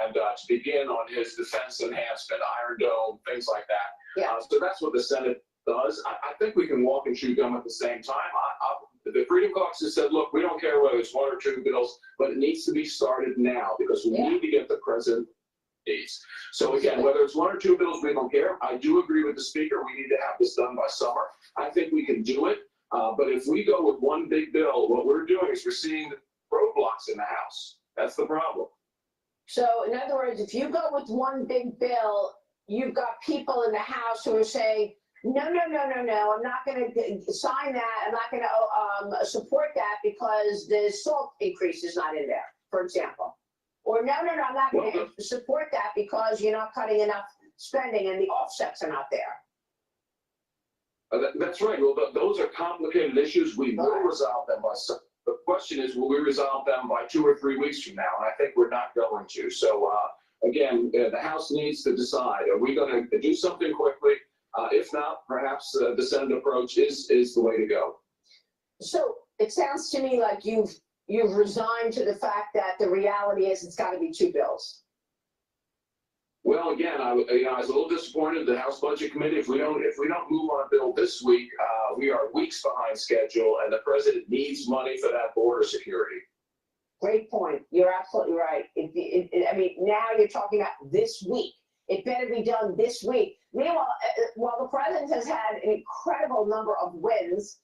and to begin on his defense enhancement, Iron Dome, things like that. Yeah. So that's what the Senate does. I think we can walk and chew gum at the same time. The Freedom Caucus has said, look, we don't care whether it's one or two bills, but it needs to be started now because we need to get the president needs. So again, whether it's one or two bills, we don't care. I do agree with the speaker. We need to have this done by summer. I think we can do it. But if we go with one big bill, what we're doing is we're seeing roadblocks in the House. That's the problem. So in other words, if you go with one big bill, you've got people in the House who are saying, no, I'm not going to sign that. I'm not going to support that because the salt increase is not in there, for example. Or no, I'm not going to support that because you're not cutting enough spending and the offsets are not there. That's right. Well, those are complicated issues. We will resolve them by some. The question is, will we resolve them by 2 or 3 weeks from now? And I think we're not going to. So again, the House needs to decide, are we going to do something quickly? If not, perhaps the Senate approach is the way to go. So it sounds to me like you've resigned to the fact that the reality is it's got to be 2 bills. Well, again, I was a little disappointed. The House Budget Committee. If we don't move on a bill this week, we are weeks behind schedule, and the president needs money for that border security. Great point. You're absolutely right. I mean, now you're talking about this week. It better be done this week. Meanwhile, while the president has had an incredible number of wins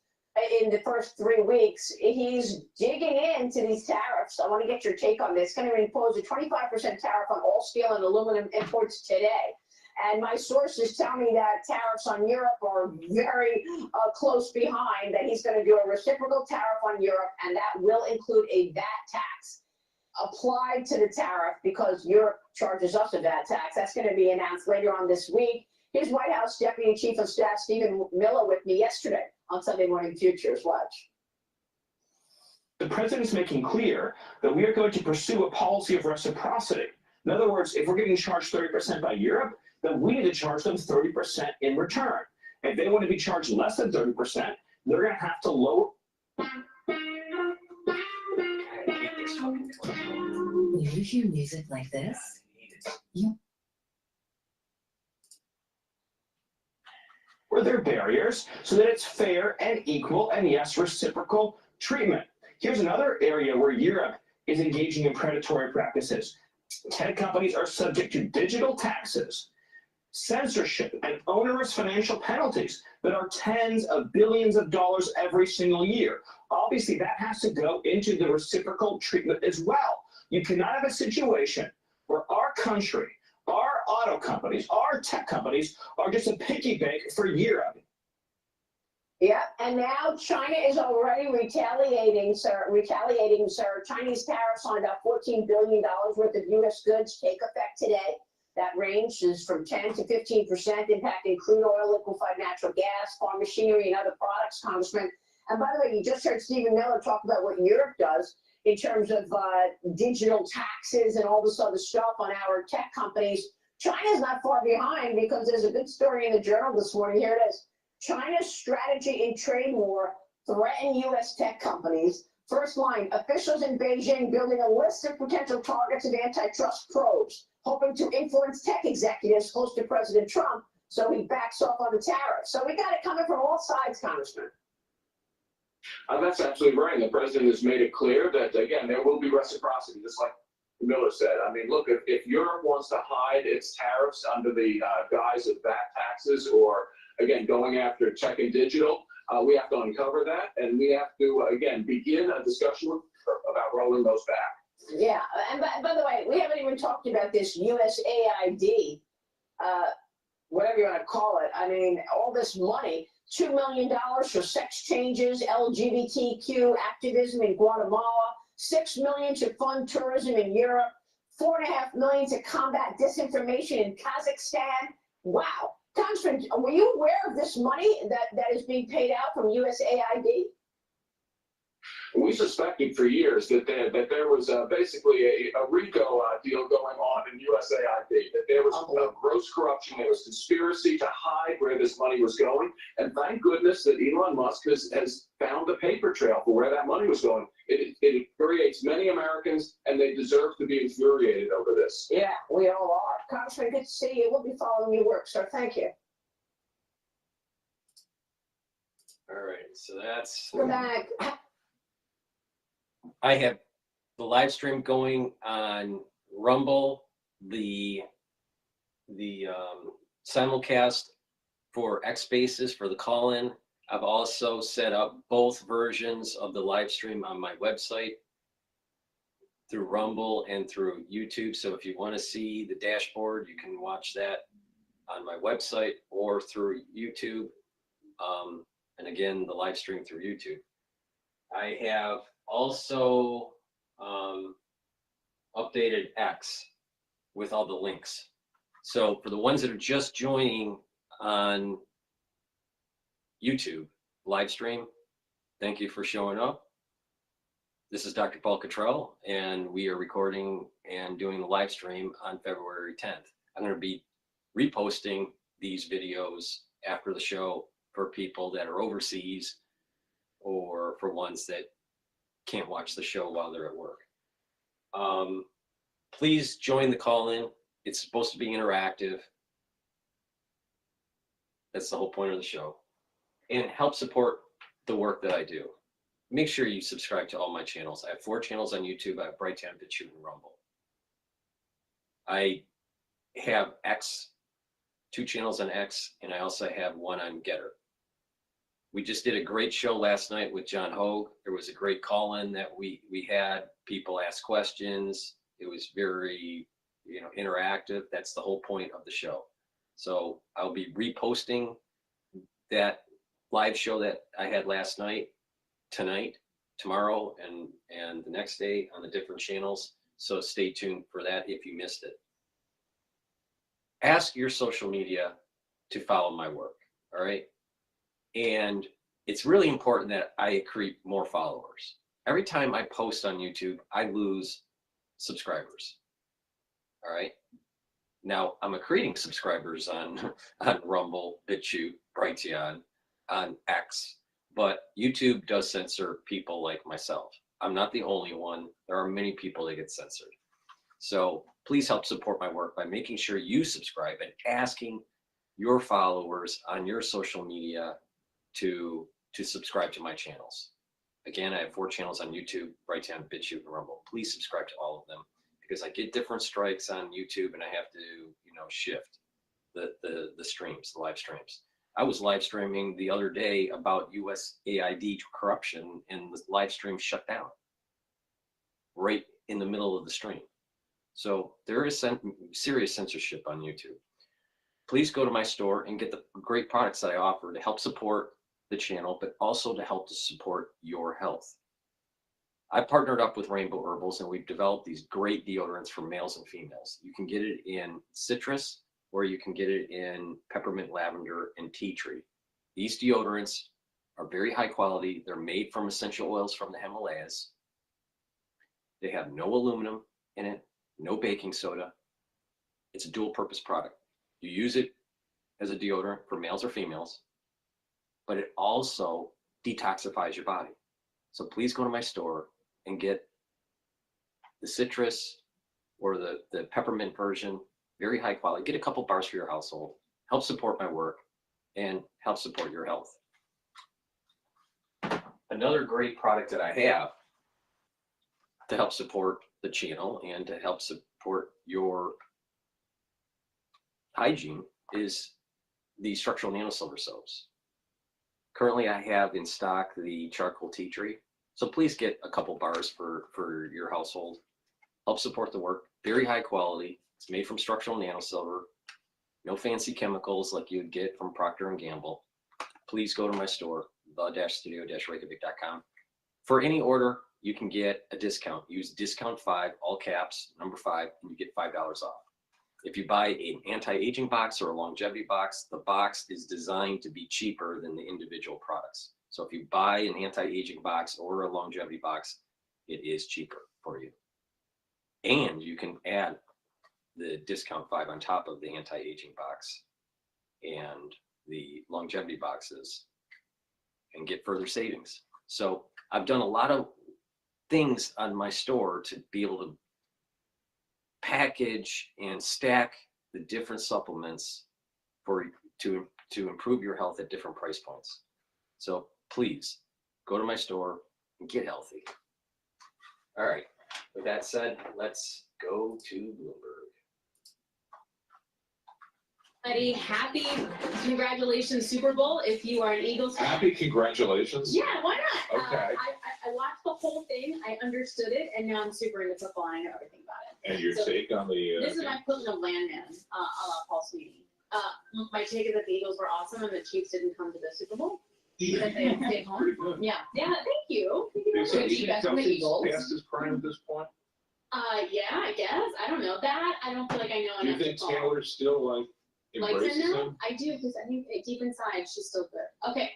in the first 3 weeks, he's digging into these tariffs. I want to get your take on this. It's going to impose a 25% tariff on all steel and aluminum imports today. And my sources tell me that tariffs on Europe are very close behind, that he's going to do a reciprocal tariff on Europe, and that will include a VAT tax applied to the tariff because Europe charges us a VAT tax. That's going to be announced later on this week. Here's White House Deputy Chief of Staff Stephen Miller with me yesterday on Sunday Morning Futures. Watch. The president is making clear that we are going to pursue a policy of reciprocity. In other words, if we're getting charged 30% by Europe, then we need to charge them 30% in return. If they want to be charged less than 30%, they're going to have to lower. When you hear music like this, Where there are barriers so that it's fair and equal and, yes, reciprocal treatment. Here's another area where Europe is engaging in predatory practices. Tech companies are subject to digital taxes, censorship, and onerous financial penalties that are tens of billions of dollars every single year. Obviously, that has to go into the reciprocal treatment as well. You cannot have a situation where our country, our auto companies, our tech companies are just a piggy bank for Europe. Yeah, and now China is already retaliating, sir. Chinese tariffs on about $14 billion worth of U.S. goods take effect today. That range is from 10 to 15%, impacting crude oil, liquefied natural gas, farm machinery, and other products, Congressman. And by the way, you just heard Stephen Miller talk about what Europe does in terms of digital taxes and all this other stuff on our tech companies. China's not far behind because there's a good story in the Journal this morning. Here it is. China's strategy in trade war threaten U.S. tech companies. First line, officials in Beijing building a list of potential targets of antitrust probes, hoping to influence tech executives close to President Trump so he backs off on the tariffs. So we got it coming from all sides, Congressman. That's absolutely right. And the president has made it clear that, again, there will be reciprocity, just like Miller said. I mean, look, if Europe wants to hide its tariffs under the guise of VAT taxes or, again, going after tech and digital, we have to uncover that. And we have to, again, begin a discussion about rolling those back. Yeah. And by the way, we haven't even talked about this USAID, whatever you want to call it. I mean, all this money. $2 million for sex changes, LGBTQ activism in Guatemala, $6 million to fund tourism in Europe, $4.5 million to combat disinformation in Kazakhstan. Wow. Congressman, were you aware of this money that is being paid out from USAID? We suspected for years that there was basically a RICO deal going on in USAID, that there was gross corruption, there was conspiracy to hide where this money was going. And thank goodness that Elon Musk has found the paper trail for where that money was going. It infuriates many Americans, and they deserve to be infuriated over this. Yeah, we all are. Congressman, good to see you. We'll be following your work, sir. Thank you. All right, so that's. We're back. I have the live stream going on Rumble, the simulcast for X Spaces for the call-in. I've also set up both versions of the live stream on my website through Rumble and through YouTube. So if you want to see the dashboard, you can watch that on my website or through YouTube. And again, the live stream through YouTube. I have also updated X with all the links. So for the ones that are just joining on YouTube live stream, thank you for showing up. This is Dr. Paul Cottrell, and we are recording and doing the live stream on February 10th. I'm going to be reposting these videos after the show for people that are overseas or for ones that can't watch the show while they're at work. Please join the call-in. It's supposed to be interactive. That's the whole point of the show. And help support the work that I do. Make sure you subscribe to all my channels. I have 4 channels on YouTube. I have Brighteon, Bitchute, and Rumble. I have X, 2 channels on X, and I also have 1 on GETTR. We just did a great show last night with John Hogue. There was a great call-in that we had. People asked questions. It was very, interactive. That's the whole point of the show. So I'll be reposting that live show that I had last night, tonight, tomorrow, and the next day on the different channels. So stay tuned for that if you missed it. Ask your social media to follow my work, all right? And it's really important that I accrete more followers. Every time I post on YouTube, I lose subscribers, all right? Now, I'm accreting subscribers on Rumble, Bitchute, Brighteon, on X, but YouTube does censor people like myself. I'm not the only one. There are many people that get censored. So please help support my work by making sure you subscribe and asking your followers on your social media to subscribe to my channels. Again, I have 4 channels on YouTube, Brighteon, Bitchute, and Rumble. Please subscribe to all of them because I get different strikes on YouTube and I have to, shift the streams, the live streams. I was live streaming the other day about USAID corruption and the live stream shut down right in the middle of the stream. So there is serious censorship on YouTube. Please go to my store and get the great products that I offer to help support the channel, but also to help to support your health. I partnered up with Rainbow Herbals and we've developed these great deodorants for males and females. You can get it in citrus or you can get it in peppermint, lavender, and tea tree. These deodorants are very high quality. They're made from essential oils from the Himalayas. They have no aluminum in it, no baking soda. It's a dual purpose product. You use it as a deodorant for males or females, but it also detoxifies your body. So please go to my store and get the citrus or the peppermint version, very high quality. Get a couple bars for your household, help support my work, and help support your health. Another great product that I have to help support the channel and to help support your hygiene is the structural nanosilver soaps. Currently, I have in stock the charcoal tea tree. So please get a couple bars for your household. Help support the work. Very high quality. It's made from structural nanosilver. No fancy chemicals like you'd get from Procter & Gamble. Please go to my store, the-studio-reykjavik.com. For any order, you can get a discount. Use discount 5, all caps, number 5, and you get $5 off. If you buy an anti-aging box or a longevity box, the box is designed to be cheaper than the individual products. So if you buy an anti-aging box or a longevity box, it is cheaper for you. And you can add the discount 5 on top of the anti-aging box and the longevity boxes and get further savings. So I've done a lot of things on my store to be able to package and stack the different supplements to improve your health at different price points. So please go to my store and get healthy. All right, with that said, let's go to Bloomberg. Buddy, happy congratulations Super Bowl if you are an Eagles fan. Happy congratulations. Yeah, why not? Okay. I watched the whole thing, I understood it, and now I'm super into football. I know everything about it. And your So, take on the This is my equivalent of Landman, a la Paul Sweeney. My take is that the Eagles were awesome and the Chiefs didn't come to the Super Bowl. That they stayed home. pretty good. Yeah, thank you. Thank you. So Good you feedback think from the Kelsey's Eagles. past his prime at this point? Yeah, I guess. I don't know that. I don't feel like I know Do you enough think football. Taylor still like Likes embraces him now? him? I do, because I think deep inside she's still good. Okay.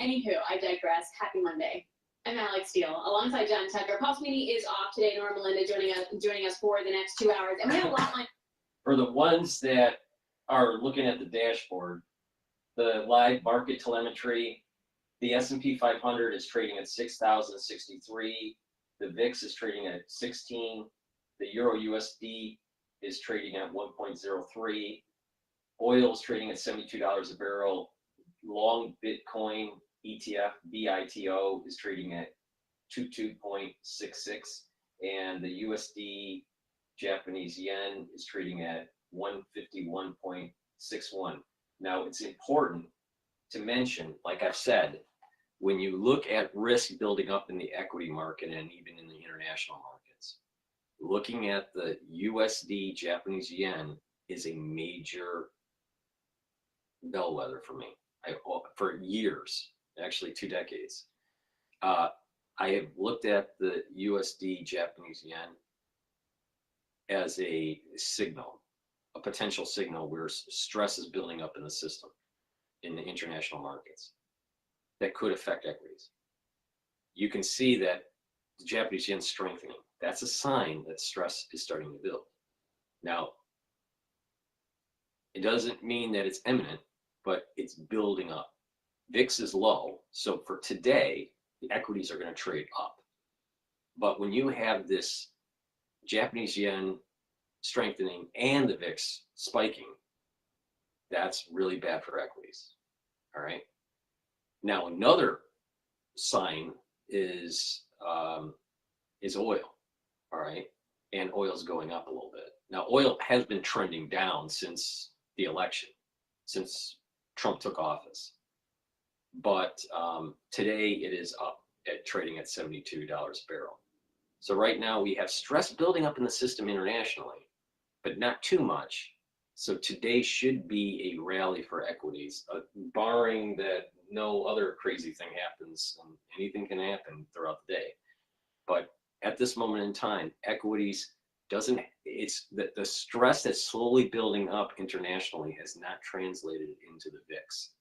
Anywho, I digress. Happy Monday. I'm Alex Steele, alongside John Tucker. Paul Sweeney is off today. Nora Melinda joining us for the next 2 hours, and we have a lot. For the ones that are looking at the dashboard, the live market telemetry, the S&P 500 is trading at 6,063. The VIX is trading at 16. The Euro USD is trading at 1.03. Oil is trading at $72 a barrel. Long Bitcoin ETF, BITO, is trading at 22.66. And the USD Japanese yen is trading at 151.61. Now, it's important to mention, like I've said, when you look at risk building up in the equity market and even in the international markets, looking at the USD Japanese yen is a major bellwether for me. For years, actually 2 decades, I have looked at the USD Japanese yen as a signal, a potential signal where stress is building up in the system, in the international markets, that could affect equities. You can see that the Japanese yen strengthening. That's a sign that stress is starting to build. Now, it doesn't mean that it's imminent, but it's building up. VIX is low, so for today, the equities are going to trade up. But when you have this Japanese yen strengthening and the VIX spiking, that's really bad for equities. All right. Now, another sign is oil. All right. And oil's going up a little bit. Now, oil has been trending down since the election, since Trump took office. But today it is up at trading at $72 a barrel. So right now we have stress building up in the system internationally, but not too much. So today should be a rally for equities, barring that no other crazy thing happens, and anything can happen throughout the day. But at this moment in time, equities it's the stress that's slowly building up internationally has not translated into the VIX,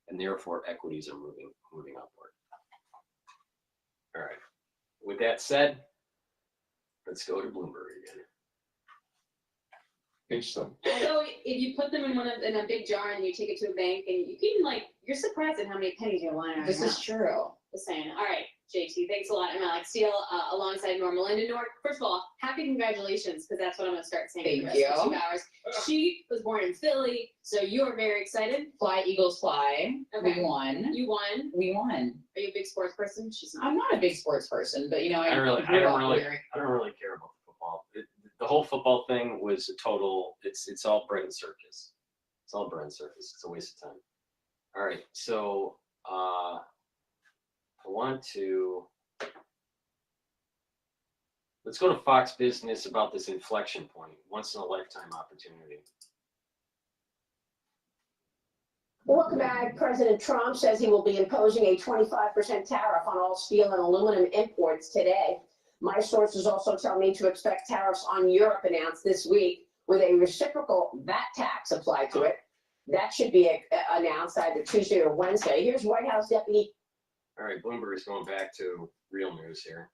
and therefore equities are moving upward. All right. With that said, let's go to Bloomberg again. Interesting. So if you put them in a big jar and you take it to a bank, and you can you're surprised at how many pennies you're lying on. This is true. Just saying. All right, JT, thanks a lot. I'm Alex Steele, alongside Nora Melinda. Nora, first of all, happy congratulations, because that's what I'm going to start saying for the rest of the 2 hours. She was born in Philly, so you're very excited. Fly, Eagles, fly. Okay. We won. You won. We won. Are you a big sports person? She's not. I'm not a big sports person, but I don't really care about the football. The whole football thing was a total. It's all bread and circus. It's all bread and circus. It's a waste of time. All right, so I want to. Let's go to Fox Business about this inflection point, once in a lifetime opportunity. Welcome back. President Trump says he will be imposing a 25% tariff on all steel and aluminum imports today. My sources also tell me to expect tariffs on Europe announced this week with a reciprocal VAT tax applied to it. That should be announced either Tuesday or Wednesday. Here's White House Deputy All right, Bloomberg is going back to real news here.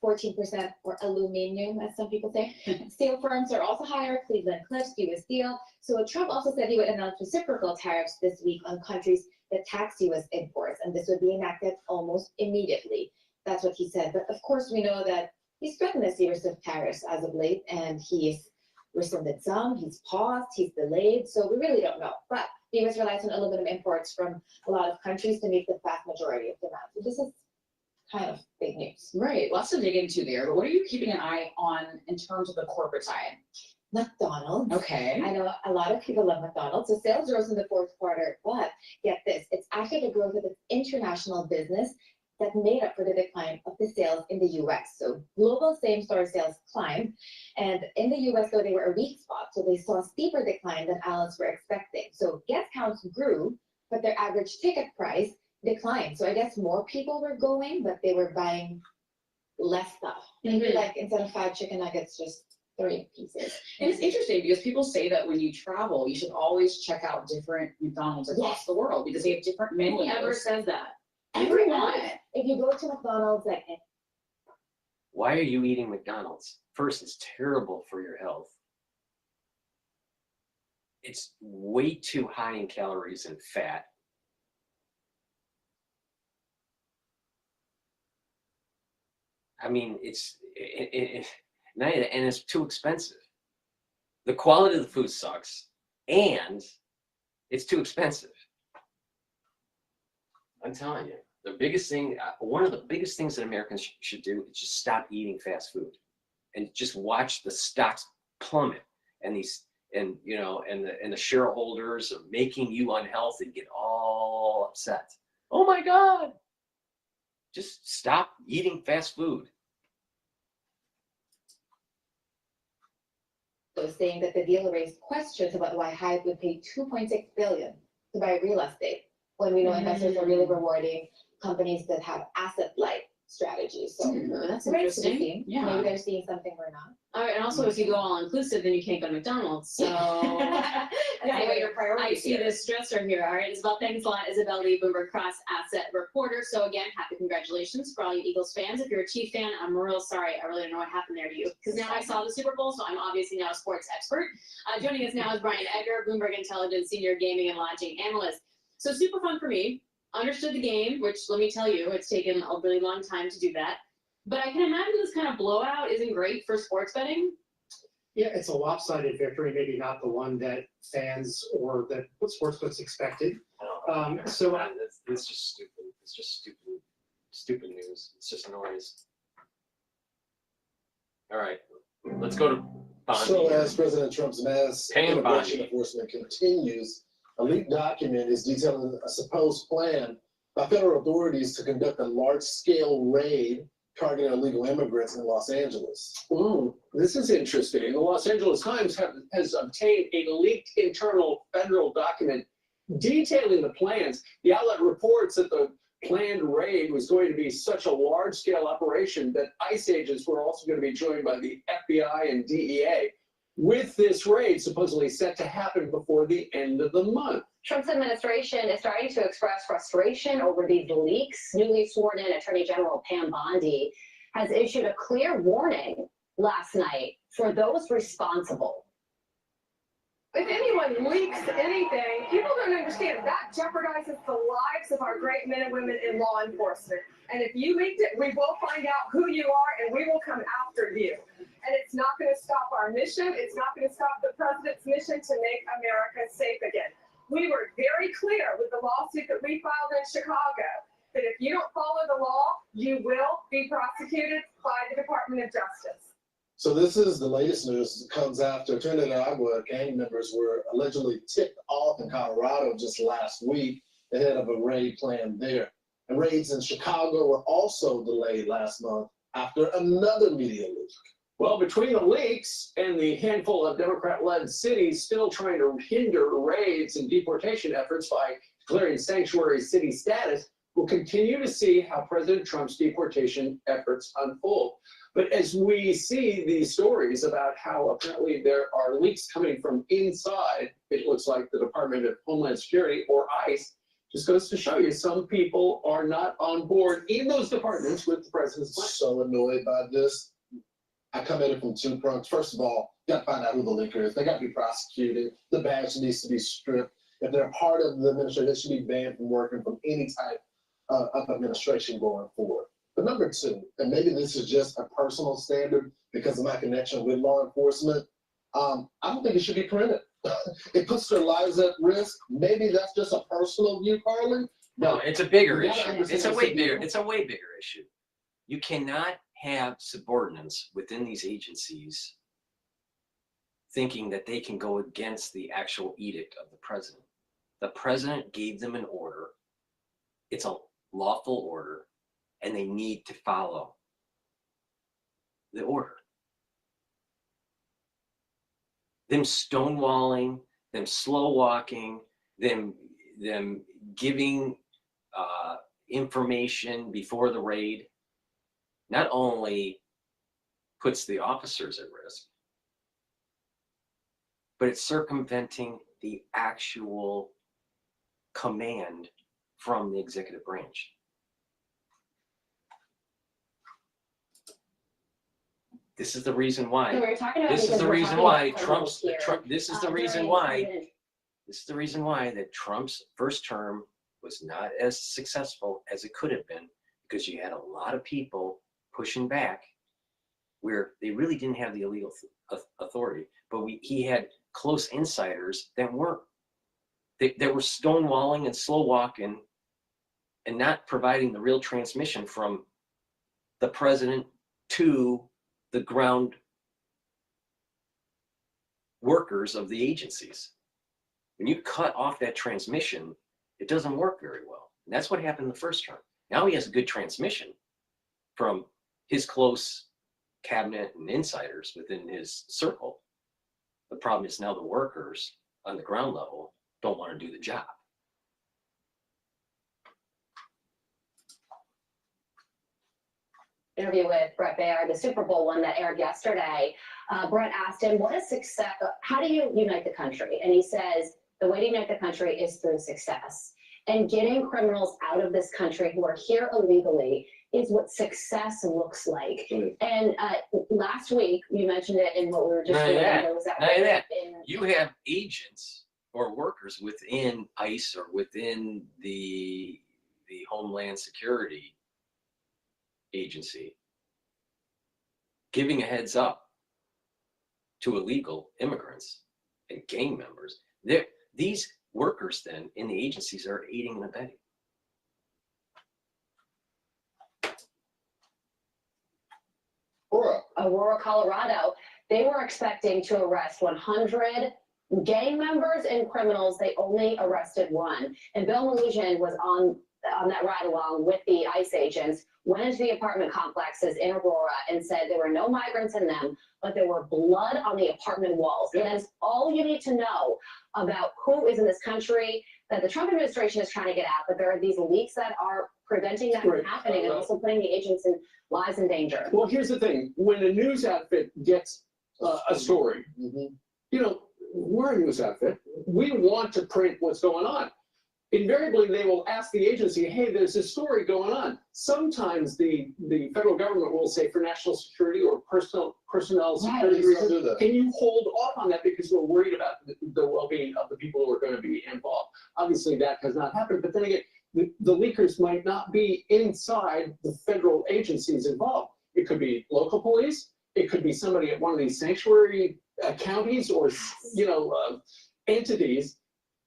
14% or aluminum, as some people say. Steel firms are also higher, Cleveland-Cliffs, U.S. Steel. So Trump also said he would announce reciprocal tariffs this week on countries that tax U.S. imports, and this would be enacted almost immediately. That's what he said. But of course, we know that he's threatened a series of tariffs as of late, and he's rescinded some, he's paused, he's delayed, so we really don't know. But the U.S. relies on aluminum imports from a lot of countries to meet the vast majority of demand. So this is kind of big news. Right, lots to dig into there, but what are you keeping an eye on in terms of the corporate side? McDonald's. Okay. I know a lot of people love McDonald's. So sales rose in the fourth quarter, but get this, it's after the growth of its international business that made up for the decline of the sales in the US. So global same-store sales climbed, and in the US, though, they were a weak spot, so they saw a steeper decline than analysts were expecting. So guest counts grew, but their average ticket price declined. So I guess more people were going, but they were buying less stuff. Maybe like instead of 5 chicken nuggets, just 3 pieces. And it's interesting because people say that when you travel, you should always check out different McDonald's across the world because they have different menus. Whoever says that? Everyone. If you go to McDonald's, like Why are you eating McDonald's? First, it's terrible for your health. It's way too high in calories and fat. I mean, and it's too expensive. The quality of the food sucks, and it's too expensive. I'm telling you, the biggest thing, one of the biggest things that Americans should do is just stop eating fast food, and just watch the stocks plummet, and the shareholders are making you unhealthy, get all upset. Oh my God! Just stop eating fast food. So saying that the deal raised questions about why Hyatt would pay $2.6 billion to buy real estate when we know investors are really rewarding companies that have asset-light strategies. So That's remains to be interesting. seen. Yeah. Maybe they're seeing something we're not. All right, and also if you go all inclusive, then you can't go to McDonald's. So Anyway, your I priorities see here. this stressor here. All right, Isabel, thanks a lot. Isabel Lee, Bloomberg Cross Asset Reporter. So again, happy congratulations for all you Eagles fans. If you're a Chief fan, I'm real sorry. I really don't know what happened there to you because now I saw the Super Bowl, so I'm obviously now a sports expert. Joining us now is Brian Edgar, Bloomberg Intelligence Senior Gaming and Lodging Analyst. So super fun for me. Understood the game, which let me tell you, it's taken a really long time to do that. But I can imagine this kind of blowout isn't great for sports betting. Yeah, it's a lopsided victory, maybe not the one that fans or that sportsbooks expected. It's just stupid. It's just stupid news. It's just noise. All right, let's go to Bondi. So as President Trump's mass Paying immigration Bondi. enforcement continues, a leaked document is detailing a supposed plan by federal authorities to conduct a large-scale raid targeting illegal immigrants in Los Angeles. This is interesting. The Los Angeles Times has obtained a leaked internal federal document detailing the plans. The outlet reports that the planned raid was going to be such a large-scale operation that ICE agents were also going to be joined by the FBI and DEA, with this raid supposedly set to happen before the end of the month. Trump's administration is starting to express frustration over these leaks. Newly sworn in Attorney General Pam Bondi has issued a clear warning last night for those responsible. If anyone leaks anything, people don't understand that jeopardizes the lives of our great men and women in law enforcement. And if you leaked it, we will find out who you are and we will come after you. And it's not going to stop our mission. It's not going to stop the president's mission to make America safe again. We were very clear with the lawsuit that we filed in Chicago that if you don't follow the law, you will be prosecuted by the Department of Justice. So this is the latest news that comes after Trinidad gang members were allegedly tipped off in Colorado just last week ahead of a raid planned there. And raids in Chicago were also delayed last month after another media leak. Well, between the leaks and the handful of Democrat-led cities still trying to hinder raids and deportation efforts by declaring sanctuary city status, we'll continue to see how President Trump's deportation efforts unfold. But as we see these stories about how apparently there are leaks coming from inside, it looks like the Department of Homeland Security or ICE, Just goes to show you, some people are not on board in those departments with the president's plan. So annoyed by this. I come at it from two prongs. First of all, you got to find out who the leaker is. They got to be prosecuted. The badge needs to be stripped. If they're part of the administration, they should be banned from working from any type of administration going forward. But number two, and maybe this is just a personal standard because of my connection with law enforcement, I don't think it should be printed. It puts their lives at risk. Maybe that's just a personal view, Carly. No, it's a bigger You gotta issue. understand It's a it's way a bigger. deal. It's a way bigger issue. You cannot have subordinates within these agencies thinking that they can go against the actual edict of the president. The president gave them an order. It's a lawful order, and they need to follow the order. Them stonewalling, them slow walking, them giving information before the raid not only puts the officers at risk, but it's circumventing the actual command from the executive branch. This is the reason why. So we were talking about This is because the we're reason talking why about criminals here. This is the reason During why. President- This is the reason why that Trump's first term was not as successful as it could have been, because you had a lot of people pushing back where they really didn't have the illegal authority, but he had close insiders that weren't. They were stonewalling and slow walking and not providing the real transmission from the president to the ground workers of the agencies. When you cut off that transmission, it doesn't work very well. And that's what happened the first term. Now he has a good transmission from his close cabinet and insiders within his circle. The problem is now the workers on the ground level don't want to do the job. Interview with Brett Baer, the Super Bowl one that aired yesterday. Brett asked him, what is success? How do you unite the country? And he says, the way to unite the country is through success. And getting criminals out of this country who are here illegally is what success looks like. And last week, you mentioned it in what we were just doing. There was that You have agents or workers within ICE or within the Homeland Security Agency giving a heads up to illegal immigrants and gang members. These workers then in the agencies are aiding and abetting. Aurora, Colorado, they were expecting to arrest 100 gang members and criminals. They only arrested one. And Bill Malugin was on that ride along with the ICE agents, went into the apartment complexes in Aurora and said there were no migrants in them, but there were blood on the apartment walls. And that's all you need to know about who is in this country that the Trump administration is trying to get at. But there are these leaks that are preventing that from happening and also putting the agents' lives in danger. Well, here's the thing. When a news outfit gets a story, you know, we're a news outfit. We want to print what's going on. Invariably, they will ask the agency, hey, there's a story going on. Sometimes the federal government will say for national security or personnel security reasons, can you hold off on that because we're worried about the well-being of the people who are going to be involved. Obviously, that has not happened. But then again, the leakers might not be inside the federal agencies involved. It could be local police. It could be somebody at one of these sanctuary counties or, you know, entities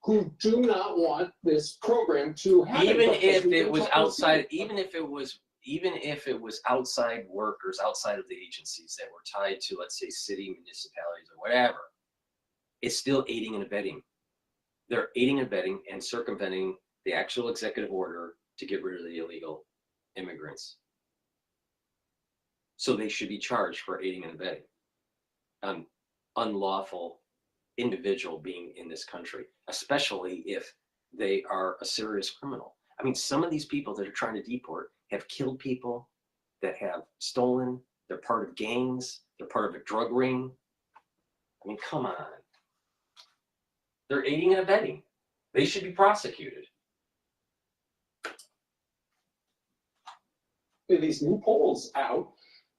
who do not want this program to happen. Even if it was outside, even if it was outside workers, outside of the agencies that were tied to, let's say, city, municipalities, or whatever, it's still aiding and abetting. They're aiding and abetting and circumventing the actual executive order to get rid of the illegal immigrants. So they should be charged for aiding and abetting an unlawful individual being in this country, especially if they are a serious criminal. I mean, some of these people that are trying to deport have killed people, that have stolen, they're part of gangs, they're part of a drug ring. I mean, come on. They're aiding and abetting. They should be prosecuted. these new polls out,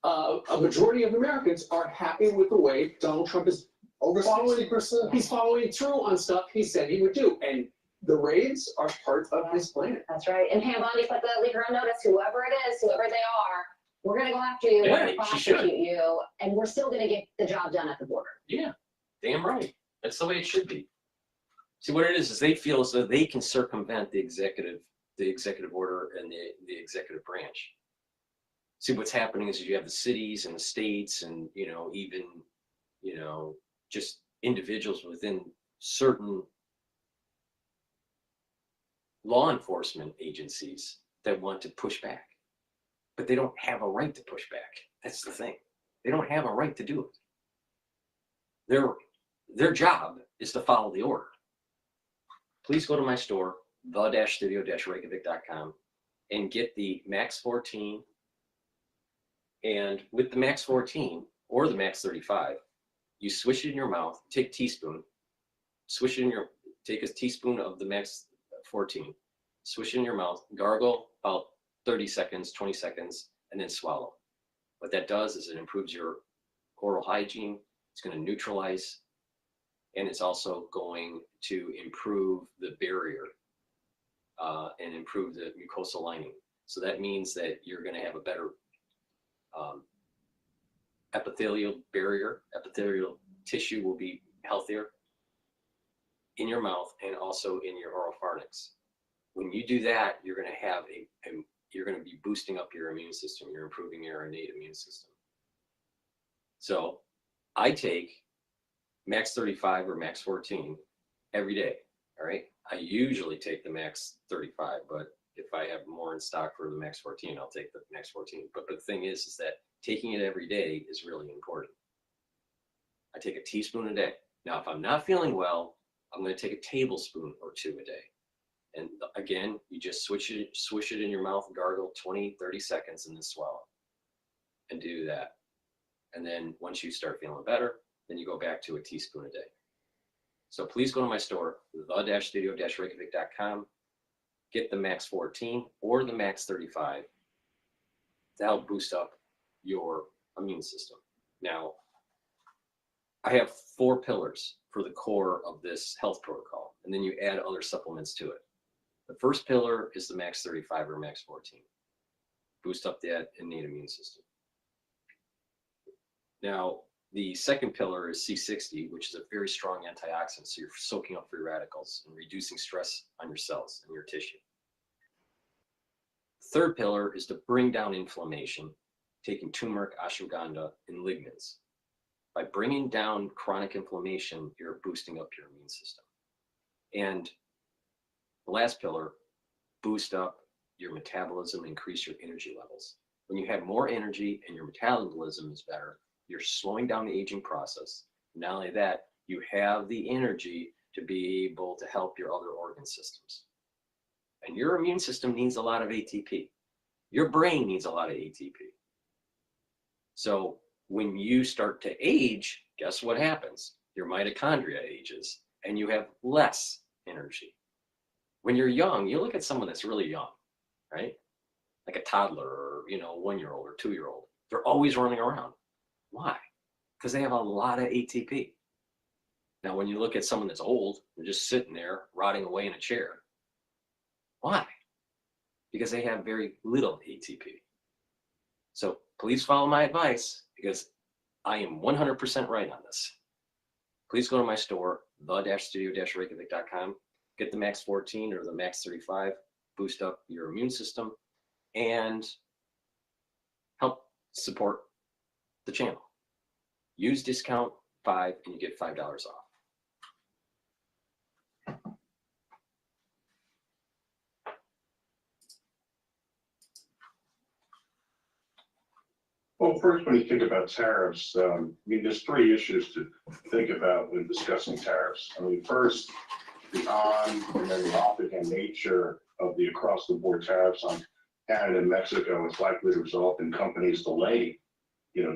a majority of Americans are happy with the way Donald Trump is Over following. 60%. He's following through on stuff he said he would do, and the raids are part of his plan. That's right. And Pam Bondi put the leaker on notice, whoever it is, whoever they are, we're gonna go after you, we're Yeah, gonna she should. prosecute you, and we're still gonna get the job done at the border. Yeah, damn right. That's the way it should be. See, what it is they feel as though they can circumvent the executive order and the executive branch. See, what's happening is you have the cities and the states and, even, just individuals within certain law enforcement agencies that want to push back, but they don't have a right to push back. That's the thing. They don't have a right to do it. Their job is to follow the order. Please go to my store, the-studio-reykjavik.com, and get the Max 14. And with the Max 14 or the Max 35, you swish it in your mouth, take a teaspoon, take a teaspoon of the Max 14, swish it in your mouth, gargle about 30 seconds, 20 seconds, and then swallow. What that does is it improves your oral hygiene. It's going to neutralize, and it's also going to improve the barrier and improve the mucosal lining. So that means that you're going to have a better epithelial barrier. Epithelial tissue will be healthier in your mouth and also in your oropharynx. When you do that, you're going to have you're going to be boosting up your immune system. You're improving your innate immune system. So I take Max 35 or Max 14 every day. All right. I usually take the Max 35, but if I have more in stock for the Max 14, I'll take the Max 14. But the thing is that taking it every day is really important. I take a teaspoon a day. Now, if I'm not feeling well, I'm going to take a tablespoon or two a day. And again, you just swish it in your mouth, gargle 20, 30 seconds, and then swallow. And do that. And then once you start feeling better, then you go back to a teaspoon a day. So please go to my store, the-studio-reykjavik.com, get the Max 14 or the Max 35 to help boost up your immune system. Now, I have 4 pillars for the core of this health protocol, and then you add other supplements to it. The first pillar is the Max 35 or Max 14. Boost up that innate immune system. Now, the second pillar is C60, which is a very strong antioxidant. So you're soaking up free radicals and reducing stress on your cells and your tissue. The third pillar is to bring down inflammation, taking turmeric, ashwagandha, and lignans. By bringing down chronic inflammation, you're boosting up your immune system. And the last pillar, boost up your metabolism, increase your energy levels. When you have more energy and your metabolism is better, you're slowing down the aging process. Not only that, you have the energy to be able to help your other organ systems. And your immune system needs a lot of ATP. Your brain needs a lot of ATP. So when you start to age, guess what happens? Your mitochondria ages and you have less energy. When you're young, you look at someone that's really young, right? Like a toddler or, 1-year-old or 2-year-old. They're always running around. Why? Because they have a lot of ATP. Now, when you look at someone that's old, they're just sitting there rotting away in a chair. Why? Because they have very little ATP. So please follow my advice because I am 100% right on this. Please go to my store, the-studio-reykjavik.com, get the Max 14 or the Max 35, boost up your immune system, and help support the channel. Use discount 5 and you get $5 off. Well, first, when you think about tariffs, there's 3 issues to think about when discussing tariffs. First, the on and then the off again nature of the across-the-board tariffs on Canada and Mexico is likely to result in companies delaying,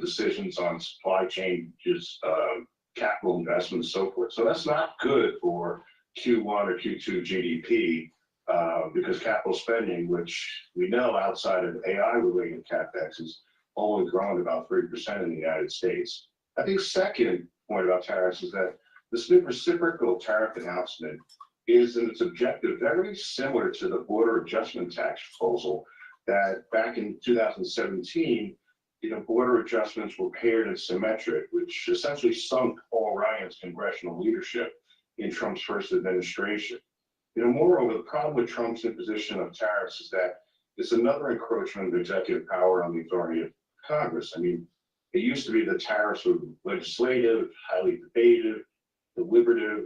decisions on supply chain, just capital investment and so forth. So that's not good for Q1 or Q2 GDP because capital spending, which we know outside of AI-related CapEx, is only growing about 3% in the United States. I think second point about tariffs is that this new reciprocal tariff announcement is in its objective very similar to the border adjustment tax proposal that back in 2017, border adjustments were paired and symmetric, which essentially sunk Paul Ryan's congressional leadership in Trump's first administration. Moreover, the problem with Trump's imposition of tariffs is that it's another encroachment of executive power on the authority of Congress. I mean, it used to be that tariffs were legislative, highly debated, deliberative.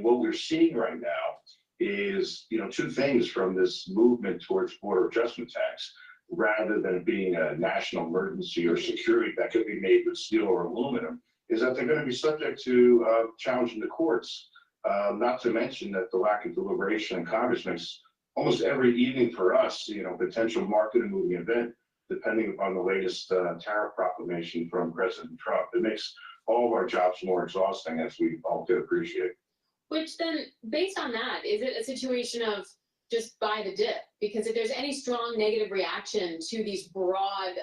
What we're seeing right now is, two things from this movement towards border adjustment tax, rather than it being a national emergency or security that could be made with steel or aluminum, is that they're going to be subject to challenging the courts. Not to mention that the lack of deliberation in Congress makes almost every evening for us, potential market and moving event, depending upon the latest tariff proclamation from President Trump. It makes all of our jobs more exhausting, as we all could appreciate. Which then, based on that, is it a situation of just buy the dip? Because if there's any strong negative reaction to these broad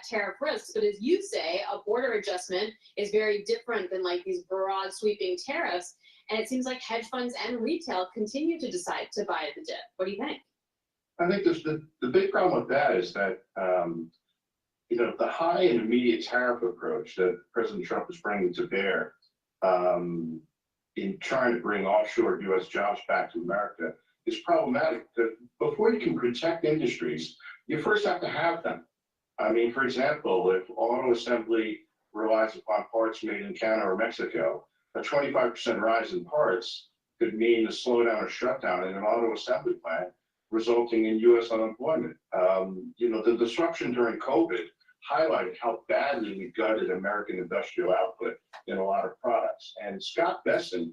tariff risks, but as you say, a border adjustment is very different than like these broad sweeping tariffs. And it seems like hedge funds and retail continue to decide to buy the dip. What do you think? I think the big problem with that is that, the high and immediate tariff approach that President Trump is bringing to bear in trying to bring offshore U.S. jobs back to America is problematic. Before you can protect industries, you first have to have them. For example, if auto assembly relies upon parts made in Canada or Mexico, a 25% rise in parts could mean a slowdown or shutdown in an auto assembly plant, resulting in U.S. unemployment. The disruption during COVID highlighted how badly we gutted American industrial output in a lot of products. And Scott Bessent,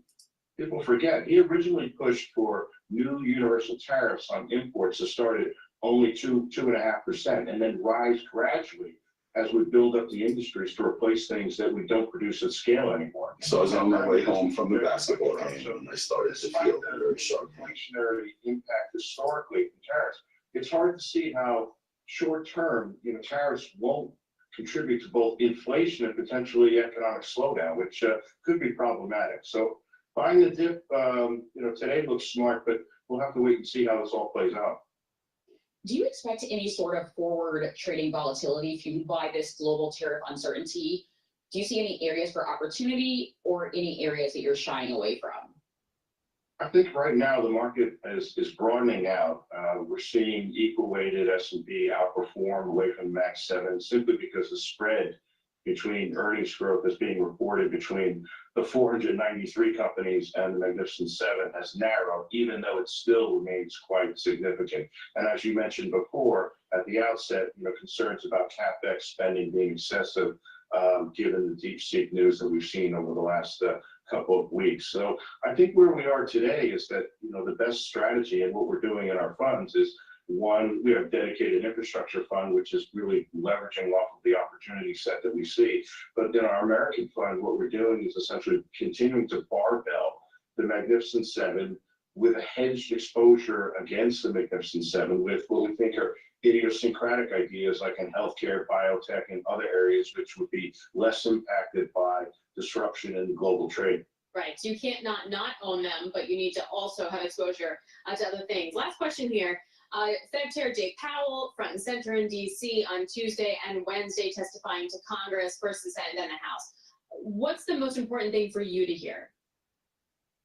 people forget, he originally pushed for new universal tariffs on imports that started only 2.5%, and then rise gradually as we build up the industries to replace things that we don't produce at scale anymore. So I was on my way home from the basketball game and I started to feel that very sharp inflationary impact historically from tariffs. It's hard to see how short-term, tariffs won't contribute to both inflation and potentially economic slowdown, which could be problematic. So buying the dip, today looks smart, but we'll have to wait and see how this all plays out. Do you expect any sort of forward trading volatility fueled by this global tariff uncertainty? Do you see any areas for opportunity or any areas that you're shying away from? I think right now the market is broadening out. We're seeing equal weighted S&P outperform away from Max 7 simply because the spread between earnings growth that's being reported between the 493 companies and the Magnificent Seven has narrowed, even though it still remains quite significant. And as you mentioned before, at the outset, concerns about CapEx spending being excessive, given the DeepSeek news that we've seen over the last couple of weeks. So I think where we are today is that, the best strategy and what we're doing in our funds is, one, we have a dedicated infrastructure fund, which is really leveraging off of the opportunity set that we see. But in our American fund, what we're doing is essentially continuing to barbell the Magnificent Seven with a hedged exposure against the Magnificent Seven with what we think are idiosyncratic ideas like in healthcare, biotech, and other areas which would be less impacted by disruption in global trade. Right, so you can't not own them, but you need to also have exposure to other things. Last question here. Fed Chair Jay Powell, front and center in D.C. on Tuesday and Wednesday, testifying to Congress, first the Senate, then the House. What's the most important thing for you to hear?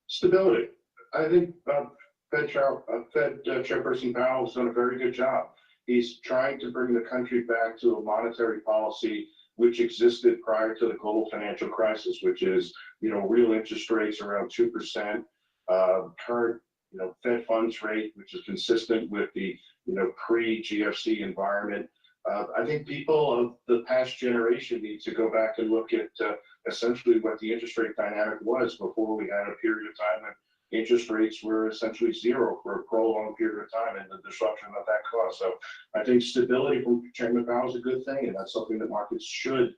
Stability. I think Fed Chairperson Powell has done a very good job. He's trying to bring the country back to a monetary policy which existed prior to the global financial crisis, which is, real interest rates around 2%, current Fed funds rate, which is consistent with the, pre-GFC environment. I think people of the past generation need to go back and look at essentially what the interest rate dynamic was before we had a period of time when interest rates were essentially zero for a prolonged period of time and the disruption that that caused. So I think stability from Chairman Powell is a good thing, and that's something that markets should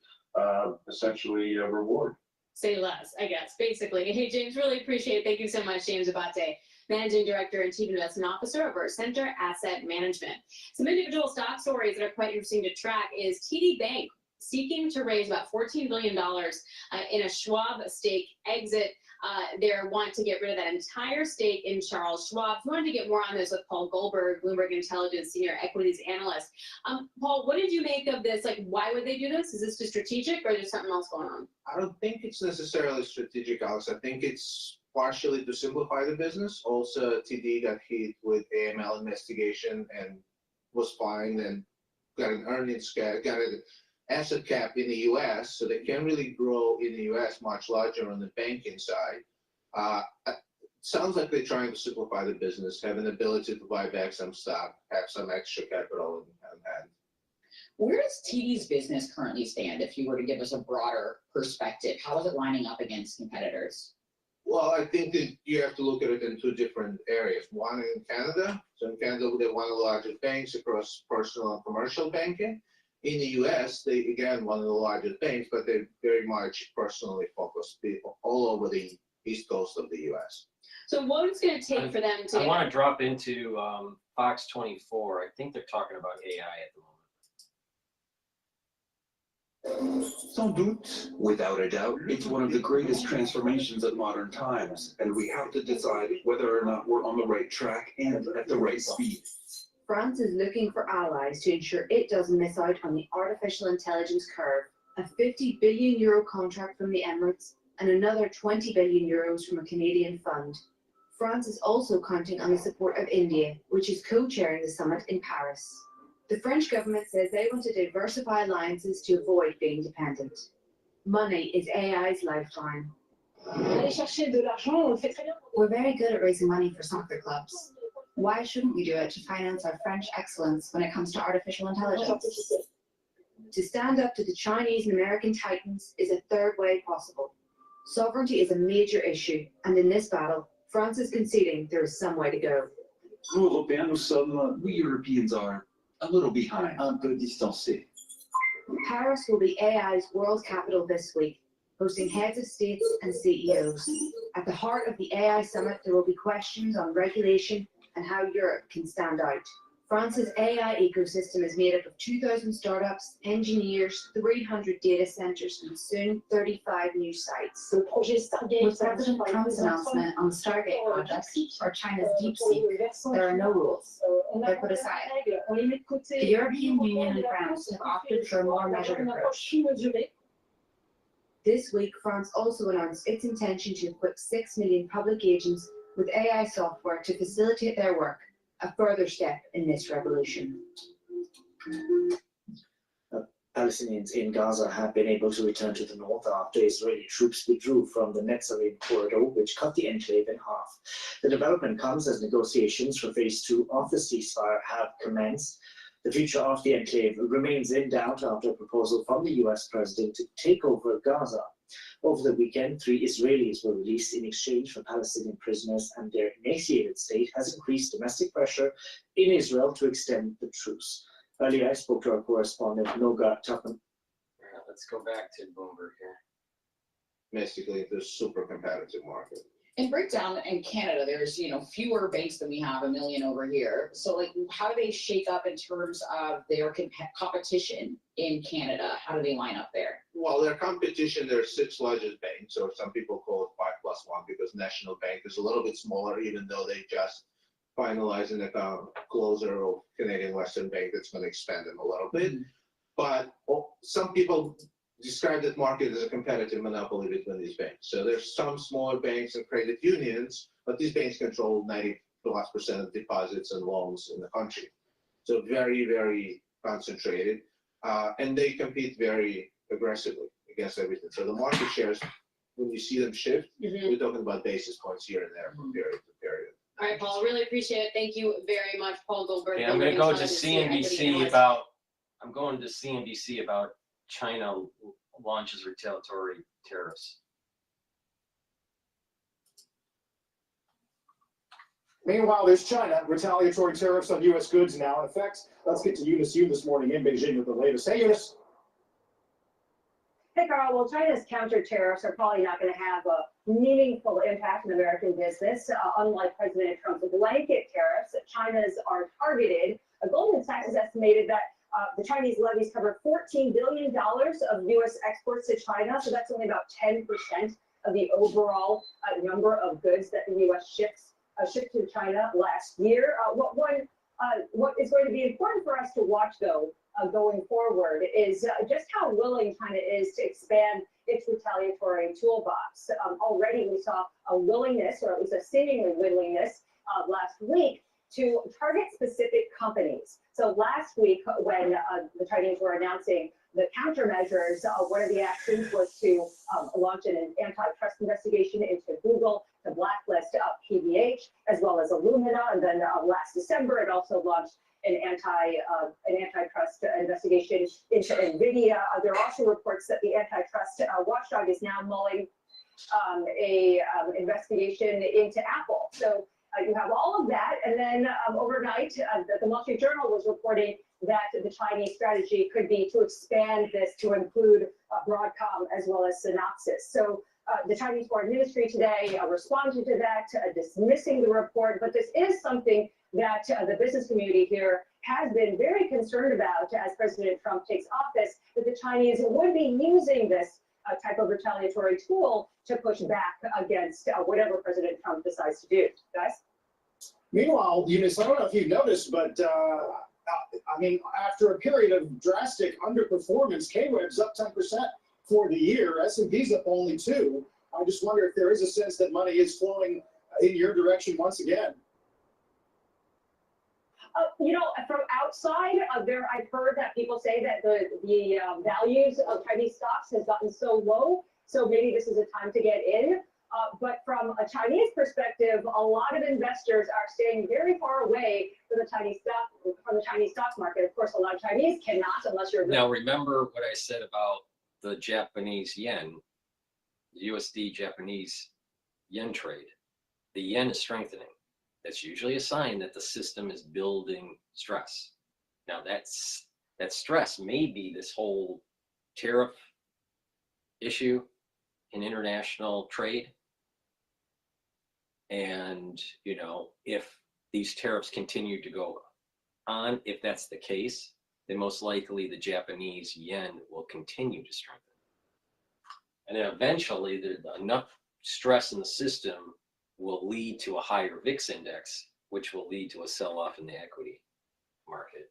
essentially reward. Say less, I guess, basically. Hey, James, really appreciate it. Thank you so much, James Abate, Managing Director and Chief Investment Officer over Center Asset Management. Some individual stock stories that are quite interesting to track is TD Bank seeking to raise about $14 billion in a Schwab stake exit. They want to get rid of that entire stake in Charles Schwab. We wanted to get more on this with Paul Goldberg, Bloomberg Intelligence Senior Equities Analyst. Paul, what did you make of this? Like, why would they do this? Is this just strategic or is there something else going on? I don't think it's necessarily strategic, Alex. I think it's partially to simplify the business. Also, TD got hit with AML investigation and was fined and got an earnings cap, got an asset cap in the U.S., so they can't really grow in the U.S. much larger on the banking side. Sounds like they're trying to simplify the business, have an ability to buy back some stock, have some extra capital in hand. Where does TD's business currently stand? If you were to give us a broader perspective, how is it lining up against competitors? Well, I think that you have to look at it in two different areas. One in Canada. So in Canada, they're one of the largest banks across personal and commercial banking. In the US, they, again, one of the largest banks, but they're very much personally focused people all over the east coast of the US. So what is going to take for them to... I want to drop into Fox 24. I think they're talking about AI at the moment. Sans doute, without a doubt, it's one of the greatest transformations of modern times, and we have to decide whether or not we're on the right track and at the right speed. France is looking for allies to ensure it doesn't miss out on the artificial intelligence curve. A €50 billion contract from the Emirates and another €20 billion from a Canadian fund. France is also counting on the support of India, which is co-chairing the summit in Paris. The French government says they want to diversify alliances to avoid being dependent. Money is AI's lifeline. We're very good at raising money for soccer clubs. Why shouldn't we do it to finance our French excellence when it comes to artificial intelligence? To stand up to the Chinese and American titans is a third way possible. Sovereignty is a major issue, and in this battle, France is conceding there is some way to go. We Europeans are a little behind, un peu distancés. Paris will be AI's world capital this week, hosting heads of states and CEOs. At the heart of the AI summit, there will be questions on regulation and how Europe can stand out. France's AI ecosystem is made up of 2,000 startups, engineers, 300 data centers, and soon 35 new sites. With President Trump's announcement on the Stargate project, or China's DeepSeek, there are no rules. They're put aside. The European Union and France have opted for a more measured approach. This week, France also announced its intention to equip 6 million public agents with AI software to facilitate their work, a further step in this revolution. Palestinians in Gaza have been able to return to the north after Israeli troops withdrew from the Netzarim corridor, which cut the enclave in half. The development comes as negotiations for phase 2 of the ceasefire have commenced. The future of the enclave remains in doubt after a proposal from the US president to take over Gaza. Over the weekend, 3 Israelis were released in exchange for Palestinian prisoners, and their emaciated state has increased domestic pressure in Israel to extend the truce. Earlier, I spoke to our correspondent, Noga Tuppen. Let's go back to Bloomberg here. Basically, it's a super competitive market. In breakdown in Canada, there's fewer banks than we have, 1 million over here. So like, how do they shake up in terms of their competition in Canada? How do they line up there? Well, their competition, there are 6 largest banks, or some people call it 5+1 because National Bank is a little bit smaller, even though they just finalized an account closer of Canadian Western Bank that's going to expand them a little bit. But some people describe that market as a competitive monopoly between these banks. So there's some smaller banks and credit unions, but these banks control 90+% of deposits and loans in the country. So very, very concentrated. And they compete very aggressively against everything. So the market shares, when you see them shift, we're talking about basis points here and there from period to period. All right, Paul, really appreciate it. Thank you very much, Paul Goldberg. Yeah, I'm going to go to CNBC about, I'm going to CNBC about China launches retaliatory tariffs. Meanwhile, there's China. Retaliatory tariffs on U.S. goods now in effect. Let's get to Eunice Yoon this morning in Beijing with the latest. Hey, Eunice. Hey, Carl, well, China's counter tariffs are probably not going to have a meaningful impact on American business. Unlike President Trump's blanket tariffs, China's are targeted. Goldman Sachs has estimated that the Chinese levies cover $14 billion of U.S. exports to China, so that's only about 10% of the overall number of goods that the U.S. shipped to China last year. What is going to be important for us to watch, though, going forward is just how willing China is to expand its retaliatory toolbox. Already we saw a willingness, or at least a seemingly willingness last week to target specific companies. So last week when the Chinese were announcing the countermeasures, one of the actions was to launch an antitrust investigation into Google to blacklist PVH as well as Illumina. And then last December, it also launched an antitrust investigation into NVIDIA. There are also reports that the antitrust watchdog is now mulling a investigation into Apple. So you have all of that, and then overnight, the Wall Street Journal was reporting that the Chinese strategy could be to expand this to include Broadcom as well as Synopsys. So the Chinese Foreign Ministry today responded to that, dismissing the report, but this is something that the business community here has been very concerned about as President Trump takes office, that the Chinese would be using this type of retaliatory tool to push back against whatever President Trump decides to do. Guys? Meanwhile, Eunice, I don't know if you've noticed, but I mean, after a period of drastic underperformance, K-Web's up 10% for the year. S&P's up only 2%. I just wonder if there is a sense that money is flowing in your direction once again. You know, from outside, I've heard that people say that the values of Chinese stocks has gotten so low, so maybe this is a time to get in. But from a Chinese perspective, a lot of investors are staying very far away from the Chinese stock market. Of course, a lot of Chinese cannot, unless you're. Now, remember what I said about the Japanese yen, USD Japanese yen trade. The yen is strengthening. That's usually a sign that the system is building stress. Now, that stress may be this whole tariff issue in international trade. And, you know, if these tariffs continue to go on, if that's the case, then most likely the Japanese yen will continue to strengthen. And then eventually, enough stress in the system will lead to a higher VIX index, which will lead to a sell-off in the equity market.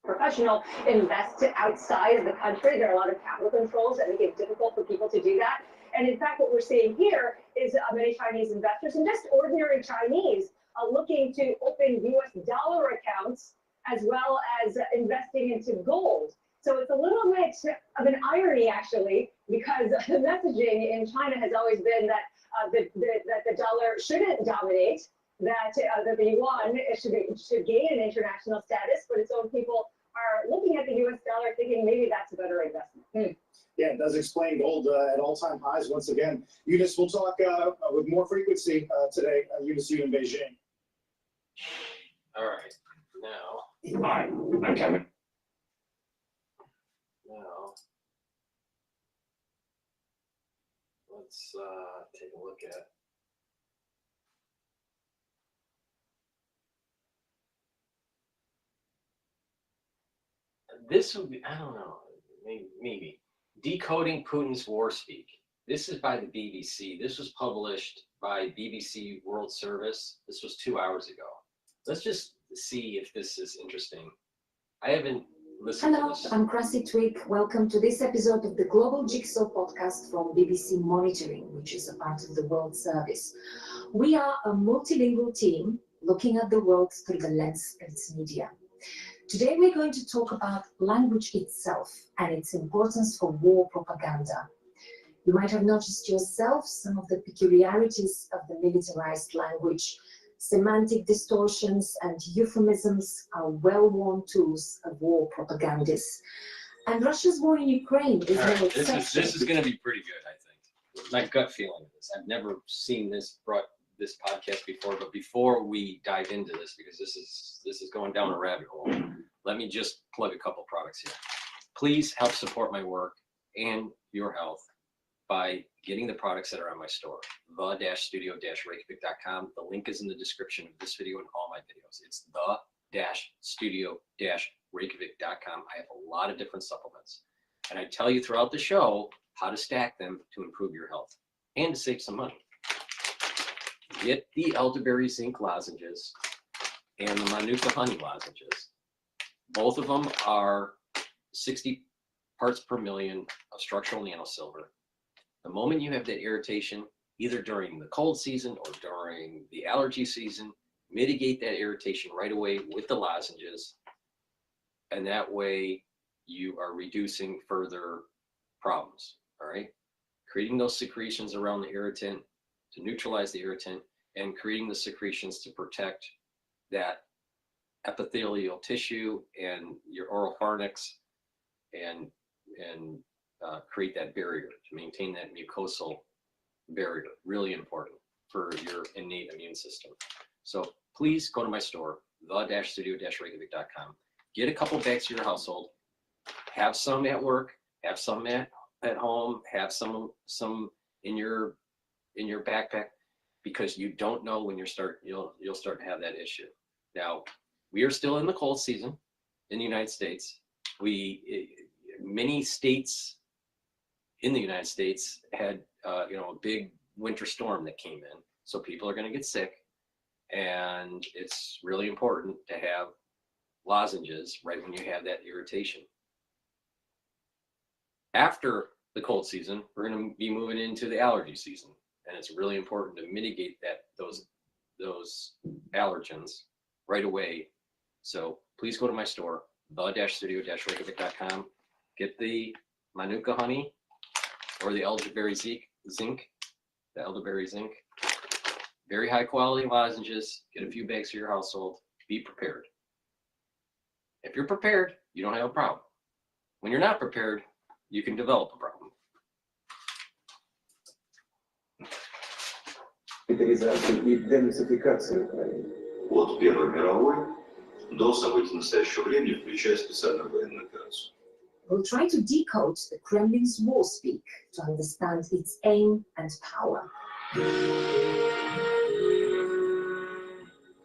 Professional invest outside of the country. There are a lot of capital controls that make it difficult for people to do that. And in fact, what we're seeing here is many Chinese investors and just ordinary Chinese looking to open US dollar accounts as well as investing into gold. So it's a little bit of an irony, actually, because the messaging in China has always been that the dollar shouldn't dominate, that the yuan should gain an international status, but its own people are looking at the US dollar thinking maybe that's a better investment. Yeah, it does explain gold at all-time highs once again. Eunice, we'll talk with more frequency today, Eunice, you in Beijing. All right, now. Hi, I'm Kevin. Now, let's take a look at. This would be, I don't know, maybe. Decoding Putin's War Speak. This is by the BBC. This was published by BBC World Service. This was 2 hours ago. Let's just see if this is interesting. I haven't listened to Hello, this. I'm Krassi Twig. Welcome to this episode of the Global Jigsaw podcast from BBC Monitoring, which is a part of the World Service. We are a multilingual team looking at the world through the lens of its media. Today we're going to talk about language itself and its importance for war propaganda. You might have noticed yourself some of the peculiarities of the militarized language. Semantic distortions and euphemisms are well-worn tools of war propagandists. And Russia's war in Ukraine is no exception. This is going to be pretty good, I think. My gut feeling of this. I've never seen this podcast before, but before we dive into this, because this is going down a rabbit hole, let me just plug a couple products here. please help support my work and your health by getting the products that are on my store, the-studio-reykjavik.com. The link is in the description of this video and all my videos. It's the-studio-reykjavik.com. I have a lot of different supplements. And I tell you throughout the show how to stack them to improve your health and to save some money. Get the elderberry zinc lozenges and the manuka honey lozenges. Both of them are 60 parts per million of structural nanosilver. The moment you have that irritation, either during the cold season or during the allergy season, mitigate that irritation right away with the lozenges. And that way you are reducing further problems, all right? Creating those secretions around the irritant to neutralize the irritant, and creating the secretions to protect that epithelial tissue and your oral pharynx, and create that barrier to maintain that mucosal barrier. Really important for your innate immune system. So please go to my store, the-studio-reykjavik.com. Get a couple bags to your household. Have some at work. Have some at home. Have some in your backpack, because you don't know when you'll start to have that issue. Now, we are still in the cold season in the United States. Many states in the United States had a big winter storm that came in, so people are going to get sick, and it's really important to have lozenges right when you have that irritation. After the cold season, we're going to be moving into the allergy season, and it's really important to mitigate those allergens right away. So please go to my store, the-studio-reykjavik.com. Get the manuka honey or the elderberry zinc, very high quality lozenges. Get a few bags for your household. Be prepared. If you're prepared, you don't have a problem. When you're not prepared, you can develop a problem. От Первой мировой до событий настоящего времени, включая специальную военную операцию. We'll try to decode the Kremlin's war speak to understand its aim and power.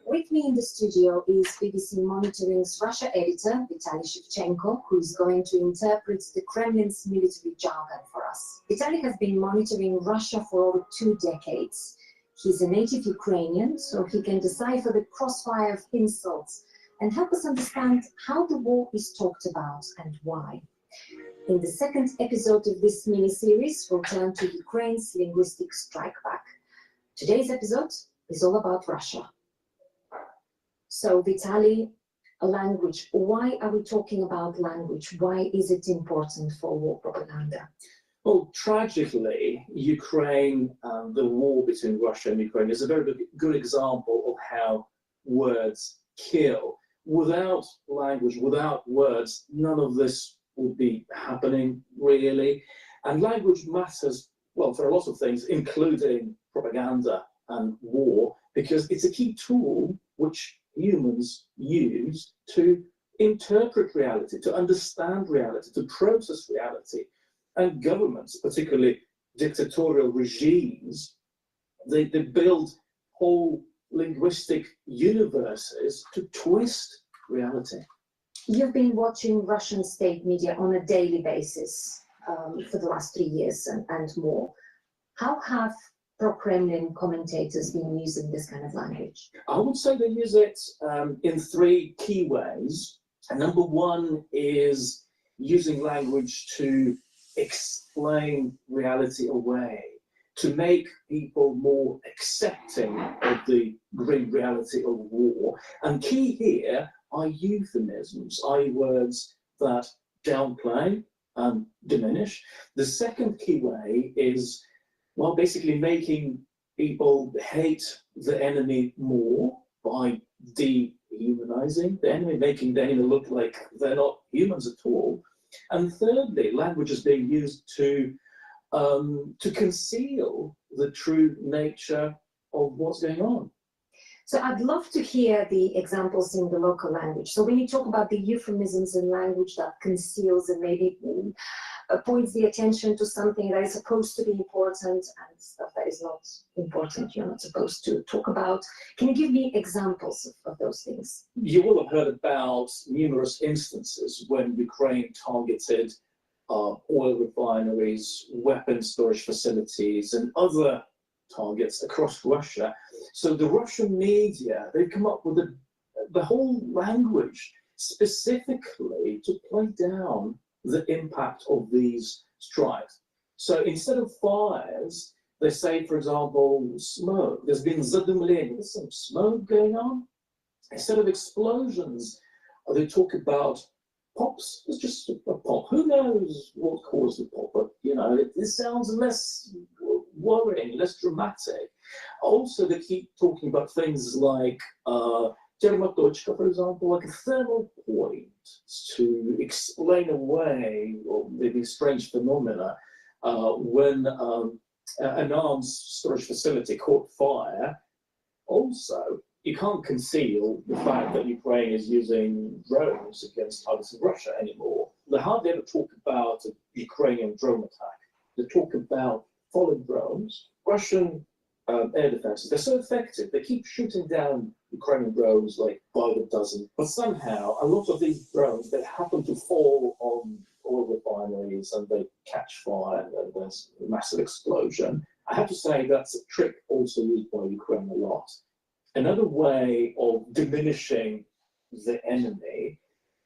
With me in the studio is BBC Monitoring's Russia editor, Vitaly Shevchenko, who is going to interpret the Kremlin's military jargon for us. Vitaly has been monitoring Russia for over 2 decades. He's a native Ukrainian, so he can decipher the crossfire of insults and help us understand how the war is talked about and why. In the second episode of this mini-series, we'll turn to Ukraine's linguistic strike back. Today's episode is all about Russia. So, Vitaly, language. Why are we talking about language? Why is it important for war propaganda? Well, tragically, Ukraine, the war between Russia and Ukraine is a very good example of how words kill. Without language, without words, none of this would be happening, really. And language matters, well, for a lot of things, including propaganda and war, because it's a key tool which humans use to interpret reality, to understand reality, to process reality. And governments, particularly dictatorial regimes, they build whole linguistic universes to twist reality. You've been watching Russian state media on a daily basis for the last 3 years and more. How have pro-Kremlin commentators been using this kind of language? I would say they use it in 3 key ways. Number one is using language to explain reality away, to make people more accepting of the grim reality of war. And key here are euphemisms, i.e. words that downplay and diminish. The second key way is, well, basically making people hate the enemy more by dehumanizing the enemy, making the enemy look like they're not humans at all. And thirdly, language is being used to conceal the true nature of what's going on. So I'd love to hear the examples in the local language. So when you talk about the euphemisms in language that conceals and maybe points the attention to something that is supposed to be important and stuff that is not important, you're not supposed to talk about. Can you give me examples of those things? You will have heard about numerous instances when Ukraine targeted oil refineries, weapon storage facilities, and other targets across Russia. So the Russian media, they've come up with the whole language specifically to play down the impact of these strikes. So instead of fires, they say, for example, smoke. There's been zadumlenie, there's some smoke going on. Instead of explosions, they talk about pops. It's just a pop. Who knows what caused the pop? But, you know, this sounds less worrying, less dramatic. Also, they keep talking about things like Termotochka, for example, like a thermal point to explain away or maybe strange phenomena when an arms storage facility caught fire. Also, you can't conceal the fact that Ukraine is using drones against targets in Russia anymore. They hardly ever talk about a Ukrainian drone attack. They talk about foreign drones. Russian air defenses, they're so effective. They keep shooting down Ukrainian drones like by the dozen. But somehow, a lot of these drones, they happen to fall on oil refineries and they catch fire and there's a massive explosion. I have to say that's a trick also used by Ukraine a lot. Another way of diminishing the enemy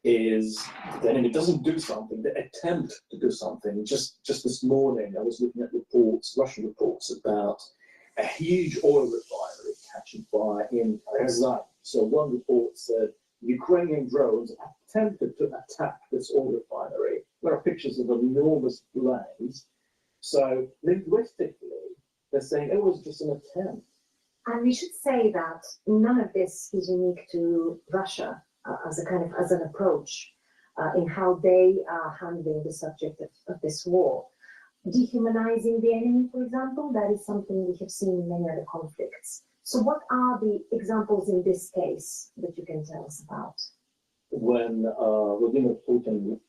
is the enemy doesn't do something, they attempt to do something. Just this morning, I was looking at reports, Russian reports about a huge oil refinery catching fire in Reykjavik. So one report said Ukrainian drones attempted to attack this oil refinery. There are pictures of an enormous blaze. So linguistically, they're saying it was just an attempt. And we should say that none of this is unique to Russia as an approach in how they are handling the subject of this war. Dehumanizing the enemy, for example, that is something we have seen in many other conflicts. So what are the examples in this case that you can tell us about? When Vladimir Putin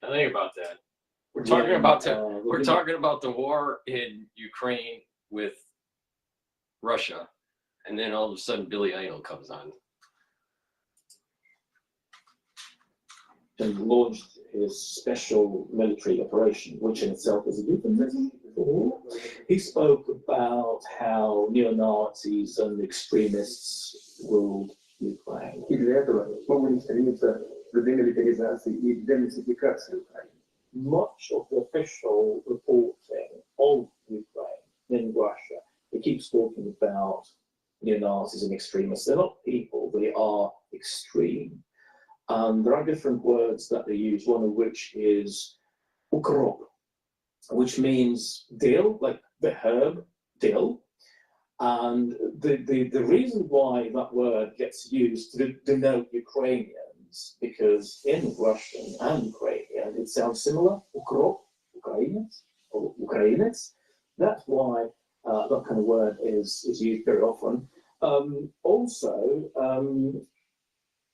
I think about that. We're talking about the war in Ukraine with Russia, and then all of a sudden Billy Idol comes on. and launched his special military operation, which in itself is a euphemism for war. He spoke about how neo-Nazis and extremists ruled Ukraine. Much of the official reporting of Ukraine in Russia, it keeps talking about neo-Nazis and extremists. They're not people, they are extreme. There are different words that they use, one of which is ukrop, which means dill, like the herb dill. And the reason why that word gets used to denote Ukrainians, because in Russian and Ukrainian it sounds similar, ukrop, Ukrainians, or Ukrainets. That's why that kind of word is used very often.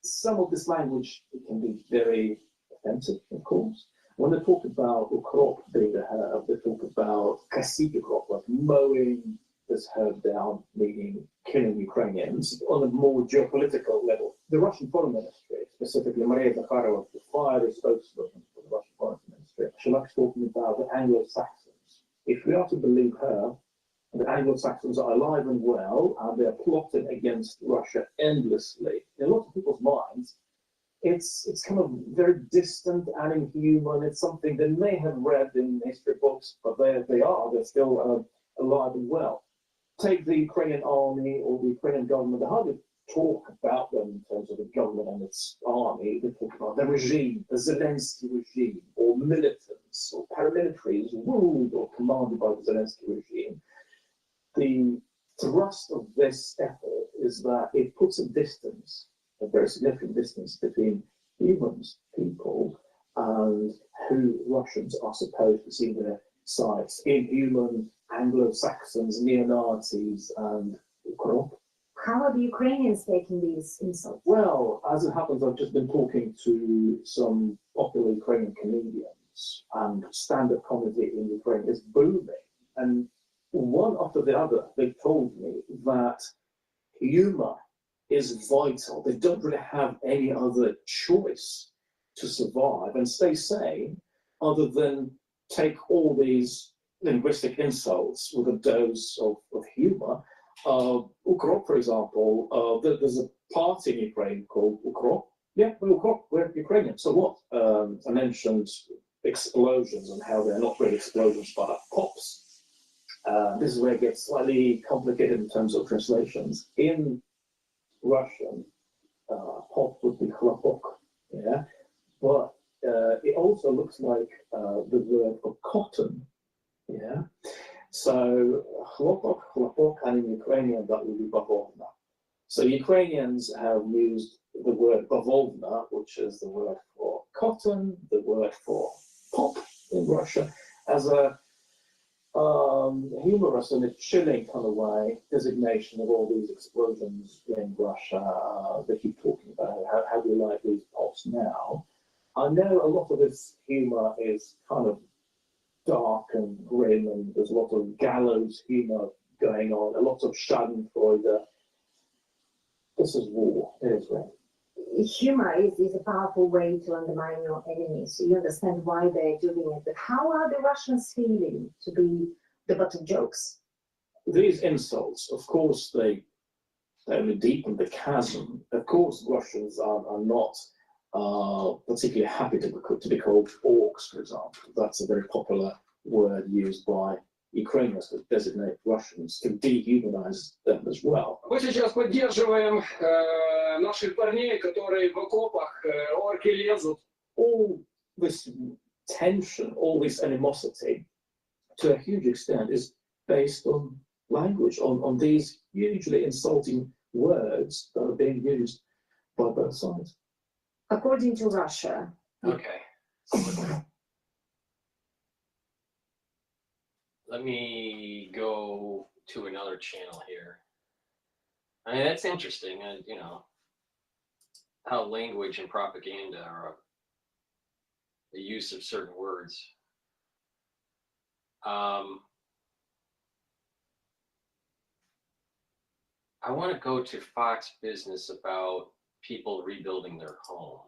Some of this language can be very offensive, of course. When they talk about ukrop being the herb, they talk about kasik ukrop, like mowing this herb down, meaning killing Ukrainians, on a more geopolitical level. The Russian Foreign Ministry, specifically Maria Zakharova, the fiery spokesperson for the Russian Foreign Ministry, she likes talking about the Anglo-Saxons. If we are to believe her, the Anglo-Saxons are alive and well, and they are plotting against Russia endlessly. In a lot of people's minds, it's kind of very distant and inhuman. It's something they may have read in history books, but they're still alive and well. Take the Ukrainian army or the Ukrainian government, they hardly talk about them in terms of the government and its army. They talk about the regime, the Zelensky regime, or militants or paramilitaries ruled or commanded by the Zelensky regime. The thrust of this effort is that it puts a distance, a very significant distance between humans, people, and who Russians are supposed to see their sites. Inhuman, Anglo-Saxons, neo-Nazis, and Ukrop. How are the Ukrainians taking these insults? Well, as it happens, I've just been talking to some popular Ukrainian comedians, and stand-up comedy in Ukraine is booming. And one after the other, they told me that humor is vital. They don't really have any other choice to survive and stay sane other than take all these linguistic insults with a dose of humor. Ukrop, for example, there's a party in Ukraine called Ukrop. Yeah, we're Ukrop, we're Ukrainian. So what? I mentioned explosions and how they're not really explosions, but pops. This is where it gets slightly complicated in terms of translations. In Russian, pop would be chlapok, yeah? But it also looks like the word for cotton, yeah? So chlapok, chlapok, and in Ukrainian that would be bavovna. So Ukrainians have used the word bavovna, which is the word for cotton, the word for pop in Russia, as a humorous and a chilling kind of way designation of all these explosions in Russia. They keep talking about how do you like these pops now? I know a lot of this humor is kind of dark and grim, and there's a lot of gallows humor going on, a lot of schadenfreude. This is war in Israel. Humor is a powerful way to undermine your enemies. So you understand why they're doing it. But how are the Russians feeling to be the butt of jokes? These insults, of course, they only deepen the chasm. Of course, Russians are not particularly happy to be called orcs, for example. That's a very popular word used by Ukrainians to designate Russians, to dehumanize them as well. Мы сейчас поддерживаем наших парней, которые в окопах, орки лезут. All this tension, all this animosity, to a huge extent, is based on language, on these hugely insulting words that are being used by both sides. According to Russia. Okay. Let me go to another channel here. I mean, that's interesting, and you know, how language and propaganda are the use of certain words. I want to go to Fox Business about people rebuilding their home.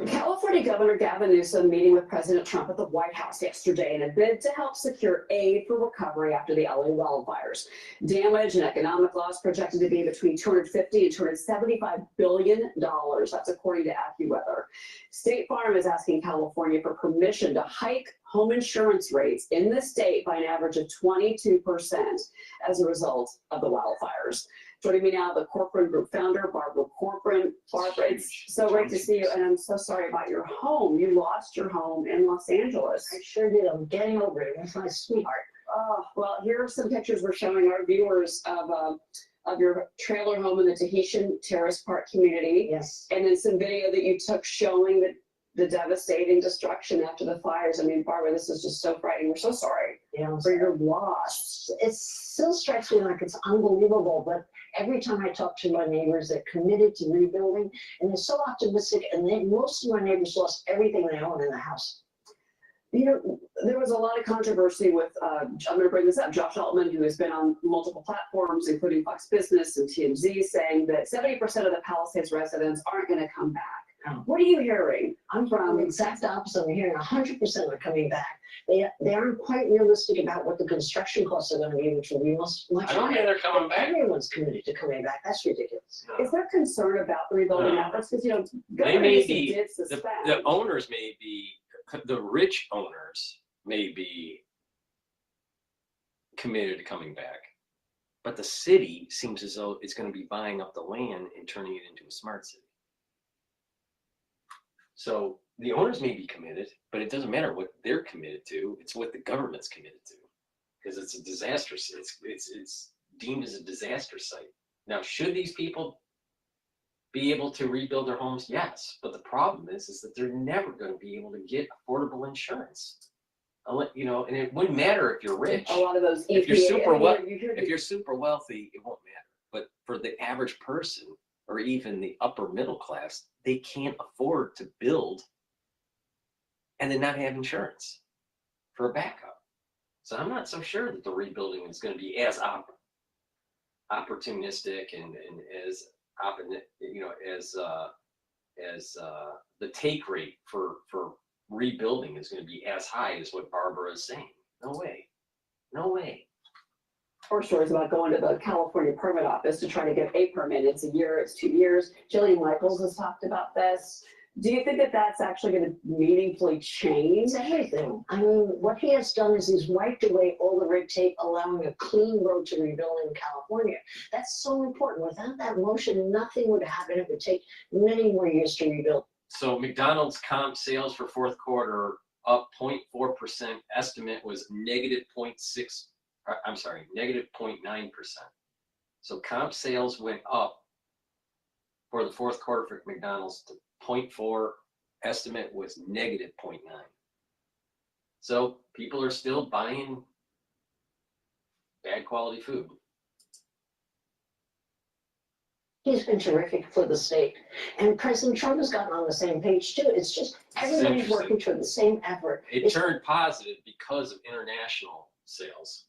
California Governor Gavin Newsom meeting with President Trump at the White House yesterday in a bid to help secure aid for recovery after the LA wildfires. Damage and economic loss projected to be between $250 and $275 billion. That's according to AccuWeather. State Farm is asking California for permission to hike home insurance rates in the state by an average of 22% as a result of the wildfires. Joining me now, the Corcoran Group founder, Barbara Corcoran. Barbara, it's so great to see you, and I'm so sorry about your home. You lost your home in Los Angeles. I sure did. I'm getting over it. That's my sweetheart. Oh, well, here are some pictures we're showing our viewers of your trailer home in the Tahitian Terrace Park community. Yes. And then some video that you took showing the devastating destruction after the fires. I mean, Barbara, this is just so frightening. We're so sorry for your loss. It still strikes me like it's unbelievable, but every time I talk to my neighbors, they're committed to rebuilding, and they're so optimistic, and most of my neighbors lost everything they own in the house. You know, there was a lot of controversy with, I'm going to bring this up, Josh Altman, who has been on multiple platforms, including Fox Business and TMZ, saying that 70% of the Palisades residents aren't going to come back. What are you hearing? I'm from the exact opposite. I'm hearing 100% are coming back. They aren't quite realistic about what the construction costs are going to be, which will be much I don't hear they're coming back. Everyone's committed to coming back. That's ridiculous. Is there concern about the rebuilding efforts? Because, you know, They Governor may Newsom be, did suspend. the owners may be, the rich owners may be committed to coming back. But the city seems as though it's going to be buying up the land and turning it into a smart city. So the owners may be committed, but it doesn't matter what they're committed to. It's what the government's committed to, because it's a disaster. It's deemed as a disaster site. Now, should these people be able to rebuild their homes? Yes, but the problem is that they're never going to be able to get affordable insurance. You know, and it wouldn't matter if you're rich. A lot of those if you're EPA super if you're super wealthy, it won't matter. But for the average person or even the upper middle class, they can't afford to build and then not have insurance for a backup. So I'm not so sure that the rebuilding is going to be as opportunistic and as the take rate for rebuilding is going to be as high as what Barbara is saying. No way. No way. Or stories about going to the California permit office to try to get a permit. It's a year, it's 2 years. Jillian Michaels has talked about this. Do you think that that's actually going to meaningfully change everything? I mean, what he has done is he's wiped away all the red tape, allowing a clean road to rebuild in California. That's so important. Without that motion, nothing would happen. It would take many more years to rebuild. So McDonald's comp sales for fourth quarter up 0.4%. Estimate was negative 0.9%. So comp sales went up for the fourth quarter for McDonald's to 0.4. Estimate was negative 0.9. So people are still buying bad quality food. He's been terrific for the state. And President Trump has gotten on the same page too. It's just everybody's working toward the same effort. It turned positive because of international sales.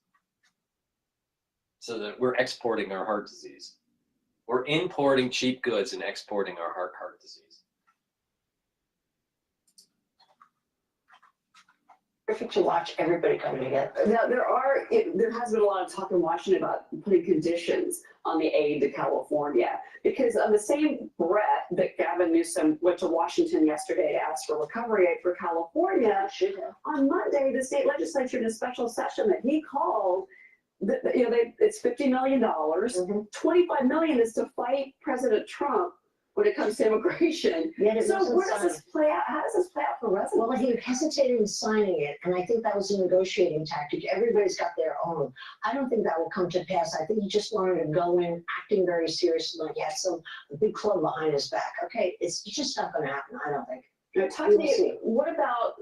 So that we're exporting our heart disease. We're importing cheap goods and exporting our heart disease. Perfect to watch everybody coming together. Now, there has been a lot of talk in Washington about putting conditions on the aid to California, because on the same breath that Gavin Newsom went to Washington yesterday to ask for recovery aid for California, on Monday, the state legislature in a special session that he called, it's $50 million. $25 million is to fight President Trump when it comes to immigration. So where does this play out? How does this play out for residents? Well, he hesitated in signing it, and I think that was a negotiating tactic. Everybody's got their own. I don't think that will come to pass. I think he just wanted to go in acting very seriously, like he had a big club behind his back. Okay, it's just not going to happen, I don't think. Now, talk to me, what about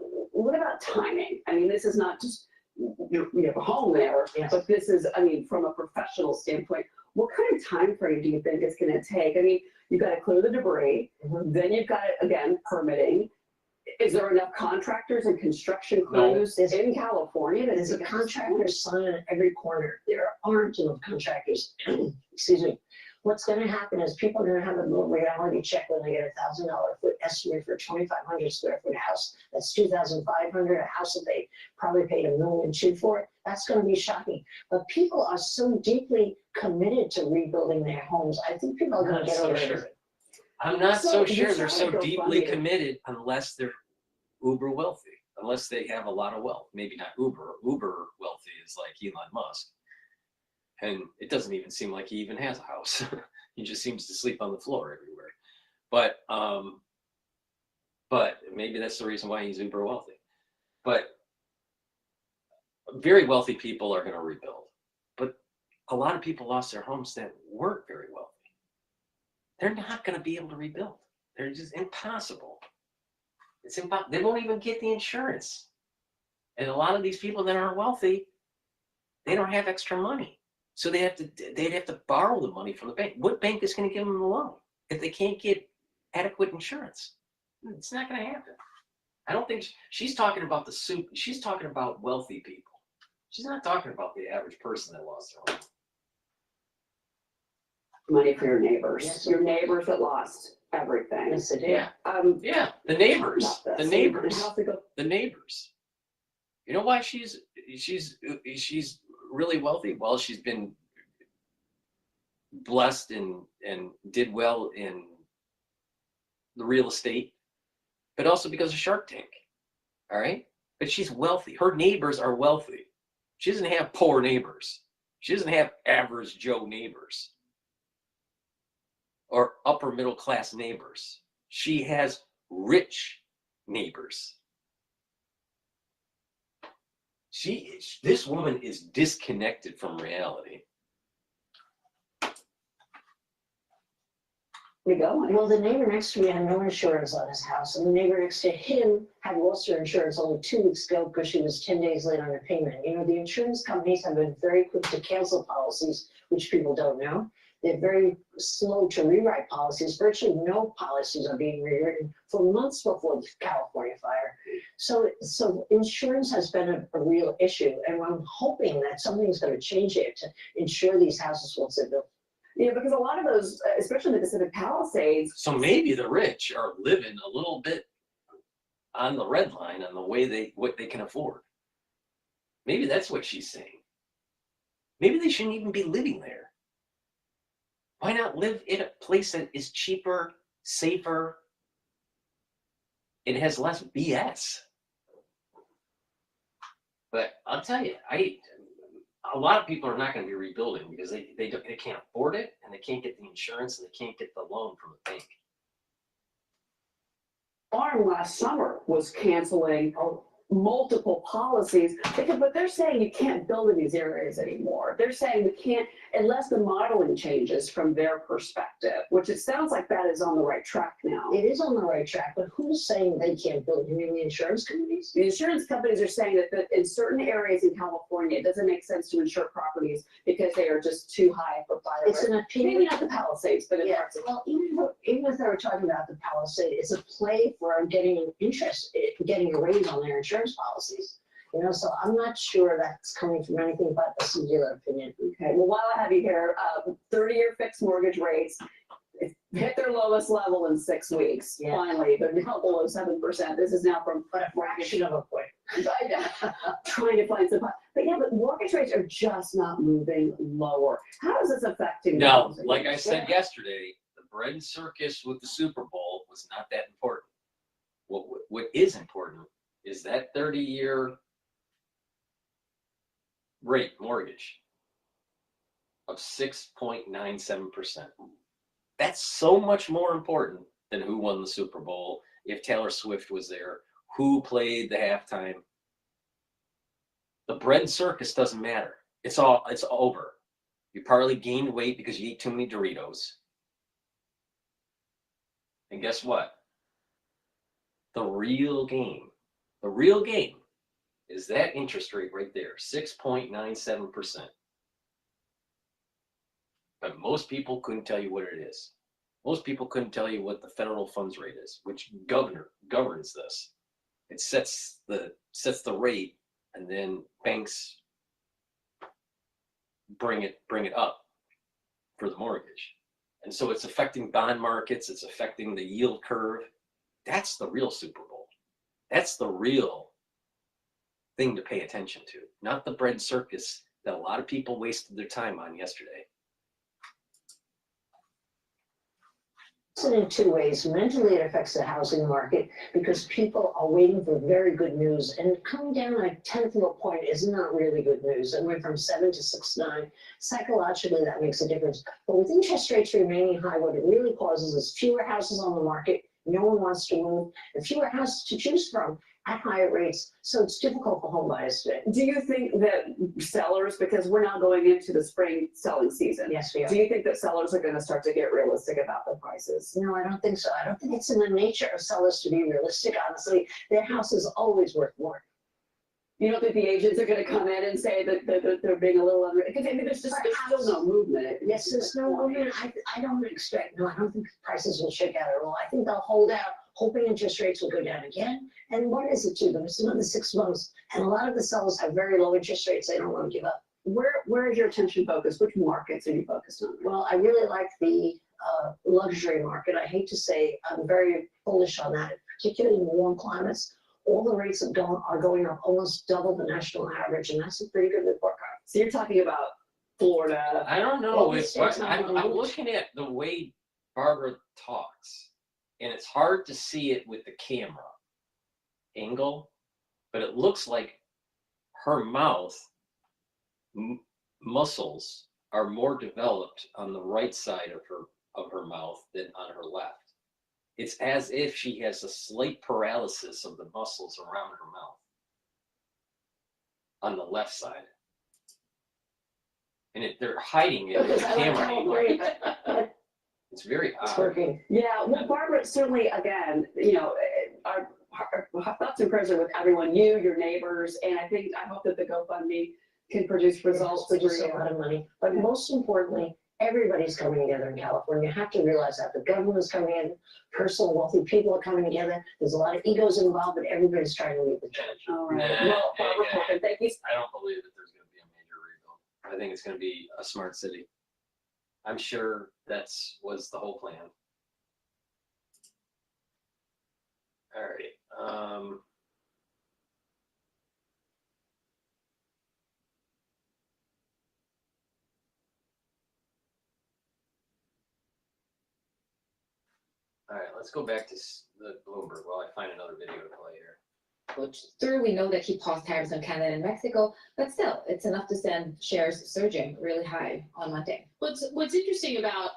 timing? I mean, this is not just you have a home there, but this is, I mean, from a professional standpoint, what kind of time frame do you think it's going to take? I mean, you've got to clear the debris, then you've got, again, permitting. Is there enough contractors and construction crews in California? There's a contractor sign on every corner. There aren't enough contractors. Excuse me. What's going to happen is people are going to have a little reality check when they get a $1,000 foot estimate for a 2,500 square foot house. That's $2,500, a house that they probably paid $1.2 million for. That's going to be shocking. But people are so deeply committed to rebuilding their homes. I think people are going to get over it. I'm not so sure they're so deeply committed unless they're uber wealthy, unless they have a lot of wealth. Maybe not uber wealthy is like Elon Musk. And it doesn't even seem like he even has a house. He just seems to sleep on the floor everywhere. But maybe that's the reason why he's uber wealthy. But very wealthy people are going to rebuild. But a lot of people lost their homes that weren't very wealthy. They're not going to be able to rebuild. They're just impossible. It's impossible. They won't even get the insurance. And a lot of these people that aren't wealthy, they don't have extra money. So they'd have to borrow the money from the bank. What bank is going to give them the loan if they can't get adequate insurance? It's not going to happen. I don't think she's talking about she's talking about wealthy people. She's not talking about the average person that lost their home. Money for your neighbors. Yes. Your neighbors that lost everything. Yes, it did. Yeah, the neighbors. The neighbors. You know why she's really wealthy? Well, she's been blessed and did well in the real estate, but also because of Shark Tank. All right? But she's wealthy. Her neighbors are wealthy. She doesn't have poor neighbors. She doesn't have average Joe neighbors or upper middle class neighbors. She has rich neighbors. This woman is disconnected from reality. We going? Well, the neighbor next to me had no insurance on his house, and the neighbor next to him had lost her insurance only 2 weeks ago because she was 10 days late on her payment. You know, the insurance companies have been very quick to cancel policies, which people don't know. They're very slow to rewrite policies. Virtually no policies are being rewritten for months before the California fire. So insurance has been a real issue, and I'm hoping that something's going to change it to ensure these houses will sit built. Yeah, because a lot of those, especially the Pacific Palisades. So maybe the rich are living a little bit on the red line on the way what they can afford. Maybe that's what she's saying. Maybe they shouldn't even be living there. Why not live in a place that is cheaper, safer? It has less BS. But I'll tell you, a lot of people are not going to be rebuilding because they can't afford it, and they can't get the insurance, and they can't get the loan from the bank. Farm last summer was canceling multiple policies, but they're saying you can't build in these areas anymore. They're saying we can't unless the modeling changes from their perspective, which it sounds like that is on the right track now. It is on the right track, but who's saying they can't build? You mean the insurance companies? The insurance companies are saying that in certain areas in California, it doesn't make sense to insure properties because they are just too high for fire. It's an opinion. Maybe not the Palisades, but in parts of well, even if they were talking about the Palisade, it's a play for getting interest, getting a raise on their insurance policies. You know, so I'm not sure that's coming from anything but a singular opinion. Okay, well, while I have you here, 30-year fixed mortgage rates hit their lowest level in 6 weeks. Yeah. Finally, they're now below 7%. This is now from a fraction of a point. Trying to find some, but mortgage rates are just not moving lower. How is this affecting? No, like I said yesterday, the bread circus with the Super Bowl was not that important. What is important is that 30-year rate mortgage of 6.97%. That's so much more important than who won the Super Bowl, if Taylor Swift was there, who played the halftime. The bread circus doesn't matter. It's over. You probably gained weight because you eat too many Doritos. And guess what? The real game is that interest rate right there, 6.97%. But most people couldn't tell you what it is. Most people couldn't tell you what the federal funds rate is, which governs this. It sets the rate, and then banks bring it up for the mortgage. And so it's affecting bond markets, it's affecting the yield curve. That's the real Super Bowl. That's the real thing to pay attention to, not the bread circus that a lot of people wasted their time on yesterday. In 2 ways. Mentally, it affects the housing market because people are waiting for very good news, and coming down a 10th of a point is not really good news. It went from 7 to 6.9. Psychologically, that makes a difference. But with interest rates remaining high, what it really causes is fewer houses on the market. No one wants to move, and fewer houses to choose from at higher rates. So it's difficult for home buyers today. Do you think that sellers, because we're now going into the spring selling season, yes, we are. Do you think that sellers are going to start to get realistic about the prices? No, I don't think so. I don't think it's in the nature of sellers to be realistic. Honestly, their house is always worth more. You don't think the agents are going to come in and say that they're being a little unrealistic? Because I mean, there's still no movement. Yes, there's no movement. I don't think prices will shake out at all. I think they'll hold out, hoping interest rates will go down again. And what is it to them? It's another 6 months. And a lot of the sellers have very low interest rates. They don't want to give up. Where is your attention focused? Which markets are you focused on? Well, I really like the luxury market. I hate to say I'm very bullish on that, particularly in warm climates. All the rates are going up almost double the national average, and that's a pretty good report card. So you're talking about Florida. I don't know. I'm looking at the way Barbara talks, and it's hard to see it with the camera angle, but it looks like her mouth muscles are more developed on the right side of her mouth than on her left. It's as if she has a slight paralysis of the muscles around her mouth on the left side. And they're hiding it with the camera angle. It's very It's odd. working. Yeah, well, Barbara, certainly, again, our thoughts and prayers are with everyone, you, your neighbors, and I hope that the GoFundMe can produce results for Produce a you. lot of money, but most importantly, everybody's coming together in California. You have to realize that the government is coming in, personal wealthy people are coming together. There's a lot of egos involved, but everybody's trying to lead the judge. All right. Yeah, Well, Barbara, yeah. thank you. I don't believe that there's going to be a major rebuild. I think it's going to be a smart city. I'm sure was the whole plan. All right. All right, let's go back to the Bloomberg while I find another video to play here. Which through we know that he paused tariffs on Canada and Mexico, but still, it's enough to send shares surging really high on Monday. What's interesting about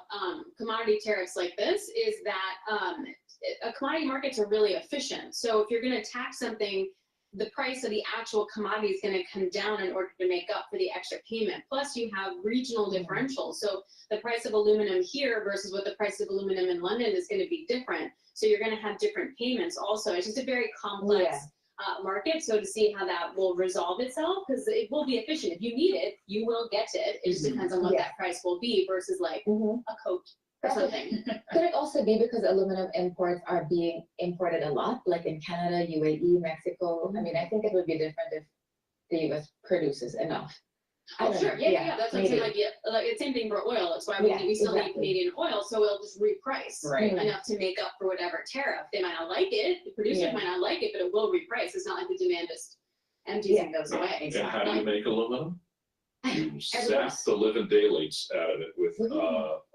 commodity tariffs like this is that commodity markets are really efficient. So if you're going to tax something, the price of the actual commodity is going to come down in order to make up for the extra payment. Plus, you have regional differentials. So the price of aluminum here versus what the price of aluminum in London is going to be different. So you're going to have different payments also. It's just a very complex market. So to see how that will resolve itself, because it will be efficient. If you need it, you will get it. It just depends on what that price will be versus like a coat or something. Could it also be because aluminum imports are being imported a lot, like in Canada, UAE, Mexico? I mean, I think it would be different if the US produces enough. Oh, sure. Yeah. That's what I'm saying. Like it's same thing for oil. It's why we still need Canadian oil, so we'll just reprice enough to make up for whatever tariff. They might not like it. The producers might not like it, but it will reprice. It's not like the demand just empties and goes away. And how do you make aluminum? You sap the living daylights out of it with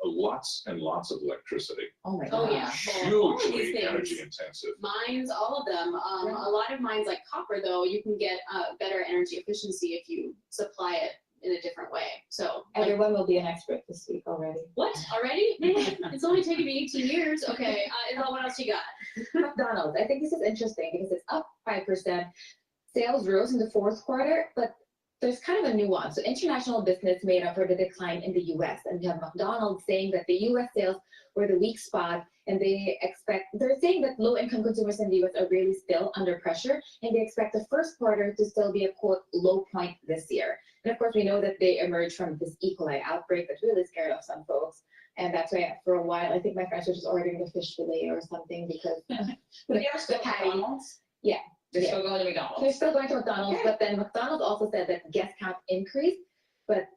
lots and lots of electricity. Oh my God. Oh yeah. Hugely energy intensive. Mines, all of them. A lot of mines like copper, though, you can get better energy efficiency if you supply it in a different way. So everyone will be an expert this week already. What? Already? It's only taken me 18 years. Okay. Isabel, what else you got? McDonald's. I think this is interesting because it's up 5%. Sales rose in the fourth quarter, but there's kind of a nuance. So international business made up for the decline in the US, and we have McDonald's saying that the US sales were the weak spot, and they're saying that low-income consumers in the US are really still under pressure, and they expect the first quarter to still be a quote low point this year. And of course, we know that they emerged from this E. coli outbreak that really scared off some folks. And that's why for a while, I think my friends were just ordering the fish fillet or something because But they are still McDonald's? Yeah. They're still going to McDonald's. They're still going to McDonald's, but then McDonald's also said that guest count increased, but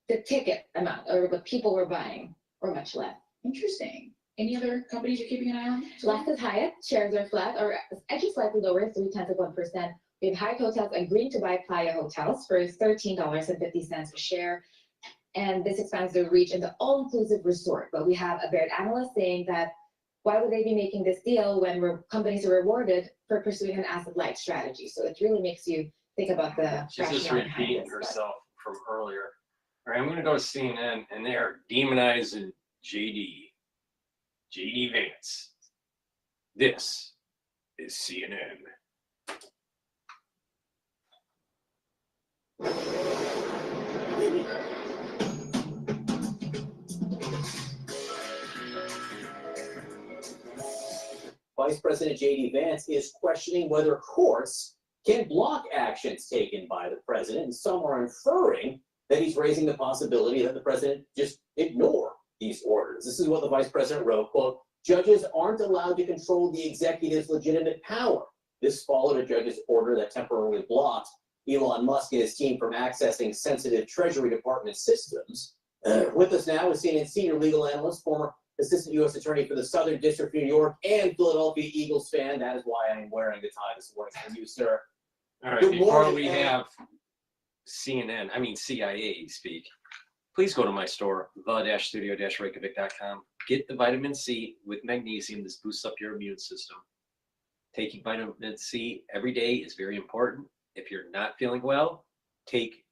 the ticket amount or what people were buying were much less. Interesting. Any other companies you're keeping an eye on? Last is Hyatt. Shares are flat or actually slightly lower, 0.3%. We have Hyatt Hotels agreeing to buy Playa Hotels for $13.50 a share. And this expands their reach into all-inclusive resort. But we have a Baird analyst saying that why would they be making this deal when companies are rewarded for pursuing an asset-light strategy? So it really makes you think about the She's just rationale behind repeating this, herself from earlier. All right, I'm going to go to CNN, and they are demonizing JD Vance. This is CNN. Vice President J.D. Vance is questioning whether courts can block actions taken by the president, and some are inferring that he's raising the possibility that the president just ignore these orders. This is what the vice president wrote, quote, "Judges aren't allowed to control the executive's legitimate power." This followed a judge's order that temporarily blocked Elon Musk and his team from accessing sensitive Treasury Department systems. With us now is CNN senior legal analyst, former Assistant U.S. Attorney for the Southern District of New York and Philadelphia Eagles fan. That is why I'm wearing the tie this morning for you, sir. All right, Good before morning, we have CIA speak, please go to my store, the-studio-reykjavik.com. Get the vitamin C with magnesium. This boosts up your immune system. Taking vitamin C every day is very important. If you're not feeling well, take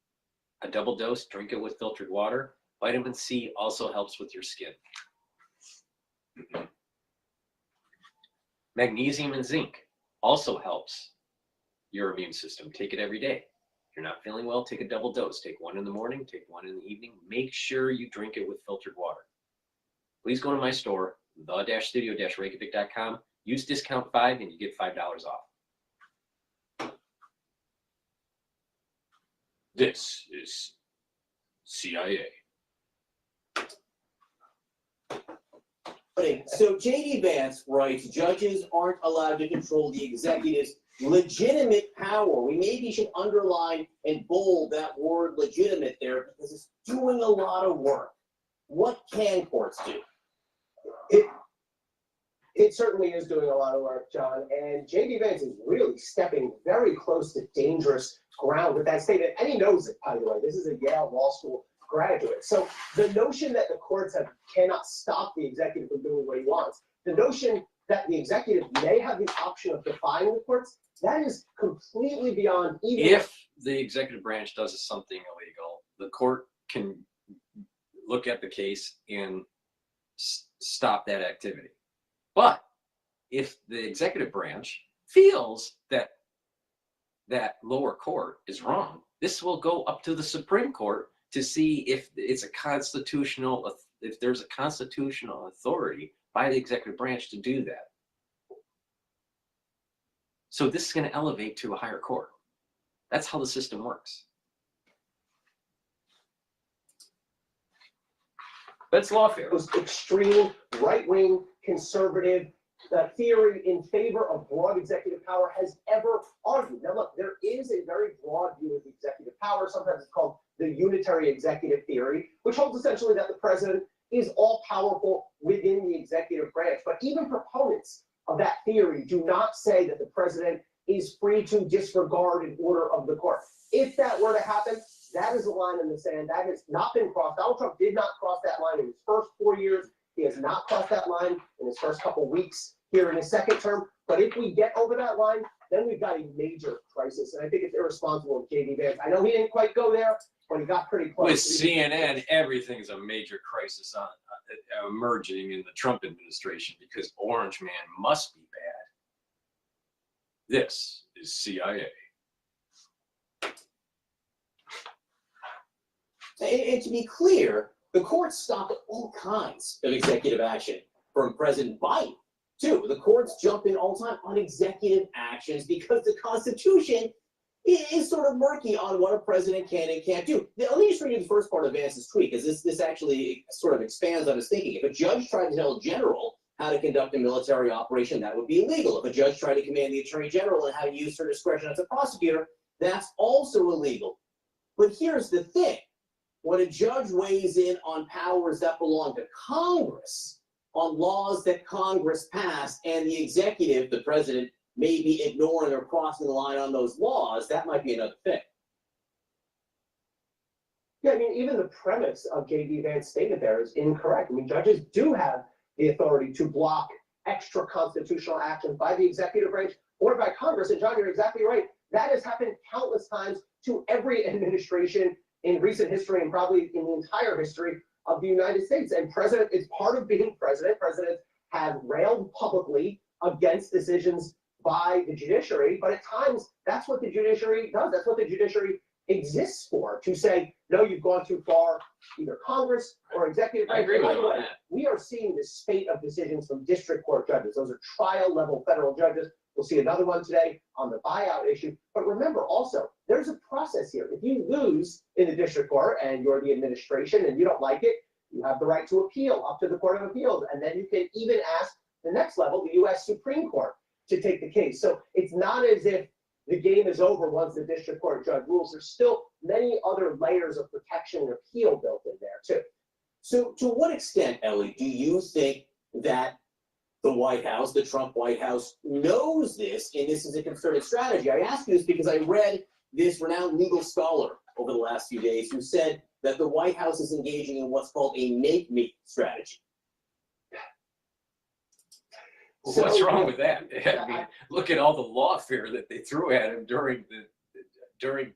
a double dose, drink it with filtered water. Vitamin C also helps with your skin. Magnesium and zinc also helps your immune system. Take it every day. If you're not feeling well, take a double dose. Take one in the morning, take one in the evening. Make sure you drink it with filtered water. please go to my store, the-studio-reykjavik.com. Use discount 5 and you get $5 off. This is CIA. So J.D. Vance writes, judges aren't allowed to control the executive's legitimate power. We maybe should underline and bold that word legitimate there because it's doing a lot of work. What can courts do? It certainly is doing a lot of work, John, and J.D. Vance is really stepping very close to dangerous ground with that statement, and he knows it, by the way. This is a Yale Law School graduate. So the notion that the courts cannot stop the executive from doing what he wants, the notion that the executive may have the option of defying the courts, that is completely beyond even. If the executive branch does something illegal, the court can look at the case and stop that activity. But if the executive branch feels that that lower court is wrong, this will go up to the Supreme Court to see if it's a constitutional, if there's a constitutional authority by the executive branch to do that. So this is going to elevate to a higher court. That's how the system works. But it's lawfare. Those extreme right-wing conservative theory in favor of broad executive power has ever argued. Now look, there is a very broad view of the executive power. Sometimes it's called the unitary executive theory, which holds essentially that the president is all powerful within the executive branch. But even proponents of that theory do not say that the president is free to disregard an order of the court. If that were to happen, that is a line in the sand. That has not been crossed. Donald Trump did not cross that line in his first 4 years. He has not crossed that line in his first couple weeks here in his second term. But if we get over that line, then we've got a major crisis. And I think it's irresponsible of J.D. Vance. I know he didn't quite go there, but he got pretty close. With CNN, everything's a major crisis emerging in the Trump administration because Orange Man must be bad. This is CIA. And to be clear, the courts stopped all kinds of executive action from President Biden, too. The courts jump in all the time on executive actions because the Constitution is sort of murky on what a president can and can't do. Now, let me just read you the first part of Vance's tweet, because this actually sort of expands on his thinking. If a judge tried to tell a general how to conduct a military operation, that would be illegal. If a judge tried to command the attorney general and how to use her discretion as a prosecutor, that's also illegal. But here's the thing. When a judge weighs in on powers that belong to Congress, on laws that Congress passed, and the executive, the president, may be ignoring or crossing the line on those laws, that might be another thing. Yeah, I mean, even the premise of J.D. Vance's statement there is incorrect. I mean, judges do have the authority to block extra constitutional actions by the executive branch or by Congress. And John, you're exactly right. That has happened countless times to every administration in recent history and probably in the entire history of the United States. And president is part of being president. Presidents have railed publicly against decisions by the judiciary, but at times that's what the judiciary does. That's what the judiciary exists for, to say, no, you've gone too far, either Congress or executive branch. I agree with that. that. We are seeing this spate of decisions from district court judges. Those are trial level federal judges. We'll see another one today on the buyout issue. But remember also, there's a process here. If you lose in the district court and you're the administration and you don't like it, you have the right to appeal up to the Court of Appeals. And then you can even ask the next level, the U.S. Supreme Court, to take the case. So it's not as if the game is over once the district court judge rules. There's still many other layers of protection and appeal built in there too. So to what extent, Ellie, do you think that the White House, the Trump White House, knows this and this is a concerted strategy? I ask you this because I read this renowned legal scholar over the last few days who said that the White House is engaging in what's called a make-me strategy. What's wrong with that? I mean, look at all the lawfare that they threw at him during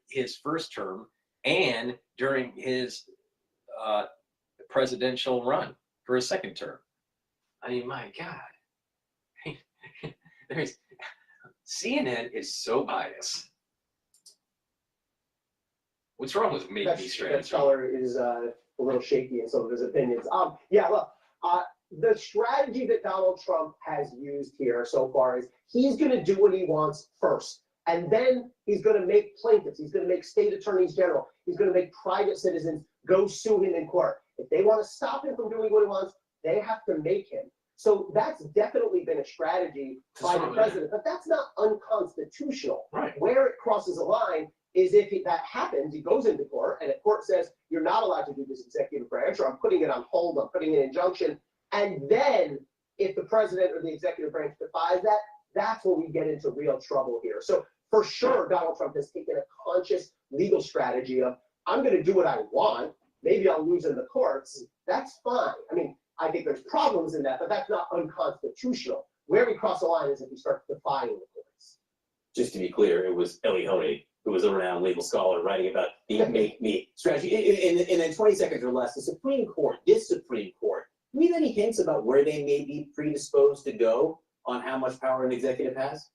his first term and during his presidential run for his second term. I mean, my God, CNN is so biased. What's wrong with make-me strategy? That scholar is a little shaky in some of his opinions. Yeah, look, the strategy that Donald Trump has used here so far is he's going to do what he wants first. And then he's going to make plaintiffs, he's going to make state attorneys general, he's going to make private citizens go sue him in court. If they want to stop him from doing what he wants, they have to make him. So that's definitely been a strategy by the president, but that's not unconstitutional. Right. Where it crosses a line is if that happens, he goes into court and the court says, you're not allowed to do this executive branch, or I'm putting it on hold, I'm putting an injunction. And then if the president or the executive branch defies that, that's when we get into real trouble here. So for sure, Donald Trump has taken a conscious legal strategy of, I'm going to do what I want. Maybe I'll lose in the courts. That's fine. I mean, I think there's problems in that, but that's not unconstitutional. Where we cross the line is if we start defying the courts. Just to be clear, it was Eli Honey, who was a renowned legal scholar, writing about the make me strategy. In 20 seconds or less, the Supreme Court, this Supreme Court, do we have any hints about where they may be predisposed to go on how much power an executive has?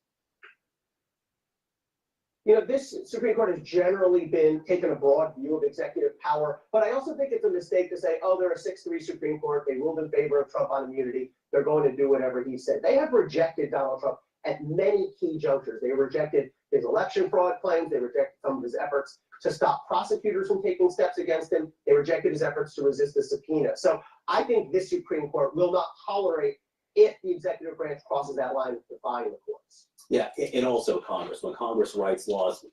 You know, this Supreme Court has generally been taking a broad view of executive power, but I also think it's a mistake to say, oh, they're a 6-3 Supreme Court. They ruled in favor of Trump on immunity. They're going to do whatever he said. They have rejected Donald Trump at many key junctures. They rejected his election fraud claims. They rejected some of his efforts to stop prosecutors from taking steps against him. They rejected his efforts to resist the subpoena. So I think this Supreme Court will not tolerate if the executive branch crosses that line of defying the courts. Yeah, and also Congress. When Congress writes laws,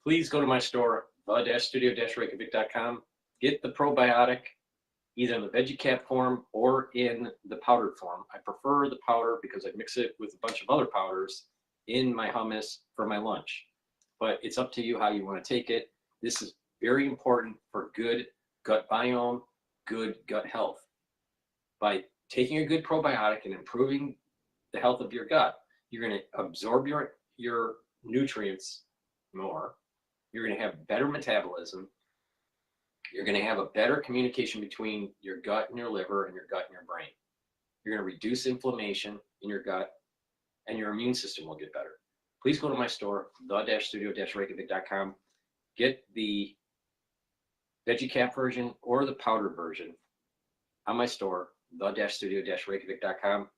Please go to my store, the-studio-reykjavik.com. Get the probiotic either in the veggie cap form or in the powdered form. I prefer the powder because I mix it with a bunch of other powders in my hummus for my lunch. But it's up to you how you want to take it. This is very important for good gut biome, good gut health. By taking a good probiotic and improving the health of your gut, you're going to absorb your nutrients more. You're going to have better metabolism. You're going to have a better communication between your gut and your liver and your gut and your brain. You're going to reduce inflammation in your gut, and your immune system will get better. Please go to my store, the-studio-reykjavik.com. Get the veggie cap version or the powdered version on my store, the-studio-reykjavik.com.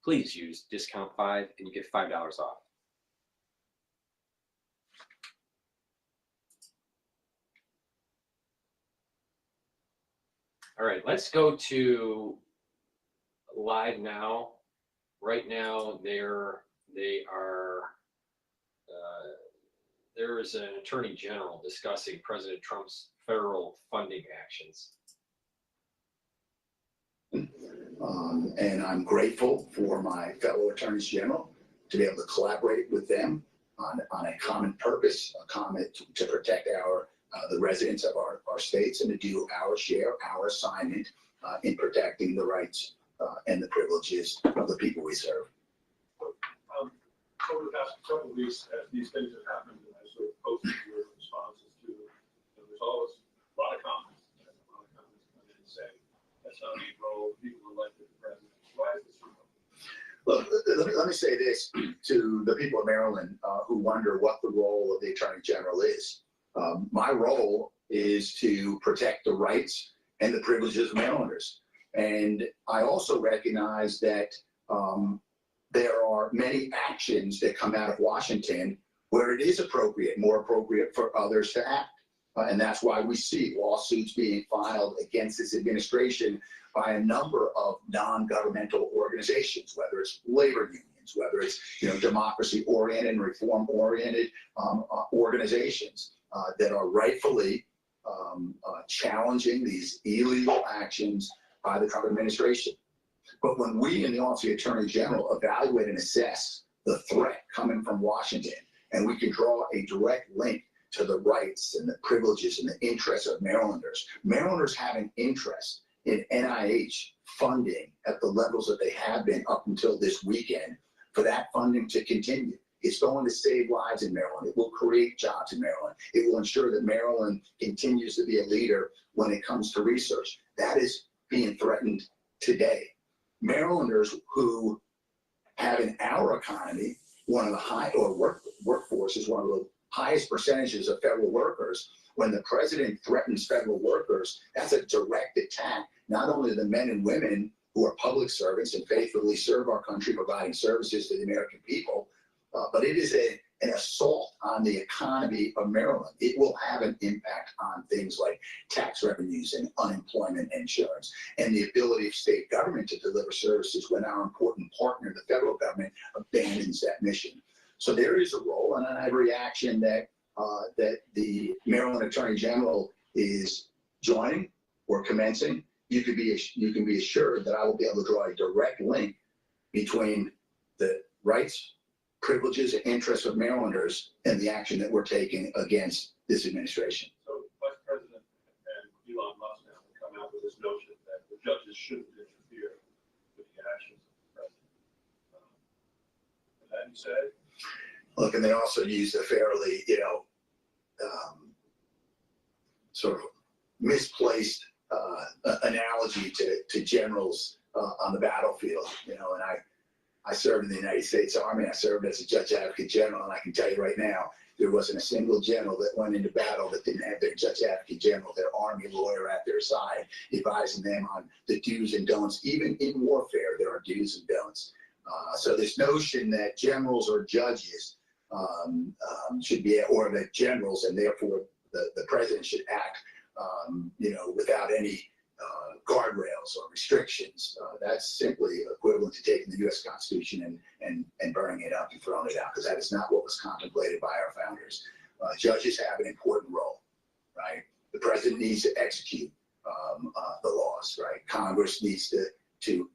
Please use discount 5 and you get $5 off. All right, let's go to live now. Right now, there is an attorney general discussing President Trump's federal funding actions. And I'm grateful for my fellow attorneys general to be able to collaborate with them on a common purpose, a common to protect the residents of our states and to do our share, our assignment in protecting the rights and the privileges of the people we serve. Over the past couple of weeks, as these things have happened, and I sort of posted your responses to them, there's always a lot of comments. Come in and say, that's how you roll, people elected the president. Why is this so? Look, let me say this to the people of Maryland who wonder what the role of the Attorney General is. My role is to protect the rights and the privileges of Marylanders. And I also recognize that there are many actions that come out of Washington where it is appropriate, more appropriate for others to act. And that's why we see lawsuits being filed against this administration by a number of non-governmental organizations, whether it's labor unions, whether it's democracy-oriented and reform-oriented organizations that are rightfully challenging these illegal actions by the Trump administration. But when we in the Office of the Attorney General evaluate and assess the threat coming from Washington, and we can draw a direct link to the rights and the privileges and the interests of Marylanders, Marylanders have an interest in NIH funding at the levels that they have been up until this weekend, for that funding to continue. It's going to save lives in Maryland. It will create jobs in Maryland. It will ensure that Maryland continues to be a leader when it comes to research. That is being threatened today. Marylanders who have in our economy one of the workforce is one of the highest percentages of federal workers. When the president threatens federal workers, that's a direct attack, not only to the men and women who are public servants and faithfully serve our country, providing services to the American people, but it is an assault on the economy of Maryland. It will have an impact on things like tax revenues and unemployment insurance and the ability of state government to deliver services when our important partner, the federal government, abandons that mission. So there is a role, and I have a reaction that that the Maryland Attorney General is joining or commencing. You can be assured that I will be able to draw a direct link between the rights, privileges, and interests of Marylanders and the action that we're taking against this administration. So Vice President and Elon Musk now have come out with this notion that the judges shouldn't interfere with the actions of the president. And that you say? Look, and they also use a fairly, sort of misplaced analogy to generals on the battlefield, and I served in the United States Army. I served as a judge advocate general, and I can tell you right now, there wasn't a single general that went into battle that didn't have their judge advocate general, their army lawyer at their side, advising them on the do's and don'ts. Even in warfare, there are do's and don'ts. So this notion that generals or judges should be, or that generals and therefore the president should act, without any guardrails or restrictions. That's simply equivalent to taking the U.S. Constitution and burning it up and throwing it out, because that is not what was contemplated by our founders. Judges have an important role, right? The president needs to execute the laws, right? Congress needs to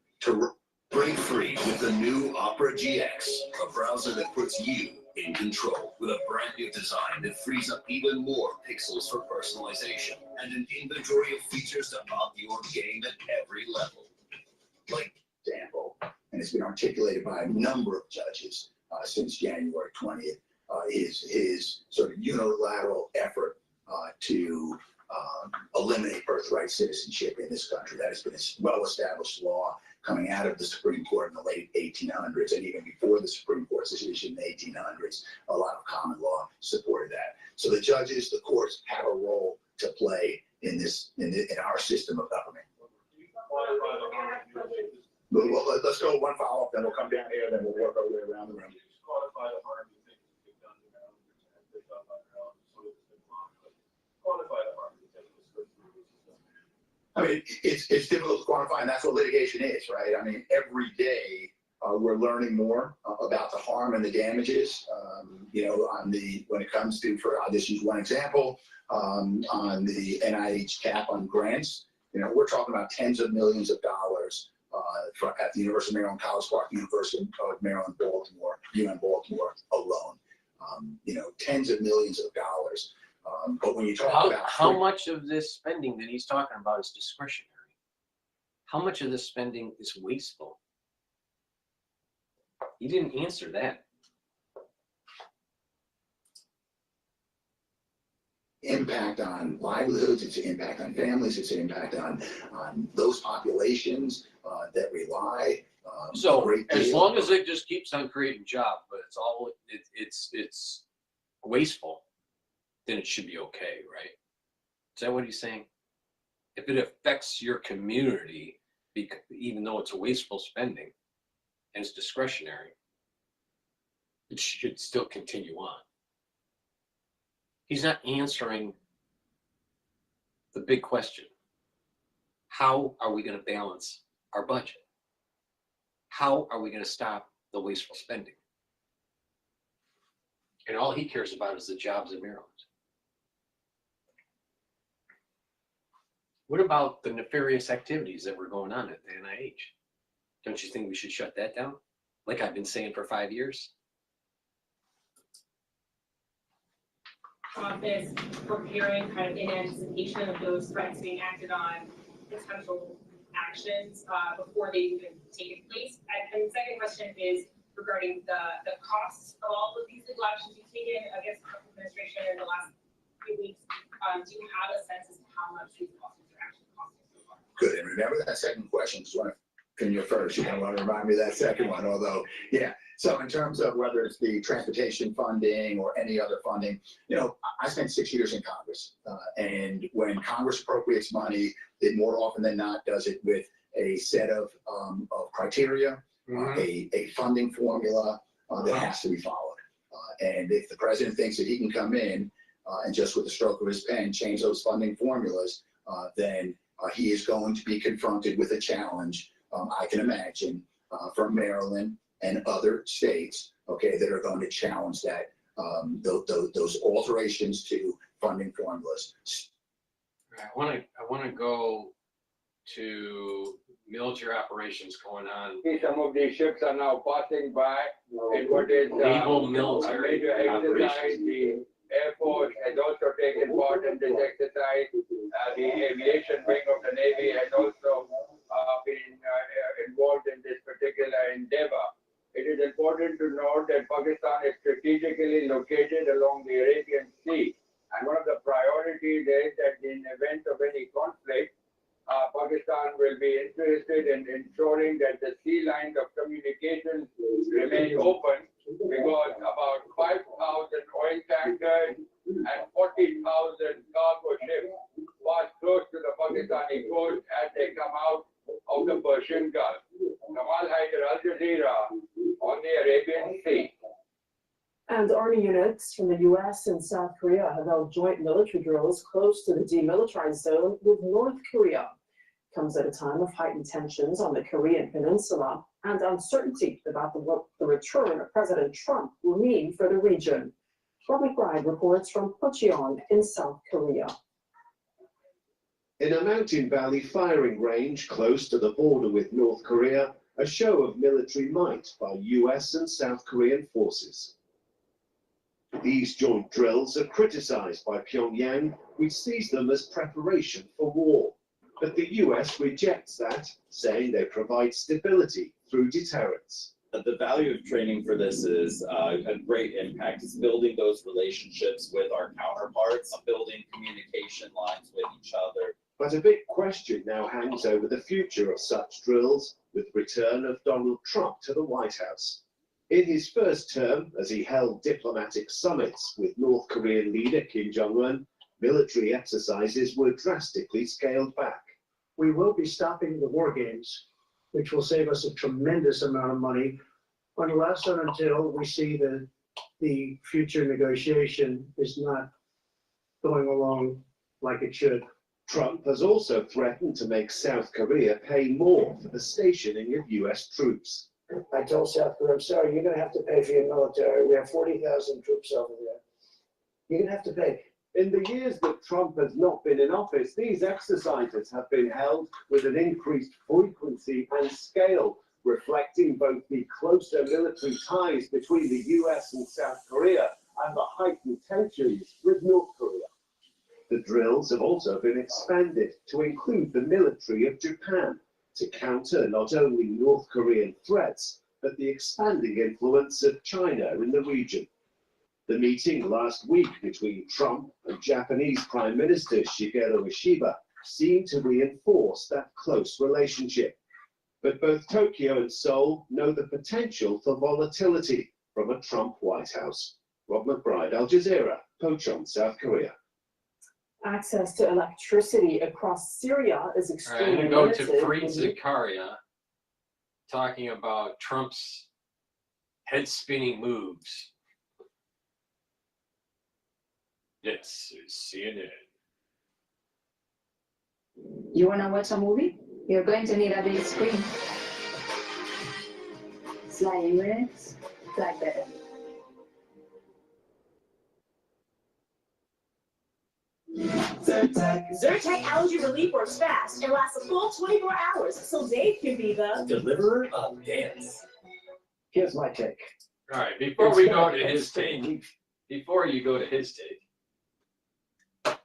break free with the new Opera GX, a browser that puts you in control with a brand new design that frees up even more pixels for personalization and an inventory of features to up your game at every level. Like example, and it's been articulated by a number of judges since January 20th, his sort of unilateral effort to eliminate birthright citizenship in this country. That has been a well-established law coming out of the Supreme Court in the late 1800s, and even before the Supreme Court's decision in the 1800s, a lot of common law supported that. So the judges, the courts have a role to play in our system of government. Well, let's go one follow-up, then we'll come down here, then we'll work our way around the room. Quantify the harm you think has been done to Marylanders and been done by Marylanders, so it's been wrong, but quantify the harm you think has been done. I mean, it's difficult to quantify, and that's what litigation is, right? I mean, every day we're learning more about the harm and the damages. When it comes to, I'll just use one example, on the NIH cap on grants. We're talking about tens of millions of dollars at the University of Maryland, College Park, University of Maryland, Baltimore, UM Baltimore alone. Tens of millions of dollars. But when you talk about how much of this spending that he's talking about is discretionary? How much of this spending is wasteful? He didn't answer that. Impact on livelihoods, it's an impact on families, it's an impact on those populations that rely. So as long as it just keeps on creating jobs, but it's wasteful, then it should be okay, right? Is that what he's saying? If it affects your community, even though it's a wasteful spending and it's discretionary, it should still continue on. He's not answering the big question. How are we going to balance our budget? How are we going to stop the wasteful spending? And all he cares about is the jobs in Maryland. What about the nefarious activities that were going on at the NIH? Don't you think we should shut that down? Like I've been saying for 5 years? Office preparing kind of in anticipation of those threats being acted on, potential actions before they even take place. And the second question is regarding the costs of all of these legal actions you've taken against the Trump administration in the last few weeks. Do you have a sense as to how much these lawsuits are actually costing so far? Good, and remember that second question, because in your first, you're gonna want to remind me of that second one, although, yeah. So in terms of whether it's the transportation funding or any other funding, I spent 6 years in Congress. And when Congress appropriates money, it more often than not does it with a set of criteria, a funding formula that has to be followed. And if the president thinks that he can come in and just with the stroke of his pen change those funding formulas, then he is going to be confronted with a challenge, I can imagine, from Maryland and other states, that are going to challenge that, those alterations to funding formulas. I want to go to military operations going on. Some of these ships are now passing by. And what is naval military major exercise? operations. The Air Force has also taken part in this exercise. The aviation wing of the Navy has also been involved in this particular endeavor. It is important to note that Pakistan is strategically located along the Arabian Sea. And one of the priorities is that in event of any conflict, Pakistan will be interested in ensuring that the sea lines of communication remain open, because about 5,000 oil tankers and 40,000 cargo ships pass close to the Pakistani coast as they come out of the Persian Gulf. Kamal Haider, Al Jazeera, on the Arabian Sea. And Army units from the U.S. and South Korea have held joint military drills close to the demilitarized zone with North Korea. Comes at a time of heightened tensions on the Korean peninsula and uncertainty about what the return of President Trump will mean for the region. Rob McBride reports from Pocheon in South Korea. In a mountain valley firing range close to the border with North Korea, a show of military might by US and South Korean forces. These joint drills are criticized by Pyongyang, which sees them as preparation for war. But the US rejects that, saying they provide stability through deterrence. The value of training for this is a great impact. It's building those relationships with our counterparts, building communication lines with each other. But a big question now hangs over the future of such drills, with the return of Donald Trump to the White House. In his first term, as he held diplomatic summits with North Korean leader Kim Jong-un, military exercises were drastically scaled back. We will be stopping the war games, which will save us a tremendous amount of money, unless and until we see that the future negotiation is not going along like it should. Trump has also threatened to make South Korea pay more for the stationing of US troops. I told South Korea, I'm sorry, you're going to have to pay for your military. We have 40,000 troops over there. You're going to have to pay. In the years that Trump has not been in office, these exercises have been held with an increased frequency and scale, reflecting both the closer military ties between the US and South Korea and the heightened tensions with North Korea. The drills have also been expanded to include the military of Japan, to counter not only North Korean threats, but the expanding influence of China in the region. The meeting last week between Trump and Japanese Prime Minister Shigeru Ishiba seemed to reinforce that close relationship. But both Tokyo and Seoul know the potential for volatility from a Trump White House. Rob McBride, Al Jazeera, Pocheon, South Korea. Access to electricity across Syria is extremely I'm going to limited. Fareed Zakaria talking about Trump's head-spinning moves. This is CNN. You wanna watch a movie? You're going to need a big screen. Slide minutes, like that. Zyrtec allergy relief works fast and lasts a full 24 hours, so Dave can be the deliverer of dance. Here's my take. All right, before we go to his take, before you go to his take,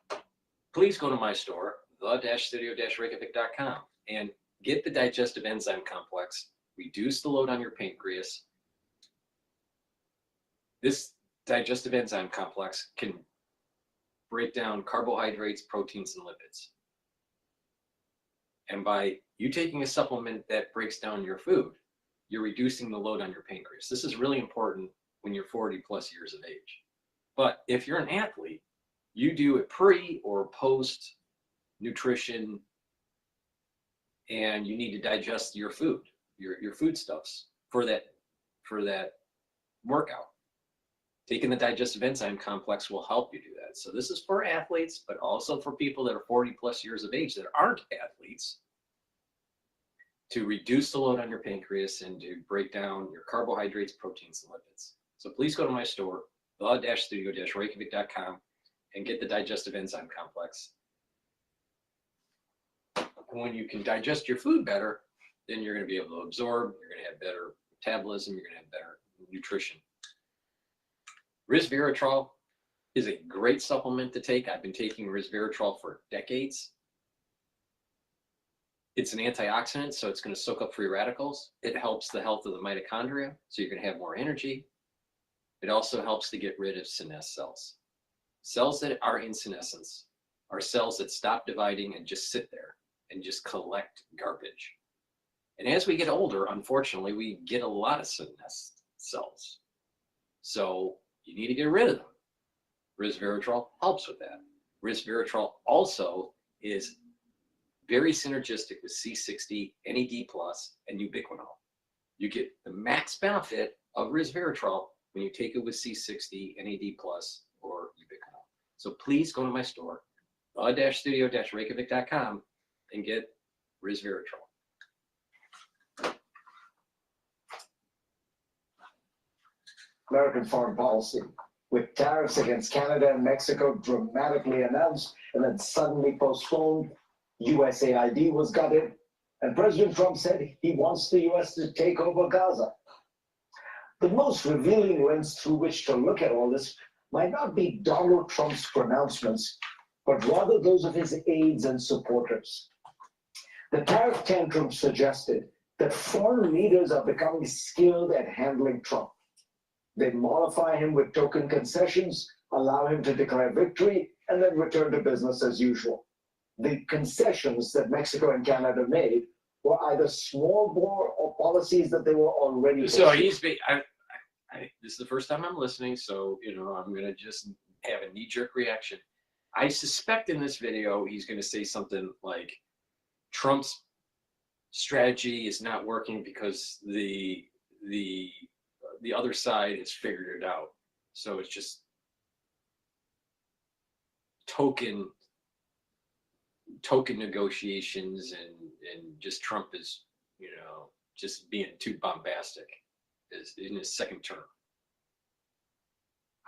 please go to my store, the-studio-reykjavik.com, and get the digestive enzyme complex, reduce the load on your pancreas. This digestive enzyme complex can break down carbohydrates, proteins, and lipids. And by you taking a supplement that breaks down your food, you're reducing the load on your pancreas. This is really important when you're 40 plus years of age. But if you're an athlete, you do a pre or post nutrition, and you need to digest your food, your foodstuffs for that workout. Taking the digestive enzyme complex will help you do that. So this is for athletes, but also for people that are 40 plus years of age that aren't athletes, to reduce the load on your pancreas and to break down your carbohydrates, proteins, and lipids. So please go to my store, the-studio-reykjavik.com, and get the digestive enzyme complex. And when you can digest your food better, then you're going to be able to absorb, you're going to have better metabolism, you're going to have better nutrition. Resveratrol is a great supplement to take. I've been taking resveratrol for decades. It's an antioxidant, so it's going to soak up free radicals. It helps the health of the mitochondria, so you're going to have more energy. It also helps to get rid of senescent cells. Cells that are in senescence are cells that stop dividing and just sit there and just collect garbage. And as we get older, unfortunately, we get a lot of senescent cells. So you need to get rid of them. Resveratrol helps with that. Resveratrol also is very synergistic with C60, NAD+, and ubiquinol. You get the max benefit of resveratrol when you take it with C60, NAD+, or ubiquinol. So please go to my store, the-studio-reykjavik.com, and get resveratrol. American foreign policy, with tariffs against Canada and Mexico dramatically announced and then suddenly postponed. USAID was gutted, and President Trump said he wants the US to take over Gaza. The most revealing lens through which to look at all this might not be Donald Trump's pronouncements, but rather those of his aides and supporters. The tariff tantrum suggested that foreign leaders are becoming skilled at handling Trump. They mollify him with token concessions, allow him to declare victory, and then return to business as usual. The concessions that Mexico and Canada made were either small bore or policies that they were already. So this is the first time I'm listening, so I'm gonna just have a knee-jerk reaction. I suspect in this video he's gonna say something like Trump's strategy is not working because the other side has figured it out. So it's just token negotiations and just Trump is, just being too bombastic in his second term.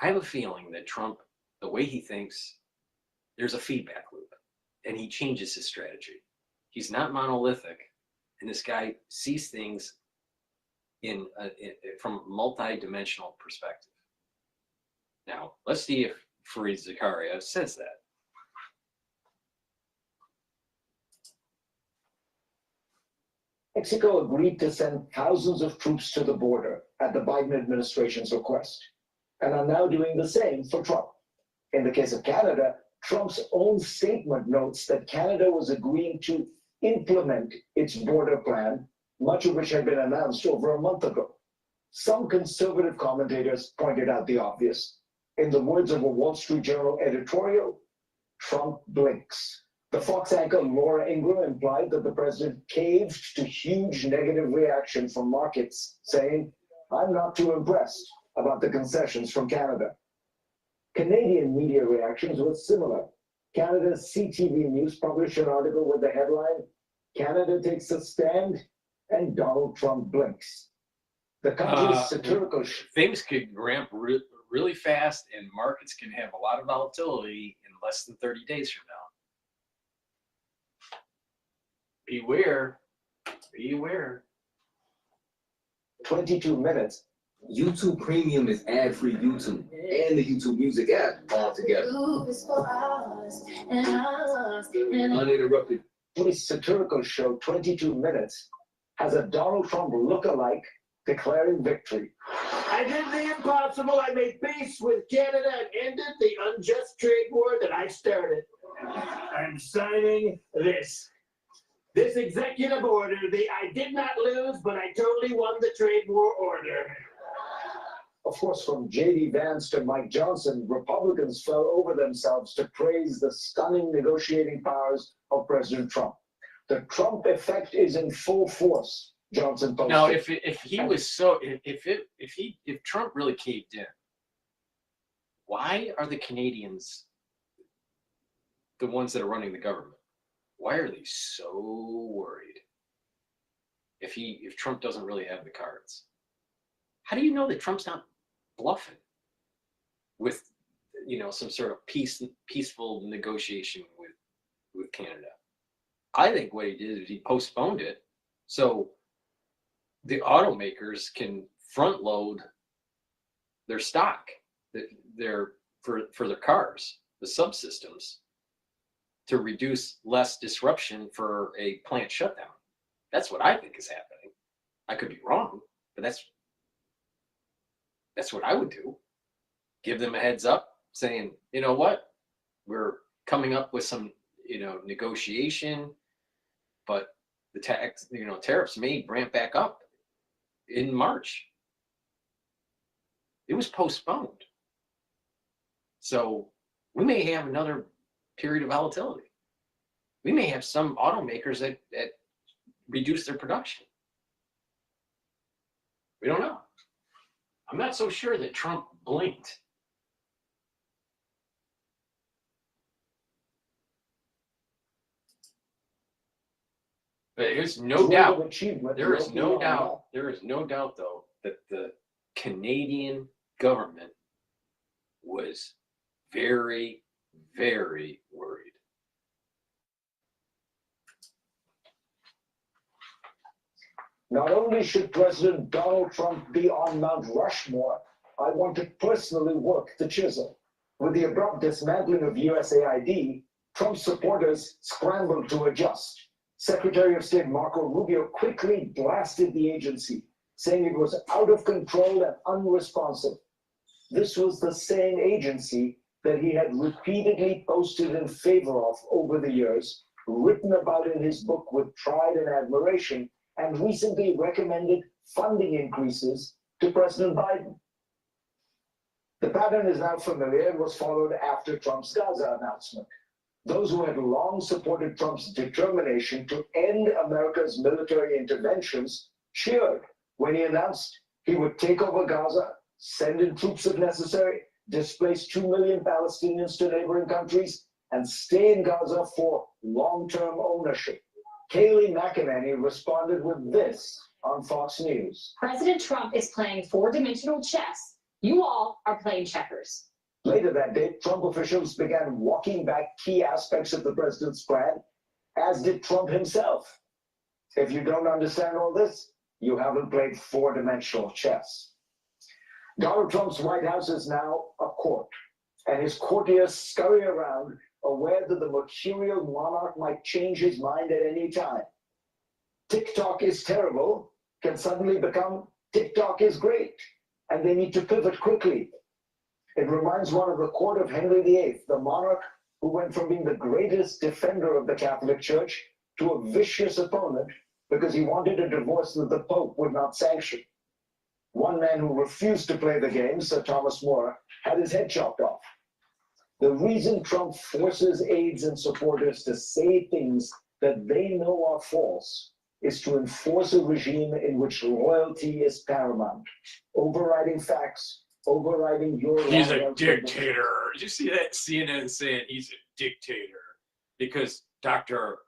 I have a feeling that Trump, the way he thinks, there's a feedback loop and he changes his strategy. He's not monolithic, and this guy sees things from a multi-dimensional perspective. Now, let's see if Fareed Zakaria says that. Mexico agreed to send thousands of troops to the border at the Biden administration's request, and are now doing the same for Trump. In the case of Canada, Trump's own statement notes that Canada was agreeing to implement its border plan, much of which had been announced over a month ago. Some conservative commentators pointed out the obvious. In the words of a Wall Street Journal editorial, Trump blinks. The Fox anchor Laura Ingraham implied that the president caved to huge negative reaction from markets, saying, "I'm not too impressed about the concessions from Canada." Canadian media reactions were similar. Canada's CTV News published an article with the headline, "Canada takes a stand and Donald Trump blinks." The country's satirical... Things could ramp really fast and markets can have a lot of volatility in less than 30 days from now. Beware. Beware. 22 minutes. YouTube Premium is ad-free YouTube and the YouTube Music app all together. Uninterrupted. This satirical show, 22 minutes, has a Donald Trump look-alike declaring victory. I did the impossible. I made peace with Canada and ended the unjust trade war that I started. I'm signing this. This executive order, I did not lose, but I totally won the trade war order. Of course, from J.D. Vance to Mike Johnson, Republicans fell over themselves to praise the stunning negotiating powers of President Trump. The Trump effect is in full force, Johnson posted. Now, if he was so, if Trump really caved in, why are the Canadians the ones that are running the government? Why are they so worried if Trump doesn't really have the cards? How do you know that Trump's not bluffing with, some sort of peaceful negotiation with Canada? I think what he did is he postponed it so the automakers can front load their stock, for their cars, the subsystems, to reduce less disruption for a plant shutdown. That's what I think is happening. I could be wrong, but that's what I would do. Give them a heads up saying, you know what, we're coming up with some, negotiation, but the tariffs may ramp back up in March. It was postponed. So we may have another period of volatility. We may have some automakers that reduce their production. We don't know. I'm not so sure that Trump blinked. There's no doubt. There is no doubt, though, that the Canadian government was very, very worried. Not only should President Donald Trump be on Mount Rushmore, I want to personally work the chisel. With the abrupt dismantling of USAID, Trump's supporters scrambled to adjust. Secretary of State Marco Rubio quickly blasted the agency, saying it was out of control and unresponsive. This was the same agency that he had repeatedly posted in favor of over the years, written about in his book with pride and admiration, and recently recommended funding increases to President Biden. The pattern is now familiar and was followed after Trump's Gaza announcement. Those who had long supported Trump's determination to end America's military interventions cheered when he announced he would take over Gaza, send in troops if necessary, displace 2 million Palestinians to neighboring countries, and stay in Gaza for long-term ownership. Kayleigh McEnany responded with this on Fox News. President Trump is playing four-dimensional chess. You all are playing checkers. Later that day, Trump officials began walking back key aspects of the president's plan, as did Trump himself. If you don't understand all this, you haven't played four-dimensional chess. Donald Trump's White House is now a court, and his courtiers scurry around, aware that the mercurial monarch might change his mind at any time. TikTok is terrible can suddenly become TikTok is great, and they need to pivot quickly. It reminds one of the court of Henry VIII, the monarch who went from being the greatest defender of the Catholic Church to a vicious opponent because he wanted a divorce that the Pope would not sanction. One man who refused to play the game, Sir Thomas More, had his head chopped off. The reason Trump forces aides and supporters to say things that they know are false is to enforce a regime in which loyalty is paramount, overriding facts, overriding your... He's a dictator. Did you see that CNN saying he's a dictator because Dr.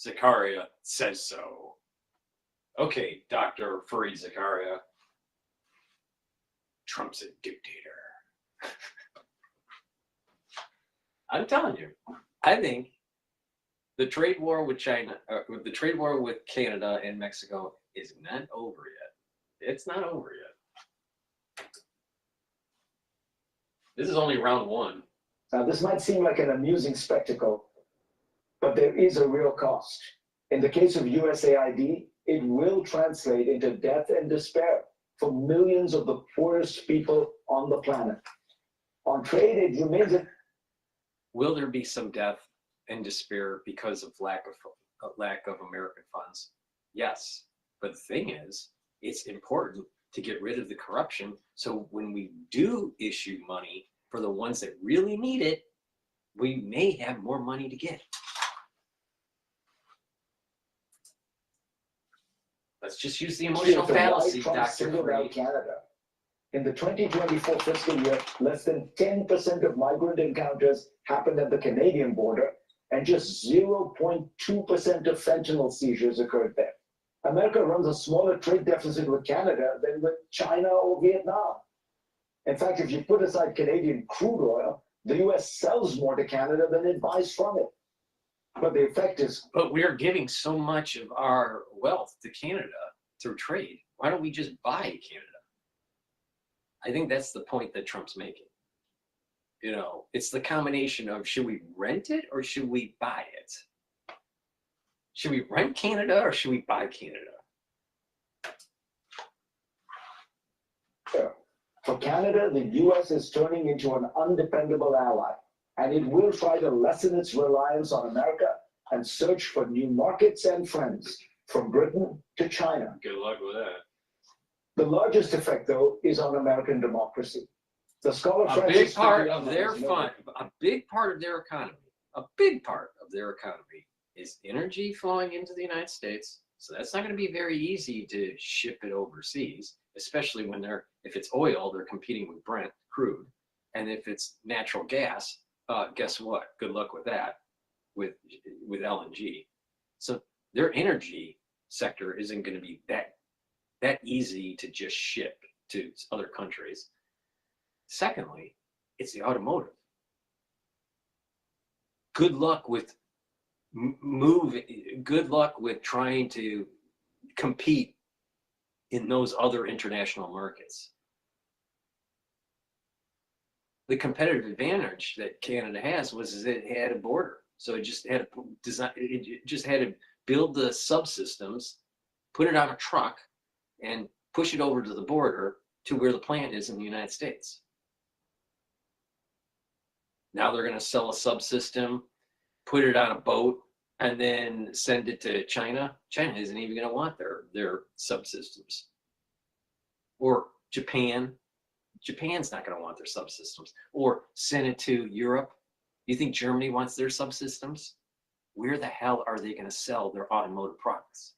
Zakaria says so? Okay, Dr. Fareed Zakaria, Trump's a dictator. I'm telling you, I think the trade war with China, the trade war with Canada and Mexico is not over yet. It's not over yet. This is only round one. Now, this might seem like an amusing spectacle, but there is a real cost. In the case of USAID, it will translate into death and despair for millions of the poorest people on the planet. On trade, it remains a... Will there be some death and despair because of lack of a lack of American funds? Yes. But the thing is, it's important to get rid of the corruption. So when we do issue money for the ones that really need it, we may have more money to get. Let's just use the emotional fallacy, Dr. Freed. Canada. In the 2024 fiscal year, less than 10% of migrant encounters happened at the Canadian border, and just 0.2% of fentanyl seizures occurred there. America runs a smaller trade deficit with Canada than with China or Vietnam. In fact, if you put aside Canadian crude oil, the US sells more to Canada than it buys from it. But the effect is... But we are giving so much of our wealth to Canada through trade. Why don't we just buy Canada? I think that's the point that Trump's making. You know, it's the combination of should we rent it or should we buy it? Should we rent Canada or should we buy Canada? For Canada, the US is turning into an undependable ally, and it will try to lessen its reliance on America and search for new markets and friends, from Britain to China. Good luck with that. The largest effect, though, is on American democracy. The scholar A big part of their fund, a big part of their economy, is energy flowing into the United States. So that's not going to be very easy to ship it overseas, especially when if it's oil, they're competing with Brent crude. And if it's natural gas, guess what? Good luck with that, with LNG. So their energy sector isn't going to be that easy to just ship to other countries. Secondly, it's the automotive. Good luck with good luck with trying to compete in those other international markets. The competitive advantage that Canada has was it had a border. So it just had to design, it just had to build the subsystems, put it on a truck, and push it over to the border to where the plant is in the United States. Now they're going to sell a subsystem, put it on a boat, and then send it to China. China isn't even going to want their subsystems. Or Japan. Japan's not going to want their subsystems. Or send it to Europe. You think Germany wants their subsystems? Where the hell are they going to sell their automotive products?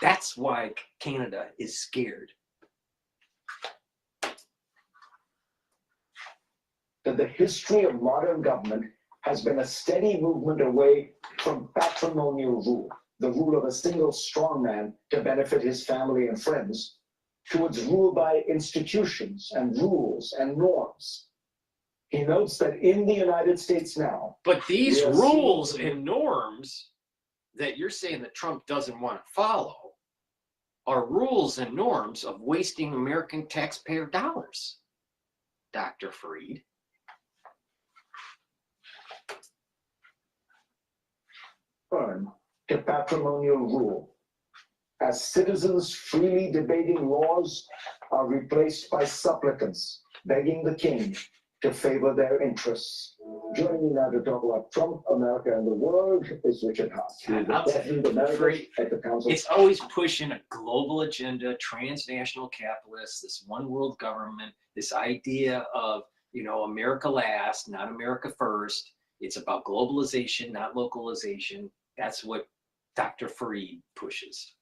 That's why Canada is scared. That the history of modern government has been a steady movement away from patrimonial rule, the rule of a single strongman to benefit his family and friends, towards rule by institutions and rules and norms. He notes that in the United States now... But these rules and norms that you're saying that Trump doesn't want to follow are rules and norms of wasting American taxpayer dollars, Dr. Freed. To patrimonial rule, as citizens freely debating laws are replaced by supplicants begging the king to favor their interests. Joining me now to talk about Trump, America, and the world is Richard Hart. It's always pushing a global agenda, transnational capitalists, this one world government, this idea of, America last, not America first. It's about globalization, not localization. That's what Dr. Freed pushes.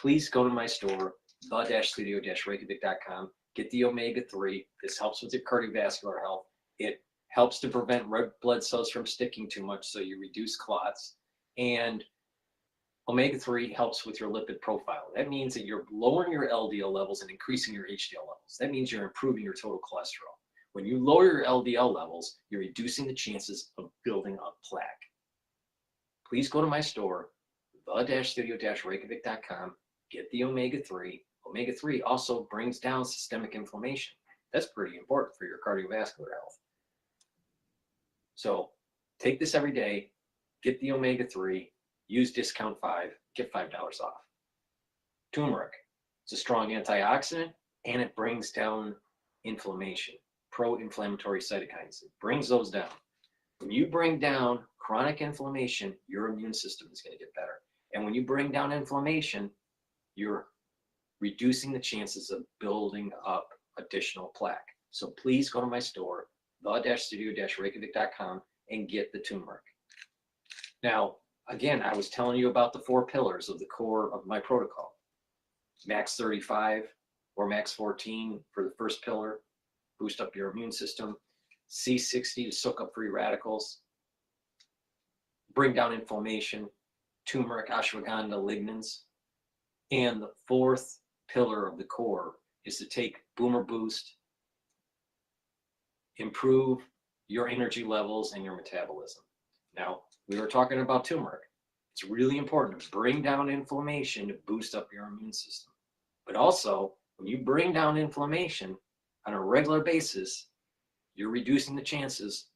Please go to my store, the-studio-reykjavik.com. Get the omega-3. This helps with your cardiovascular health. It helps to prevent red blood cells from sticking too much, so you reduce clots. And omega-3 helps with your lipid profile. That means that you're lowering your LDL levels and increasing your HDL levels. That means you're improving your total cholesterol. When you lower your LDL levels, you're reducing the chances of building up plaque. Please go to my store, the-studio-reykjavik.com. Get the omega-3. Omega-3 also brings down systemic inflammation. That's pretty important for your cardiovascular health. So take this every day, get the omega-3, use discount 5, get $5 off. Turmeric, it's a strong antioxidant and it brings down inflammation, pro-inflammatory cytokines. It brings those down. When you bring down chronic inflammation, your immune system is going to get better. And when you bring down inflammation, you're reducing the chances of building up additional plaque. So please go to my store, the-studio-reykjavik.com, and get the turmeric. Now, again, I was telling you about the 4 pillars of the core of my protocol. Max 35 or max 14 for the first pillar, boost up your immune system. C60 to soak up free radicals, bring down inflammation, turmeric, ashwagandha, lignans. And the 4th pillar of the core is to take Boomer Boost, improve your energy levels and your metabolism. Now, we were talking about turmeric. It's really important to bring down inflammation to boost up your immune system. But also, when you bring down inflammation on a regular basis, you're reducing the chances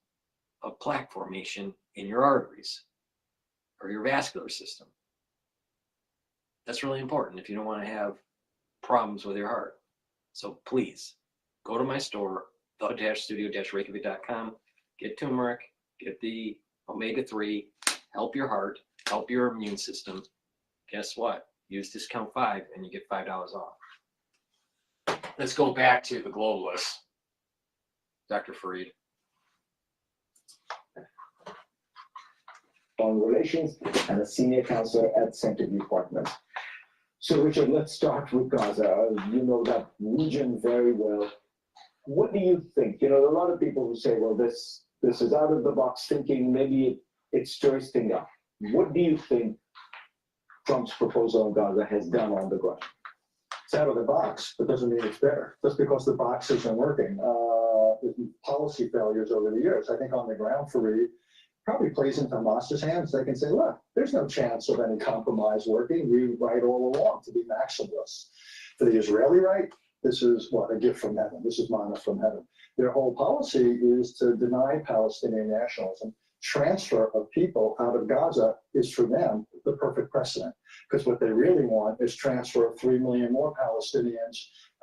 of plaque formation in your arteries or your vascular system. That's really important if you don't want to have problems with your heart. So please go to my store, the-studio-reykjavik.com, get turmeric, get the omega-3, help your heart, help your immune system. Guess what? Use discount 5 and you get $5 off. Let's go back to the globalists. Dr. Fareed. On relations and a senior counselor at Centerview Partners. So Richard, let's start with Gaza. You know that region very well. What do you think? You know, a lot of people who say, well, this is out of the box thinking, maybe it stirs things up. What do you think Trump's proposal on Gaza has done on the ground? It's out of the box, but doesn't mean it's better. Just because the box isn't working. Policy failures over the years, I think on the ground for Reed, probably plays into Hamas's hands. They can say, look, there's no chance of any compromise working. We right all along to be maximalists. For the Israeli right, this is what, a gift from heaven. This is manna from heaven. Their whole policy is to deny Palestinian nationalism. Transfer of people out of Gaza is for them the perfect precedent, because what they really want is transfer of 3 million more Palestinians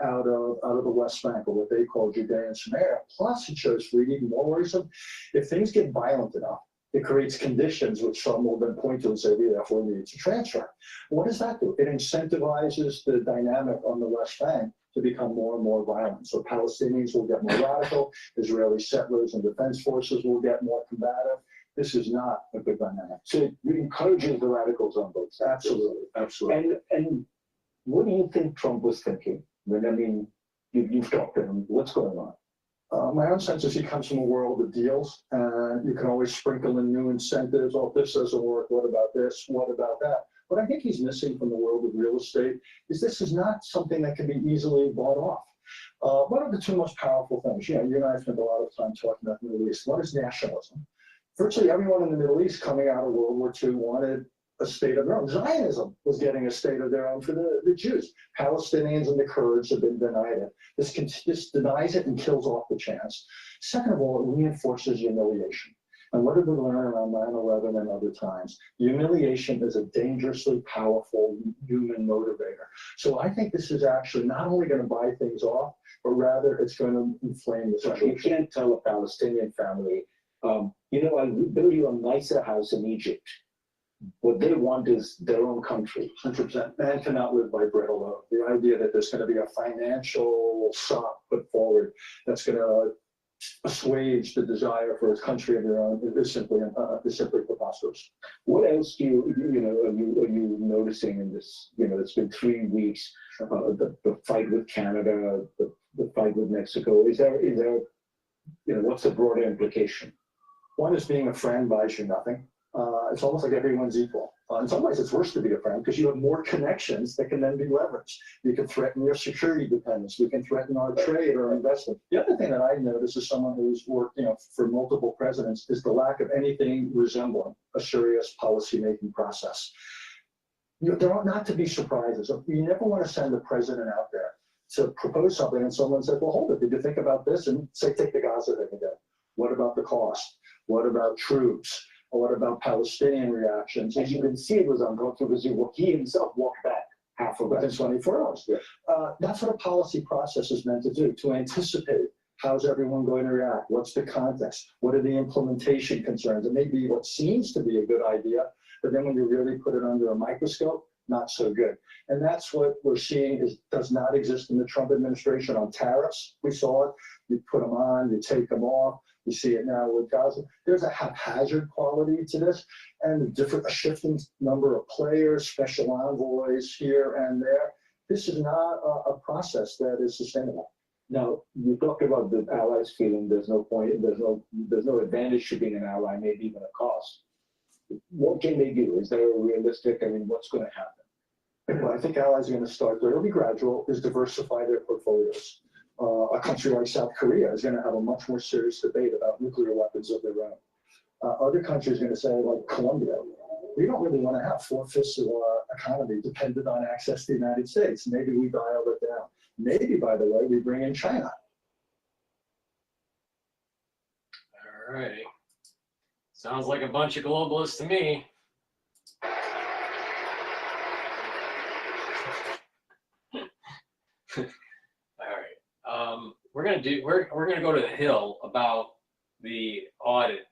out of the West Bank, or what they call Judea and Samaria. Plus, it shows for even more worrisome, if things get violent enough, it creates conditions which some will then point to and say, we therefore need to transfer. What does that do? It incentivizes the dynamic on the West Bank to become more and more violent. So Palestinians will get more radical, Israeli settlers and defense forces will get more combative. This is not a good dynamic. So it encourages the radicals on both sides. Absolutely, absolutely. And what do you think Trump was thinking? I mean, you've talked to him. What's going on? My own sense is he comes from a world of deals, and you can always sprinkle in new incentives. Oh, if this doesn't work, what about this? What about that? What I think he's missing from the world of real estate is this is not something that can be easily bought off. One of the 2 most powerful things, you and I spent a lot of time talking about the Middle East. One is nationalism. Virtually everyone in the Middle East coming out of World War II wanted a state of their own. Zionism was getting a state of their own for the Jews. Palestinians and the Kurds have been denied it. This denies it and kills off the chance. Second of all, it reinforces humiliation. And what did we learn around 9/11 and other times? Humiliation is a dangerously powerful human motivator. So I think this is actually not only going to buy things off, but rather it's going to inflame the situation. You can't tell a Palestinian family, you know, I'll build you a nicer house in Egypt. What they want is their own country. 100%. Man cannot live by bread alone. The idea that there's going to be a financial sop put forward that's going to assuage the desire for a country of their own is simply preposterous. What else are you noticing in this? You know, it's been 3 weeks. The fight with Canada, the fight with Mexico. Is there what's the broader implication? One is being a friend buys you nothing. It's almost like everyone's equal. In some ways, it's worse to be a friend because you have more connections that can then be leveraged. You can threaten your security dependence. We can threaten our trade or investment. The other thing that I notice as someone who's worked, for multiple presidents is the lack of anything resembling a serious policy-making process. There ought not to be surprises. You never want to send the president out there to propose something and someone says, well, hold it. Did you think about this? And say, take the Gaza thing again. What about the cost? What about troops? What about Palestinian reactions? As you can see, it was uncontroversial. He himself walked back half of within 24 hours. Yeah. That's what a policy process is meant to do, to anticipate How's everyone going to react? What's the context? What are the implementation concerns? It may be what seems to be a good idea, but then when you really put it under a microscope, not so good. And that's what we're seeing does not exist in the Trump administration on tariffs. We saw it. You put them on, you take them off. You see it now with Gaza. There's a haphazard quality to this, and a shifting number of players, special envoys here and there. This is not a process that is sustainable. Now, you talked about the allies feeling there's no point, there's no advantage to being an ally, maybe even a cost. What can they do? Is there a realistic, what's going to happen? Well, I think allies are going to start there. It'll be gradual, is diversify their portfolios. A country like South Korea is going to have a much more serious debate about nuclear weapons of their own. Other countries are going to say, like Colombia, we don't really want to have 4/5 of our economy dependent on access to the United States. Maybe we dial it down. Maybe, by the way, we bring in China. All righty. Sounds like a bunch of globalists to me. All right. We're gonna go to the Hill about the audit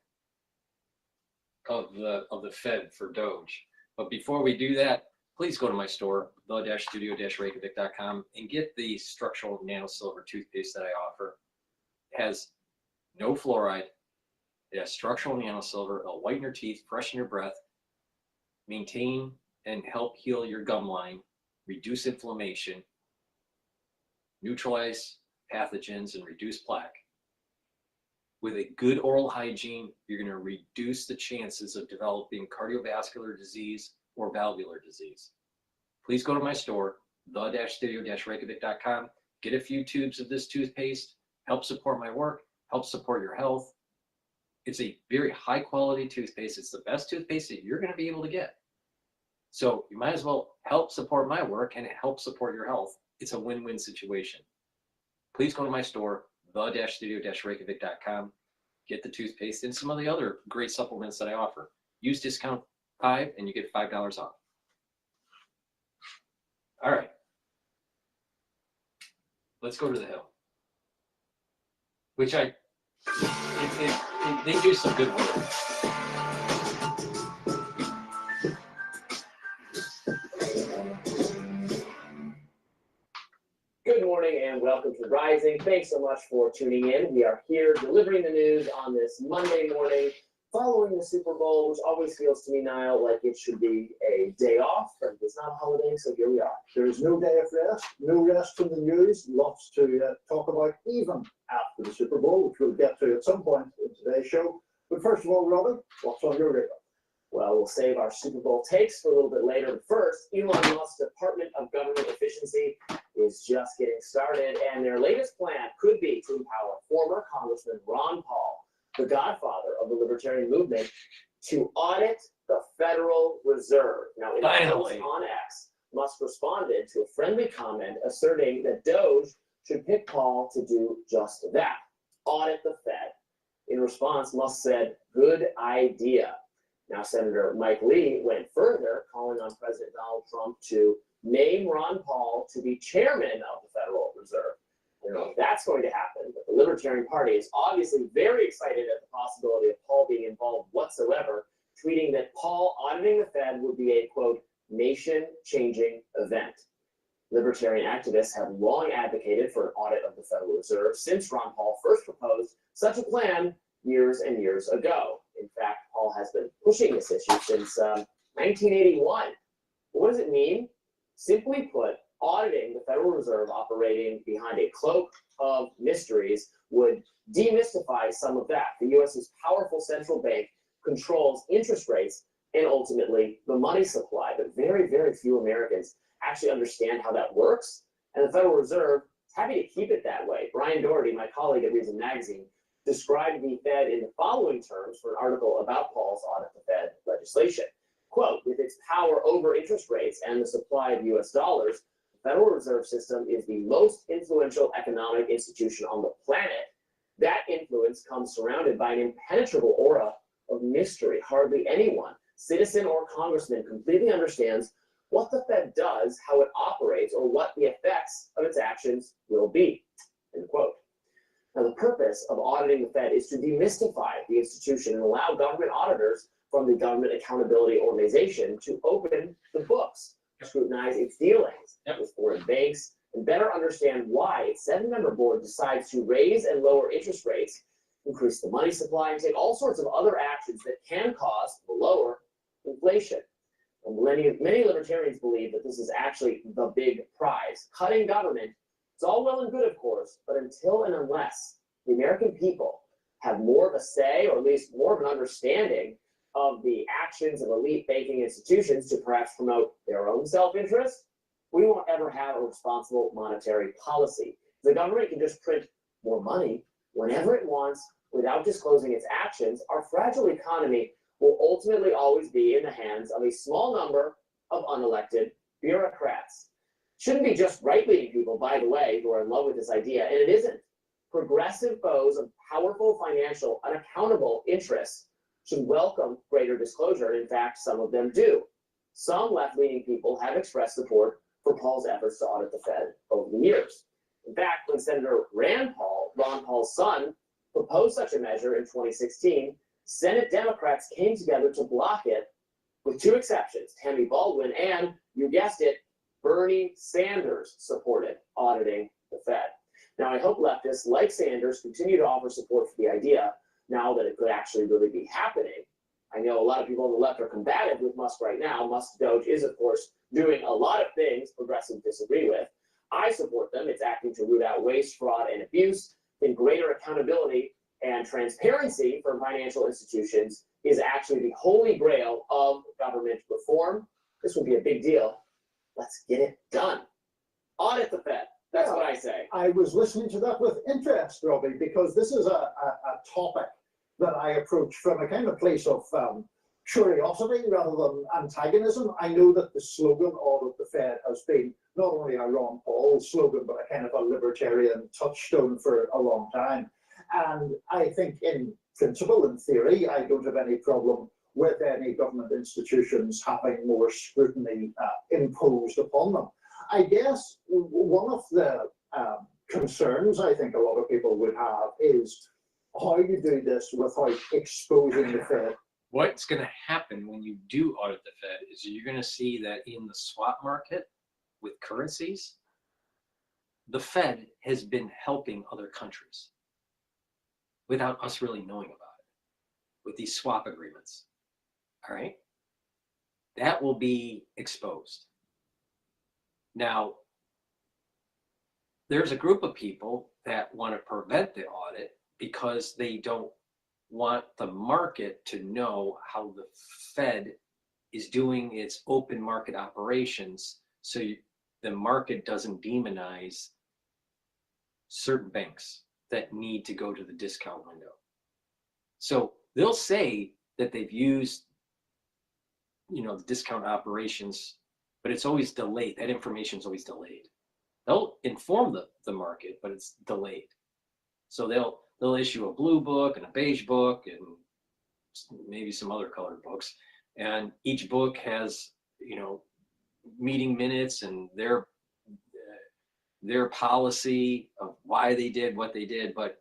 of the Fed for Doge. But before we do that, please go to my store, the-studio-reykjavik.com, and get the structural nanosilver toothpaste that I offer. It has no fluoride. It has structural nanosilver. It'll whiten your teeth, freshen your breath, maintain and help heal your gum line, reduce inflammation, neutralize pathogens, and reduce plaque. With a good oral hygiene, you're going to reduce the chances of developing cardiovascular disease or valvular disease. Please go to my store, the-studio-reykjavik.com. Get a few tubes of this toothpaste, help support my work, help support your health. It's a very high quality toothpaste. It's the best toothpaste that you're going to be able to get. So you might as well help support my work and help support your health. It's a win-win situation. Please go to my store, the-studio-reykjavik.com. Get the toothpaste and some of the other great supplements that I offer. Use discount 5 and you get $5 off. All right. Let's go to the Hill. Which they do some good work. Good morning and welcome to Rising. Thanks so much for tuning in. We are here delivering the news on this Monday morning following the Super Bowl, which always feels to me, Niall, like it should be a day off, but it's not a holiday, so here we are. There is no day of rest, no rest from the news, lots to talk about even after the Super Bowl, which we'll get to at some point in today's show. But first of all, Robin, what's on your radar? Well, we'll save our Super Bowl takes for a little bit later. But first, Elon Musk's Department of Government Efficiency is just getting started, and their latest plan could be to empower former Congressman Ron Paul, the godfather of the libertarian movement, to audit the Federal Reserve. Now, in a post on X, Musk responded to a friendly comment asserting that Doge should pick Paul to do just that, audit the Fed. In response, Musk said, "Good idea." Now, Senator Mike Lee went further, calling on President Donald Trump to name Ron Paul to be chairman of the Federal Reserve. I don't know if that's going to happen, but the Libertarian Party is obviously very excited at the possibility of Paul being involved whatsoever, tweeting that Paul auditing the Fed would be a, quote, nation-changing event. Libertarian activists have long advocated for an audit of the Federal Reserve since Ron Paul first proposed such a plan years and years ago. In fact, Paul has been pushing this issue since 1981. What does it mean? Simply put, auditing the Federal Reserve operating behind a cloak of mysteries would demystify some of that. The U.S.'s powerful central bank controls interest rates and ultimately the money supply, but very, very few Americans actually understand how that works. And the Federal Reserve is happy to keep it that way. Brian Doherty, my colleague at Reason Magazine, described the Fed in the following terms for an article about Paul's audit the Fed legislation. Quote, with its power over interest rates and the supply of U.S. dollars, the Federal Reserve System is the most influential economic institution on the planet. That influence comes surrounded by an impenetrable aura of mystery. Hardly anyone, citizen or congressman, completely understands what the Fed does, how it operates, or what the effects of its actions will be. End quote. Now, the purpose of auditing the Fed is to demystify the institution and allow government auditors from the Government Accountability Organization to open the books, scrutinize its dealings with foreign banks, and better understand why its 7-member board decides to raise and lower interest rates, increase the money supply, and take all sorts of other actions that can cause or lower inflation. And many libertarians believe that this is actually the big prize. Cutting government, it's all well and good, of course, but until and unless the American people have more of a say, or at least more of an understanding of the actions of elite banking institutions to perhaps promote their own self-interest, we won't ever have a responsible monetary policy. The government can just print more money whenever it wants without disclosing its actions. Our fragile economy will ultimately always be in the hands of a small number of unelected bureaucrats. Shouldn't be just right-leaning people, by the way, who are in love with this idea, and it isn't. Progressive foes of powerful financial unaccountable interests should welcome greater disclosure, and in fact, some of them do. Some left-leaning people have expressed support for Paul's efforts to audit the Fed over the years. In fact, when Senator Ron Paul's son, proposed such a measure in 2016, Senate Democrats came together to block it, with 2 exceptions. Tammy Baldwin and, you guessed it, Bernie Sanders supported auditing the Fed. Now, I hope leftists like Sanders continue to offer support for the idea now that it could actually really be happening. I know a lot of people on the left are combative with Musk right now. Musk Doge is, of course, doing a lot of things progressives disagree with. I support them. It's acting to root out waste, fraud, and abuse. Then greater accountability and transparency from financial institutions is actually the holy grail of government reform. This would be a big deal. Let's get it done. Audit the Fed. That's what I say. I was listening to that with interest, Robbie, because this is a topic that I approach from a kind of place of curiosity rather than antagonism. I know that the slogan Audit the Fed has been not only a Ron Paul slogan, but a kind of a libertarian touchstone for a long time. And I think in principle, in theory, I don't have any problem with any government institutions having more scrutiny imposed upon them. I guess one of the concerns I think a lot of people would have is how you do this without exposing the Fed. What's going to happen when you do audit the Fed is you're going to see that in the swap market with currencies, the Fed has been helping other countries without us really knowing about it with these swap agreements. All right? That will be exposed. Now, there's a group of people that want to prevent the audit because they don't want the market to know how the Fed is doing its open market operations, so the market doesn't demonize certain banks that need to go to the discount window. So they'll say that they've used, the discount operations, but it's always delayed. That information is always delayed. They'll inform the market, but it's delayed. So they'll issue a blue book and a beige book and maybe some other colored books. And each book has, meeting minutes and their policy of why they did what they did. But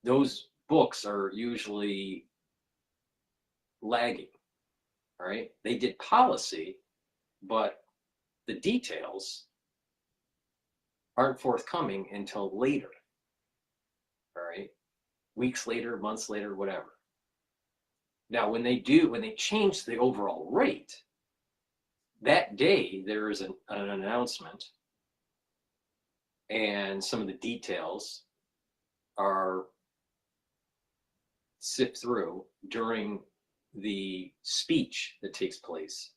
those books are usually lagging. All right. They did policy, but the details aren't forthcoming until later. All right. Weeks later, months later, whatever. Now, when they change the overall rate, that day there is an announcement, and some of the details are sift through during the speech that takes place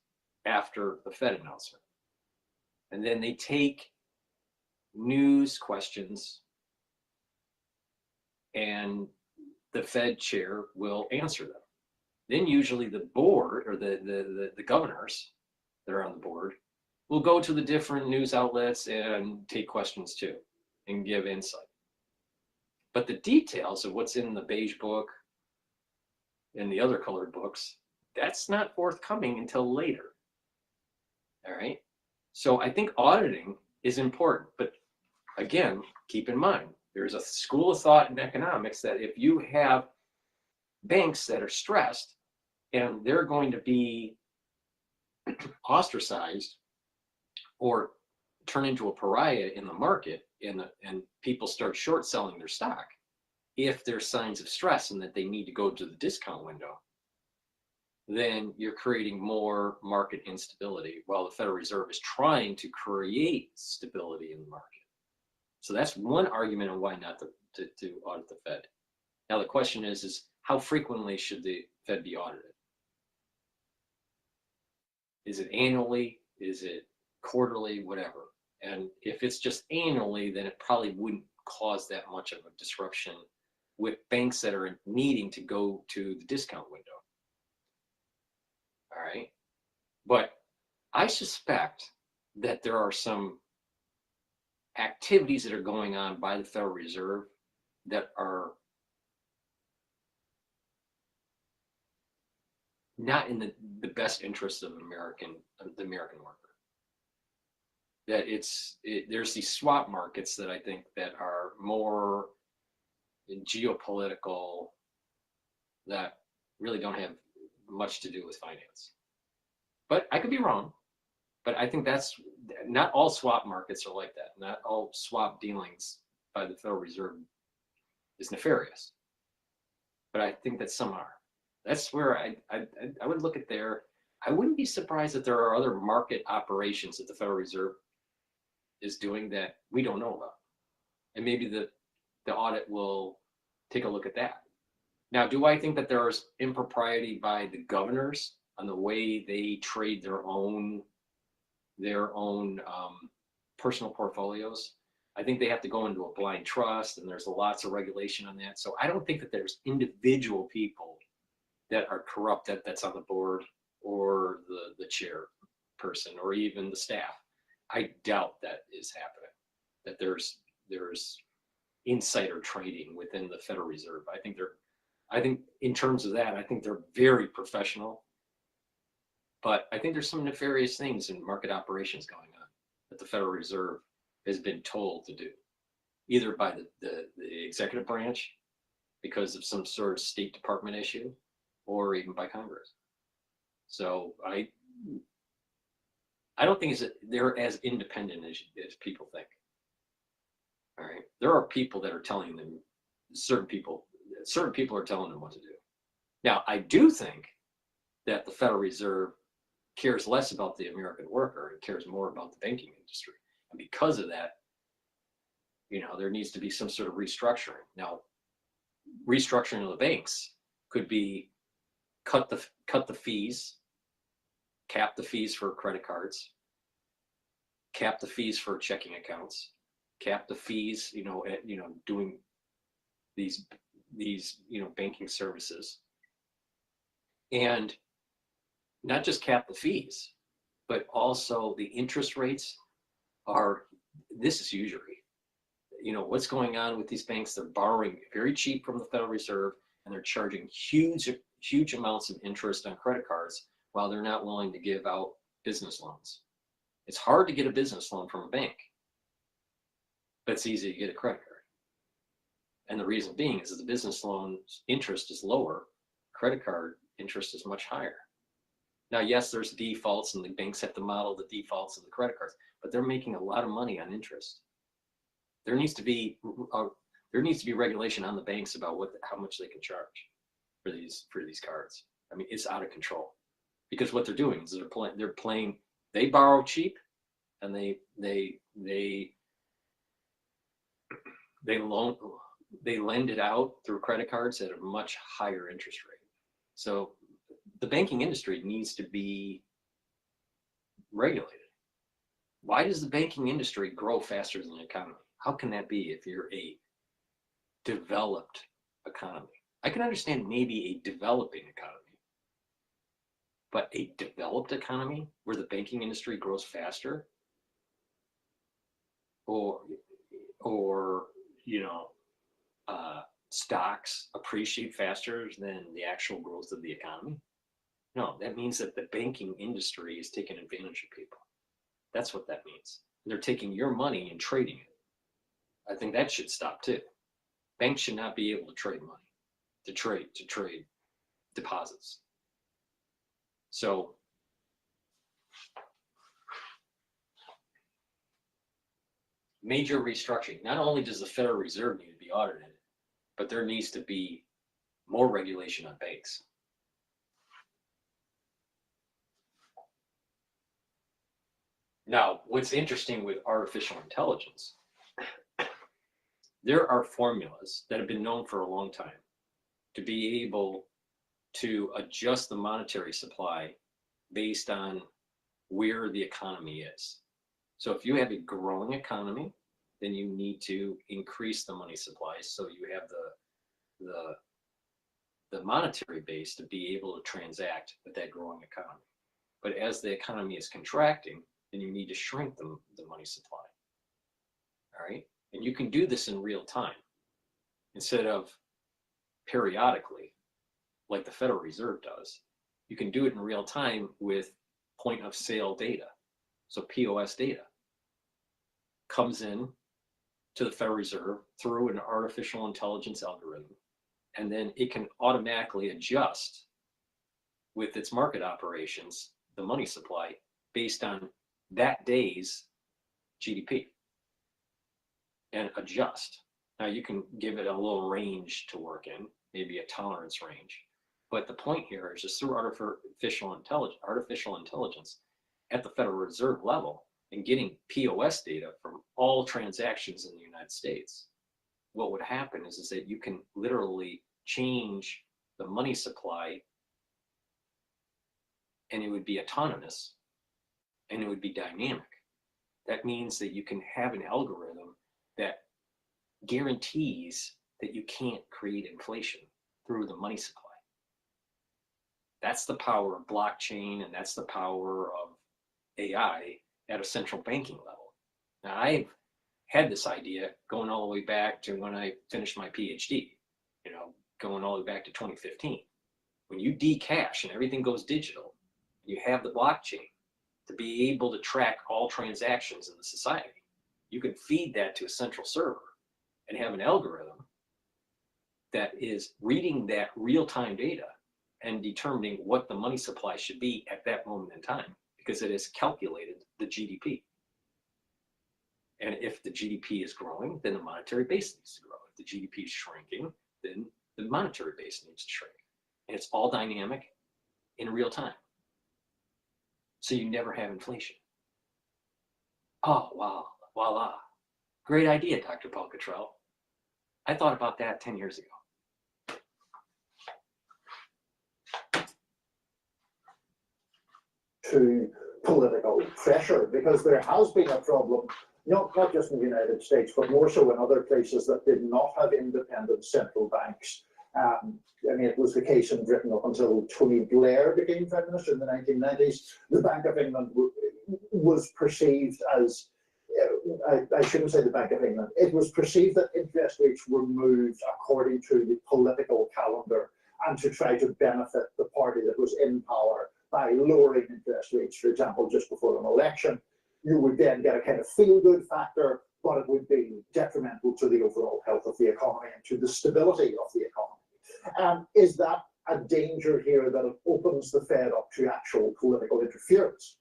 after the Fed announcement. And then they take news questions and the Fed chair will answer them. Then usually the board or the governors that are on the board will go to the different news outlets and take questions too and give insight. But the details of what's in the beige book and the other colored books, that's not forthcoming until later. All right. So I think auditing is important, but again, keep in mind, there's a school of thought in economics that if you have banks that are stressed and they're going to be ostracized or turn into a pariah in the market and people start short selling their stock if there's signs of stress and that they need to go to the discount window, then you're creating more market instability while the Federal Reserve is trying to create stability in the market. So that's one argument on why not to audit the Fed. Now the question is how frequently should the Fed be audited? Is it annually? Is it quarterly? Whatever. And if it's just annually, then it probably wouldn't cause that much of a disruption with banks that are needing to go to the discount window. All right. But I suspect that there are some activities that are going on by the Federal Reserve that are not in the best interest of the American worker. That there's these swap markets that I think that are more geopolitical, that really don't have much to do with finance. But I could be wrong. But I think that's not all swap markets are like that. Not all swap dealings by the Federal Reserve is nefarious. But I think that some are. That's where I would look at there. I wouldn't be surprised if there are other market operations that the Federal Reserve is doing that we don't know about. And maybe the audit will take a look at that. Now, do I think that there is impropriety by the governors on the way they trade their own personal portfolios? I think they have to go into a blind trust, and there's lots of regulation on that. So I don't think that there's individual people that are corrupt that's on the board or the chairperson or even the staff. I doubt that is happening, that there's insider trading within the Federal Reserve. I think in terms of that, I think they're very professional. But I think there's some nefarious things in market operations going on that the Federal Reserve has been told to do, either by the executive branch because of some sort of State Department issue, or even by Congress. So I don't think they're as independent as people think. All right, there are people that are telling them, certain people are telling them what to do. Now, I do think that the Federal Reserve cares less about the American worker and cares more about the banking industry. And because of that, there needs to be some sort of restructuring. Now, restructuring of the banks could be cut the fees, cap the fees for credit cards, cap the fees for checking accounts, cap the fees, doing these banking services, and not just cap the fees, but also the interest rates this is usury. What's going on with these banks? They're borrowing very cheap from the Federal Reserve, and they're charging huge amounts of interest on credit cards while they're not willing to give out business loans. It's hard to get a business loan from a bank, but it's easy to get a credit card. And the reason being is that the business loan's interest is lower, credit card interest is much higher. Now, yes, there's defaults, and the banks have to model the defaults of the credit cards, but they're making a lot of money on interest. There needs to be regulation on the banks about how much they can charge for these cards. I mean, it's out of control because what they're doing is they borrow cheap, and they lend it out through credit cards at a much higher interest rate. So the banking industry needs to be regulated. Why does the banking industry grow faster than the economy? How can that be if you're a developed economy? I can understand maybe a developing economy, but a developed economy where the banking industry grows faster, or stocks appreciate faster than the actual growth of the economy? No, that means that the banking industry is taking advantage of people. That's what that means. They're taking your money and trading it. I think that should stop too. Banks should not be able to trade money, to trade deposits. So major restructuring. Not only does the Federal Reserve need to be audited, but there needs to be more regulation on banks. Now, what's interesting with artificial intelligence, there are formulas that have been known for a long time to be able to adjust the monetary supply based on where the economy is. So if you have a growing economy, then you need to increase the money supply so you have the monetary base to be able to transact with that growing economy. But as the economy is contracting, then you need to shrink the money supply. All right? And you can do this in real time instead of periodically, like the Federal Reserve does. You can do it in real time with point of sale data. So POS data comes in to the Federal Reserve through an artificial intelligence algorithm, and then it can automatically adjust with its market operations, the money supply, based on that day's GDP, and adjust. Now you can give it a little range to work in, maybe a tolerance range. But the point here is just through artificial intelligence at the Federal Reserve level and getting POS data from all transactions in the United States, what would happen is that you can literally change the money supply, and it would be autonomous and it would be dynamic. That means that you can have an algorithm that guarantees that you can't create inflation through the money supply. That's the power of blockchain, and that's the power of AI at a central banking level. Now, I've had this idea going all the way back to when I finished my Ph.D., going all the way back to 2015. When you decash and everything goes digital, you have the blockchain to be able to track all transactions in the society. You can feed that to a central server and have an algorithm that is reading that real-time data and determining what the money supply should be at that moment in time, because it has calculated the GDP. And if the GDP is growing, then the monetary base needs to grow. If the GDP is shrinking, then the monetary base needs to shrink. And it's all dynamic in real time. So you never have inflation. Oh, wow, voila. Great idea, DrPaulCottrell. I thought about that 10 years ago. To political pressure, because there has been a problem, not just in the United States, but more so in other places that did not have independent central banks. I mean, it was the case in Britain up until Tony Blair became Prime Minister in the 1990s. The Bank of England was perceived as, I shouldn't say the Bank of England, it was perceived that interest rates were moved according to the political calendar and to try to benefit the party that was in power by lowering interest rates, for example, just before an election. You would then get a kind of feel-good factor, but it would be detrimental to the overall health of the economy and to the stability of the economy. Is that a danger here, that it opens the Fed up to actual political interference?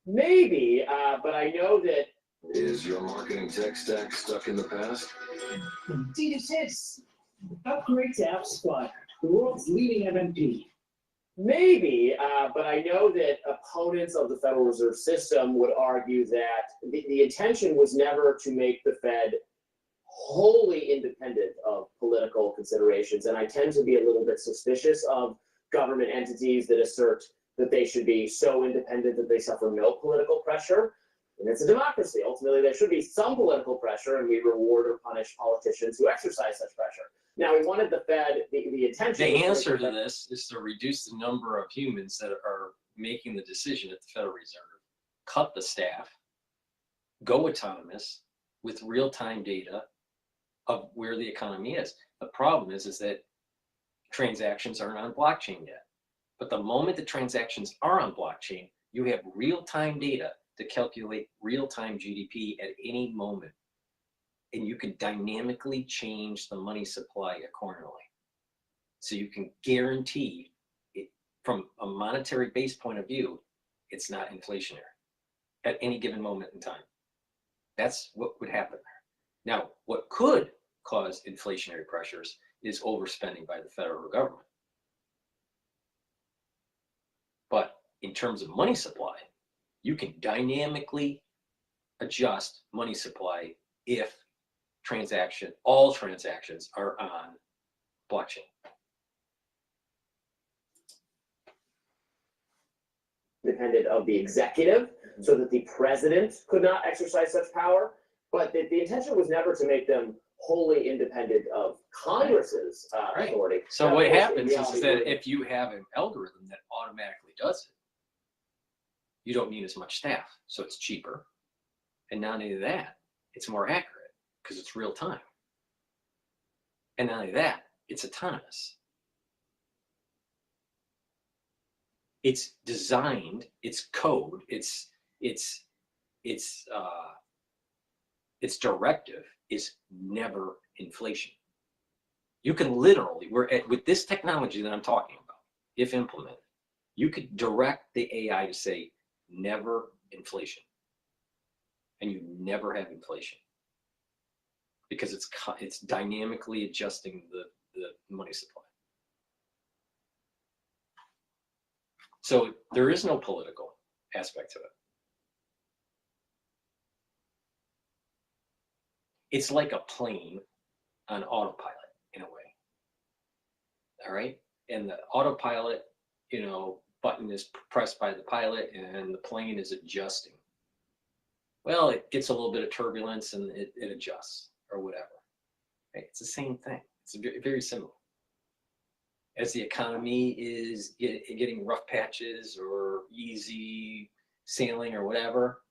Maybe, but I know that. Is your marketing tech stack stuck in the past? Indeed it is. Upgrade to AppSpot, the world's leading MMP. Maybe, but I know that opponents of the Federal Reserve System would argue that the intention was never to make the Fed wholly independent of political considerations. And I tend to be a little bit suspicious of government entities that assert that they should be so independent that they suffer no political pressure. And it's a democracy. Ultimately, there should be some political pressure, and we reward or punish politicians who exercise such pressure. Now, we wanted the Fed, the intention. The answer to this is to reduce the number of humans that are making the decision at the Federal Reserve, cut the staff, go autonomous with real-time data of where the economy is. The problem is that transactions aren't on blockchain yet. But the moment the transactions are on blockchain, you have real-time data to calculate real-time GDP at any moment. and you can dynamically change the money supply accordingly. So you can guarantee it from a monetary base point of view, it's not inflationary at any given moment in time. That's what would happen there. Now, what could cause inflationary pressures is overspending by the federal government. But in terms of money supply, you can dynamically adjust money supply if all transactions are on blockchain. Independent of the executive, so that the president could not exercise such power. But the intention was never to make them wholly independent of Congress's authority. So now, what of course, happens in is reality, that if you have an algorithm that automatically does it, you don't need as much staff, so it's cheaper. And not only that, it's more accurate because it's real time. And not only that, it's autonomous. It's designed, it's code, its directive is never inflation. You can literally, with this technology that I'm talking about, if implemented, you could direct the AI to say never inflation, and you never have inflation because it's dynamically adjusting the money supply. So there is no political aspect to it. It's like a plane on autopilot in a way. All right. And the autopilot, button is pressed by the pilot and the plane is adjusting. Well, it gets a little bit of turbulence and it adjusts or whatever. Right? It's the same thing. It's very, very similar. As the economy is getting rough patches or easy sailing or whatever,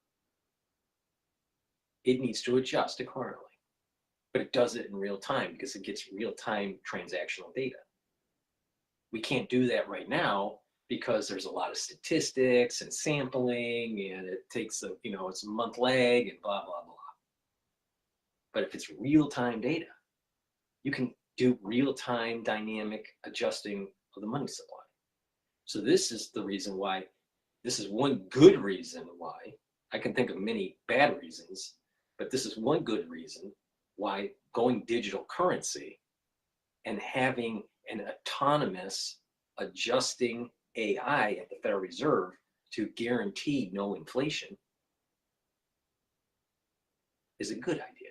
it needs to adjust accordingly. But it does it in real time because it gets real-time transactional data. We can't do that right now because there's a lot of statistics and sampling, and it takes it's a month lag and blah, blah, blah. But if it's real-time data, you can do real-time dynamic adjusting of the money supply. So this is the reason why, this is one good reason why, I can think of many bad reasons, but this is one good reason why going digital currency and having an autonomous adjusting AI at the Federal Reserve to guarantee no inflation is a good idea.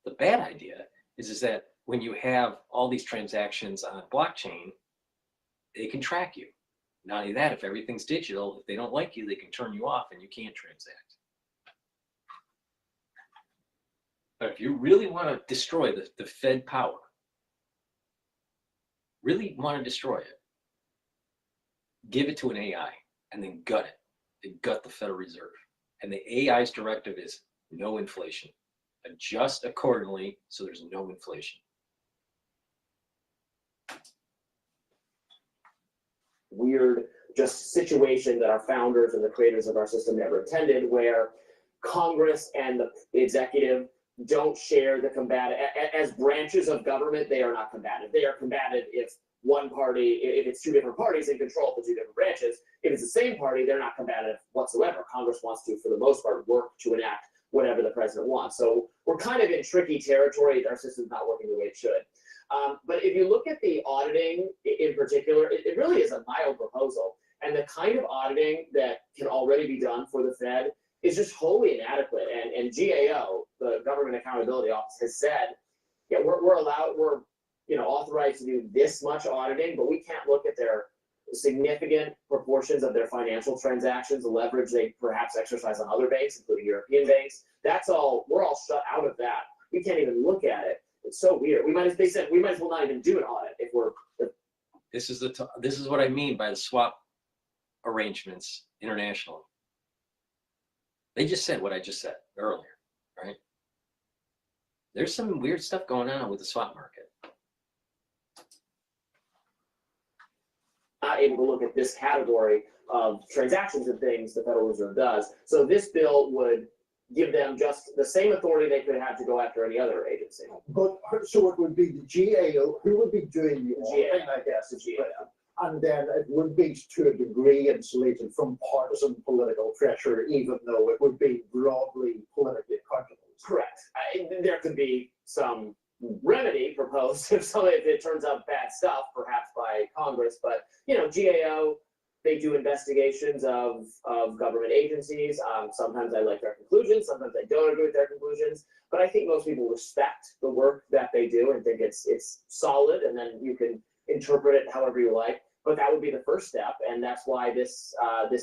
The bad idea is that when you have all these transactions on a blockchain, they can track you. Not only that, if everything's digital, if they don't like you, they can turn you off and you can't transact. But if you really want to destroy the Fed power, really want to destroy it, give it to an AI and then gut it. They gut the Federal Reserve. And the AI's directive is no inflation. Adjust accordingly so there's no inflation. Weird just situation that our founders and the creators of our system never intended, where Congress and the executive don't share the combative. As branches of government, they are not combative. They are combative if one party, if it's two different parties in control of the two different branches. If it's the same party, they're not combative whatsoever. Congress wants to, for the most part, work to enact whatever the president wants. So we're kind of in tricky territory. Our system's not working the way it should. But if you look at the auditing in particular, it really is a mild proposal. And the kind of auditing that can already be done for the Fed is just wholly inadequate. And GAO, the Government Accountability Office, has said, yeah, we're authorized to do this much auditing, but we can't look at their significant proportions of their financial transactions, the leverage they perhaps exercise on other banks, including European banks. That's all, we're all shut out of that. We can't even look at it. It's so weird. They said we might as well not even do an audit if we're. This is what I mean by the swap arrangements internationally. They just said what I just said earlier, right? There's some weird stuff going on with the swap market. Not able to look at this category of transactions and things the Federal Reserve does. So this bill would give them just the same authority they could have to go after any other agency. But, so it would be the GAO, who would be doing the auditing, I guess, The is GAO. and then it would be to a degree insulated from partisan political pressure, even though it would be broadly politically accountable. Correct. There could be some remedy proposed if it turns out bad stuff, perhaps by Congress. But GAO, they do investigations of government agencies. Sometimes I like their conclusions. Sometimes I don't agree with their conclusions. But I think most people respect the work that they do and think it's solid. And then you can interpret it however you like. But that would be the first step, and that's why this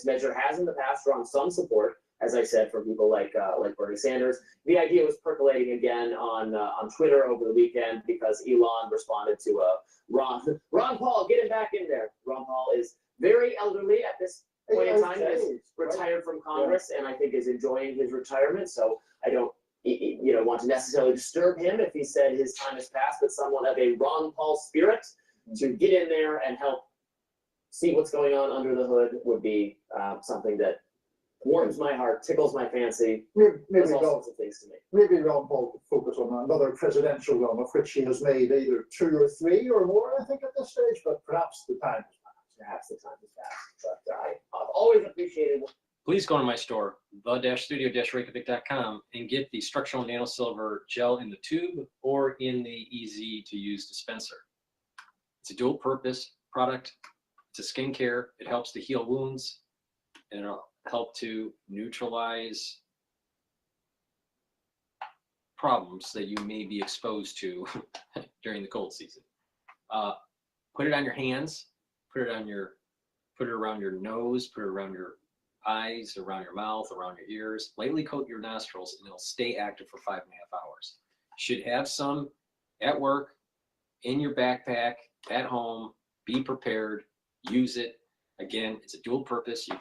measure has in the past drawn some support, as I said, from people like Bernie Sanders. The idea was percolating again on Twitter over the weekend because Elon responded to Ron Paul, get him back in there. Ron Paul is very elderly at this point in time. He is retired from Congress, and I think is enjoying his retirement. So I don't want to necessarily disturb him if he said his time has passed, but someone of a Ron Paul spirit to get in there and help see what's going on under the hood would be something that warms my heart, tickles my fancy, does all sorts of things to me. Maybe Ron Paul could focus on another presidential run of which he has made either 2 or 3 or more, I think, at this stage, but perhaps the time has passed. Perhaps the time has passed. But I've always appreciated. Please go to my store, the-studio-reykjavik.com, and get the structural nanosilver gel in the tube or in the easy-to-use dispenser. It's a dual-purpose product. It's a skincare. It helps to heal wounds, and it'll help to neutralize problems that you may be exposed to during the cold season. Put it on your hands. Put it around your nose. Put it around your eyes, around your mouth, around your ears. Lightly coat your nostrils, and it'll stay active for 5.5 hours. You should have some at work, in your backpack, at home. Be prepared. Use it. Again, it's a dual purpose. You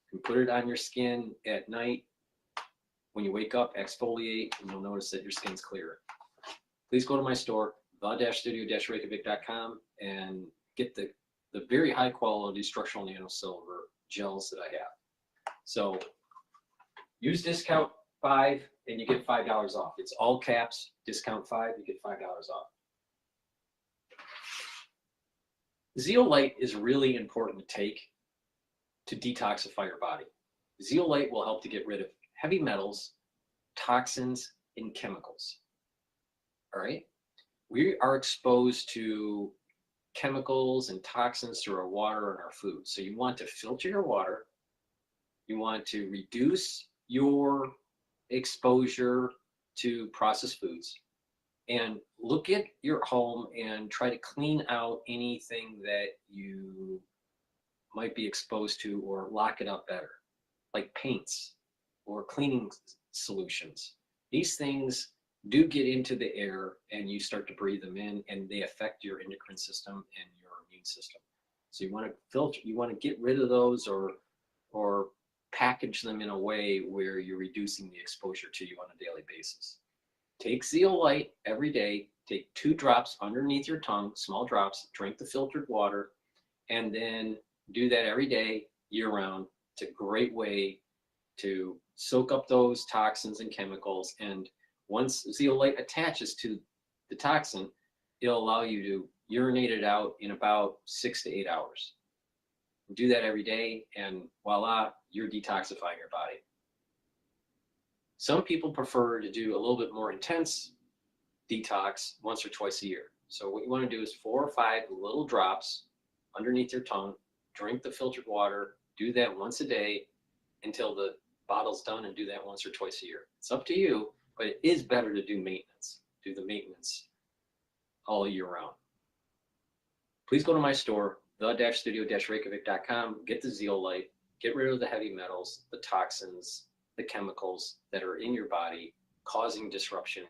can put it on your skin at night. When you wake up, exfoliate, and you'll notice that your skin's clearer. Please go to my store, the-studio-reykjavik.com, and get the very high quality structural nanosilver gels that I have. So use discount 5 and you get $5 off. It's all caps, discount 5, you get $5 off. Zeolite is really important to take to detoxify your body. Zeolite will help to get rid of heavy metals, toxins, and chemicals. All right? We are exposed to chemicals and toxins through our water and our food. So you want to filter your water. You want to reduce your exposure to processed foods. And look at your home and try to clean out anything that you might be exposed to or lock it up better, like paints or cleaning solutions. These things do get into the air and you start to breathe them in, and they affect your endocrine system and your immune system. So you want to filter, you want to get rid of those or package them in a way where you're reducing the exposure to you on a daily basis. Take Zeolite every day, take 2 drops underneath your tongue, small drops, drink the filtered water, and then do that every day, year round. It's a great way to soak up those toxins and chemicals. And once Zeolite attaches to the toxin, it'll allow you to urinate it out in about 6 to 8 hours. Do that every day, and voila, you're detoxifying your body. Some people prefer to do a little bit more intense detox once or twice a year. So what you want to do is 4 or 5 little drops underneath your tongue, drink the filtered water, do that once a day until the bottle's done, and do that once or twice a year. It's up to you, but it is better to do maintenance. Do the maintenance all year round. Please go to my store, the-studio-reykjavik.com, get the Zeolite, get rid of the heavy metals, the toxins, the chemicals that are in your body causing disruption in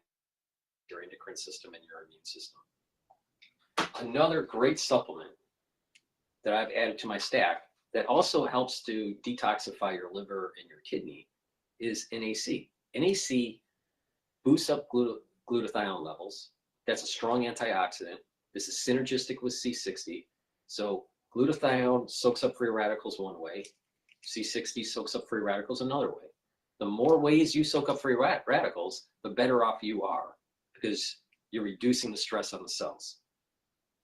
your endocrine system and your immune system. Another great supplement that I've added to my stack that also helps to detoxify your liver and your kidney is NAC. NAC boosts up glutathione levels. That's a strong antioxidant. This is synergistic with C60. So glutathione soaks up free radicals one way. C60 soaks up free radicals another way. The more ways you soak up free radicals, the better off you are, because you're reducing the stress on the cells.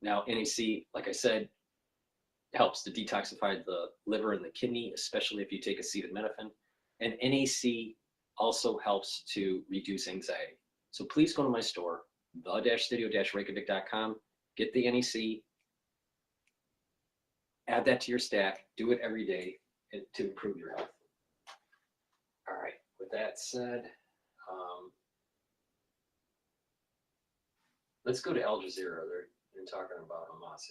Now, NAC, like I said, helps to detoxify the liver and the kidney, especially if you take acetaminophen. And NAC also helps to reduce anxiety. So please go to my store, the-studio-reykjavik.com, get the NAC, add that to your stack, do it every day to improve your health. All right, with that said, let's go to Al Jazeera. They're talking about Hamas.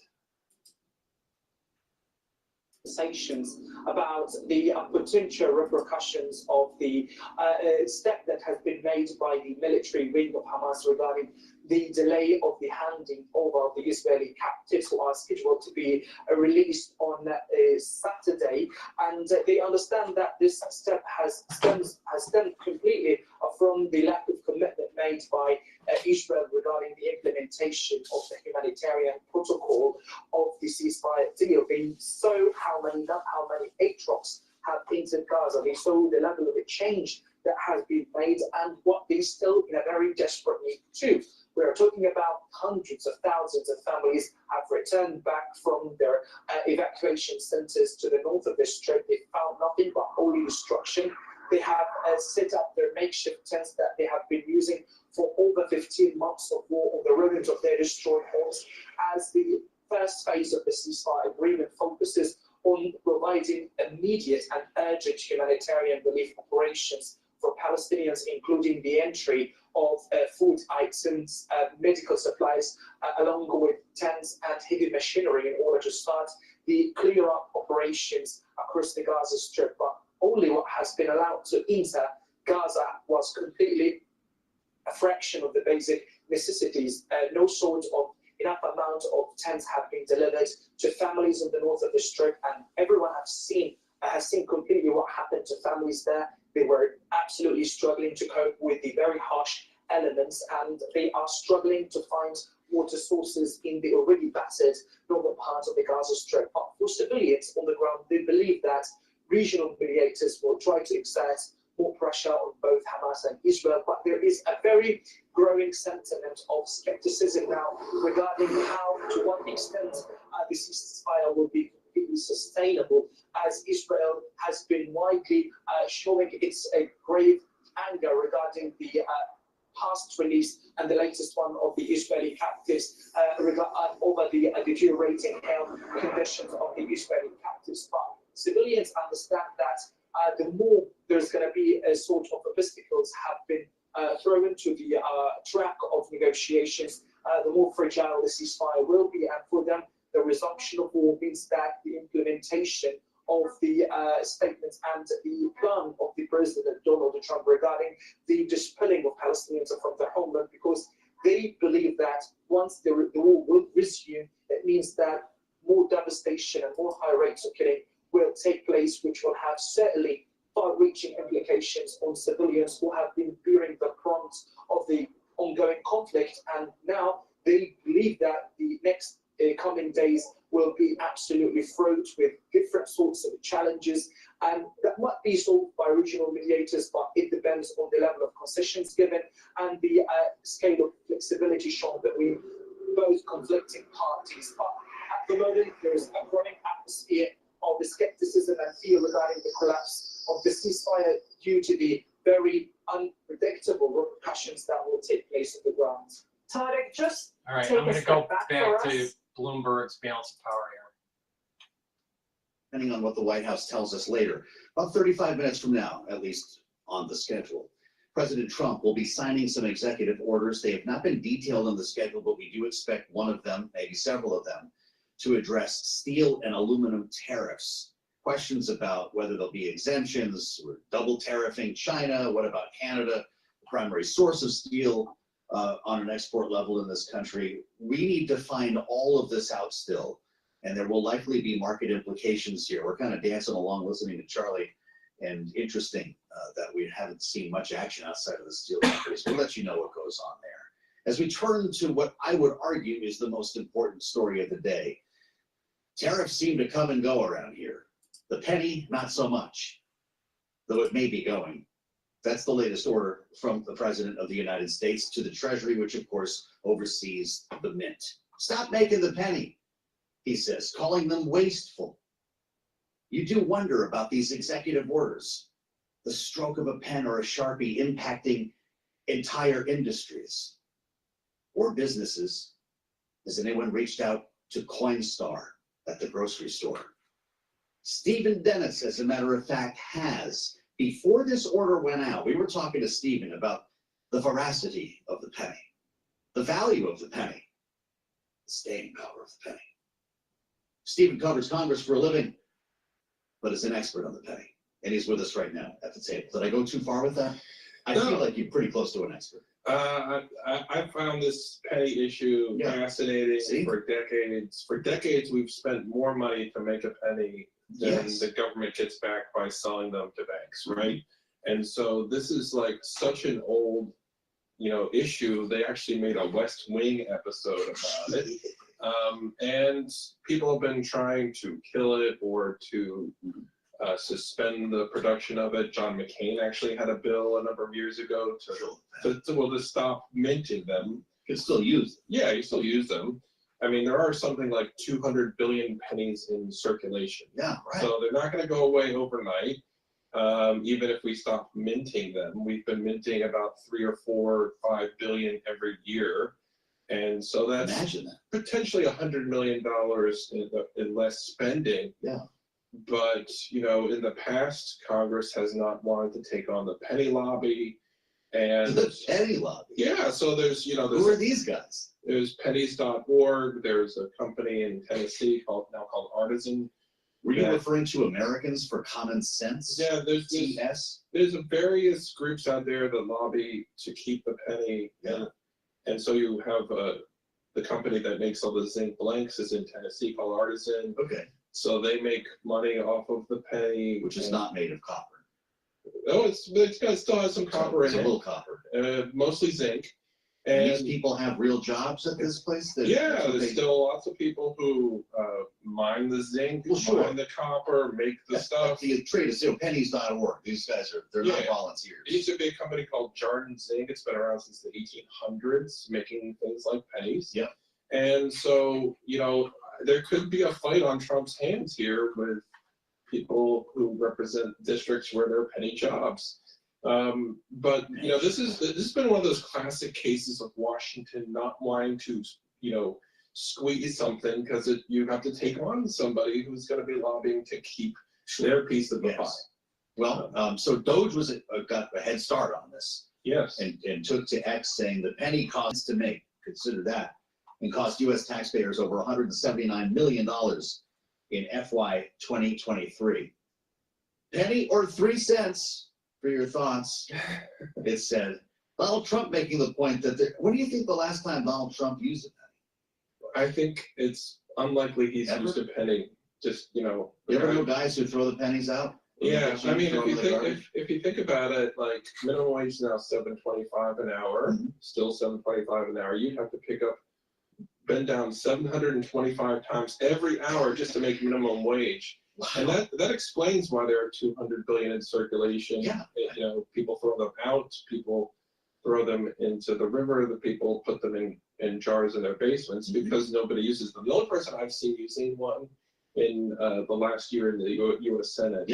Conversations about the potential repercussions of the step that has been made by the military wing of Hamas regarding the delay of the handing over of the Israeli captives who are scheduled to be released on Saturday. And they understand that this step has stemmed completely from the lack of commitment made by Israel regarding the implementation of the humanitarian protocol of the ceasefire deal. They saw how many ATROCs have entered Gaza. They saw the level of a change that has been made and what they still in a very desperate need to. We are talking about hundreds of thousands of families have returned back from their evacuation centers to the north of the Strip. They found nothing but holy destruction. They have set up their makeshift tents that they have been using for over 15 months of war on the ruins of their destroyed homes, as the first phase of the ceasefire agreement focuses on providing immediate and urgent humanitarian relief operations for Palestinians, including the entry of food items, medical supplies, along with tents and heavy machinery in order to start the clear-up operations across the Gaza Strip. But only what has been allowed to enter Gaza was completely a fraction of the basic necessities. No sort of enough amount of tents have been delivered to families in the north of the Strip, and everyone has seen completely what happened to families there. They were absolutely struggling to cope with the very harsh elements, and they are struggling to find water sources in the already battered northern part of the Gaza Strip. But for civilians on the ground, they believe that regional mediators will try to exert more pressure on both Hamas and Israel. But there is a very growing sentiment of skepticism now regarding how, to what extent, the ceasefire will be completely sustainable, as Israel has been widely showing its grave anger regarding the past release and the latest one of the Israeli captives over the deteriorating health conditions of the Israeli captives. But civilians understand that the more there's going to be a sort of obstacles have been thrown into the track of negotiations, the more fragile the ceasefire will be. And for them, the resumption of war means that the implementation of the statements and the plan of the President Donald Trump regarding the dispelling of Palestinians from their homeland, because they believe that once the war will resume, it means that more devastation and more high rates of killing will take place, which will have certainly far-reaching implications on civilians who have been bearing the brunt of the ongoing conflict. And now they believe that the next coming days will be absolutely fraught with different sorts of challenges, and that might be solved by regional mediators, but it depends on the level of concessions given and the scale of flexibility shown between both conflicting parties. But at the moment, there is a growing atmosphere of the skepticism and fear regarding the collapse of the ceasefire due to the very unpredictable repercussions that will take place on the ground. Tarek, just all right, take I'm going a to go step back back for to us. Bloomberg's balance of power here. Depending on what the White House tells us later, about 35 minutes from now, at least on the schedule, President Trump will be signing some executive orders. They have not been detailed on the schedule, but we do expect one of them, maybe several of them, to address steel and aluminum tariffs. Questions about whether there'll be exemptions, or double tariffing China, what about Canada, the primary source of steel on an export level in this country. We need to find all of this out still, and there will likely be market implications here. We're kind of dancing along listening to Charlie, and interesting that we haven't seen much action outside of the steel companies. We'll let you know what goes on there. As we turn to what I would argue is the most important story of the day, tariffs seem to come and go around here. The penny, not so much, though it may be going. That's the latest order from the President of the United States to the Treasury, which of course oversees the mint. Stop making the penny, he says, calling them wasteful. You do wonder about these executive orders, the stroke of a pen or a Sharpie impacting entire industries or businesses. Has anyone reached out to Coinstar at the grocery store? Stephen Dennis, as a matter of fact, has. Before this order went out, we were talking to Stephen about the veracity of the penny, the value of the penny, the staying power of the penny. Stephen covers Congress for a living, but is an expert on the penny. And he's with us right now at the table. Did I go too far with that? I feel like you're pretty close to an expert. I found this penny issue fascinating for decades. For decades, we've spent more money to make a penny than the government gets back by selling them to banks, right? And so this is like such an old, issue. They actually made a West Wing episode about it. And people have been trying to kill it or to suspend the production of it. John McCain actually had a bill a number of years ago to stop minting them. You can still use them. Yeah, you still use them. I mean, there are something like 200 billion pennies in circulation. Yeah, right. So they're not going to go away overnight. Even if we stop minting them, we've been minting about 3 or 4 or 5 billion every year. And so that's potentially $100 million in less spending. Yeah. But, in the past, Congress has not wanted to take on the penny lobby. And the penny lobby? Yeah, so there's, who are these guys? There's pennies.org. There's a company in Tennessee called Artisan. Were you referring to Americans for Common Sense? Yeah, there's various groups out there that lobby to keep the penny. Yeah. And so you have the company that makes all the zinc blanks is in Tennessee called Artisan. Okay. So they make money off of the penny, which is not made of copper. Oh, it still has some copper in it. A little copper. Mostly zinc. And these people have real jobs at this place? There's still lots of people who mine the zinc, mine the copper, make the stuff. The trade is pennies.org. These guys they're not volunteers. It used to be a company called Jardin Zinc. It's been around since the 1800s, making things like pennies. Yeah. And so, there could be a fight on Trump's hands here with people who represent districts where there are penny jobs. But this has been one of those classic cases of Washington not wanting to squeeze something because you have to take on somebody who's going to be lobbying to keep their piece of the pie. Well, so Doge got a head start on this. Yes. And took to X saying the penny costs to make, consider that, and cost U.S. taxpayers over $179 million in FY 2023. Penny or 3 cents for your thoughts, it said. Donald Trump making the point that when do you think the last time Donald Trump used a penny? I think it's unlikely he's used a penny. Just, You ever know guys who throw the pennies out? Yeah, I mean, if you think about it, like minimum wage is now $7.25 an hour, still $7.25 an hour. You'd have to bend down 725 times every hour just to make minimum wage. Wow. And that explains why there are 200 billion in circulation. Yeah. People throw them out, people throw them into the river, the people put them in jars in their basements because nobody uses them. The only person I've seen using one in the last year in the U.S. Senate,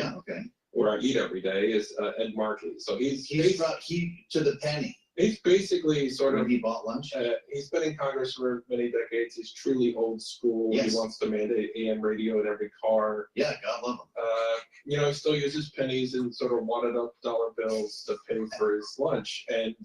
where I eat every day, is Ed Markey. So he's brought heat to the penny. He's basically sort of. He bought lunch. He's been in Congress for many decades. He's truly old school. Yes. He wants to mandate AM radio in every car. Yeah, God love him. He still uses pennies and sort of wadded up dollar bills to pay for his lunch, and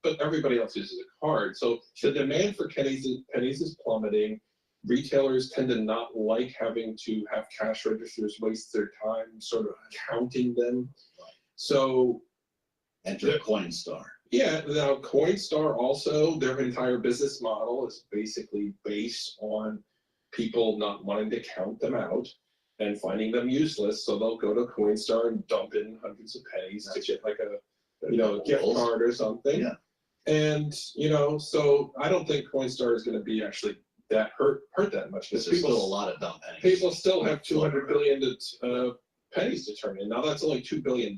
but everybody else uses a card. So the demand for pennies is plummeting. Retailers tend to not like having to have cash registers waste their time sort of counting them. So enter Coinstar. Yeah, now Coinstar also, their entire business model is basically based on people not wanting to count them out and finding them useless. So they'll go to Coinstar and dump in hundreds of pennies to get like a gift card or something. Yeah. And so I don't think Coinstar is going to be actually that hurt that much because there's still a lot of dumb pennies. People still have 200 billion pennies to turn in. Now that's only $2 billion.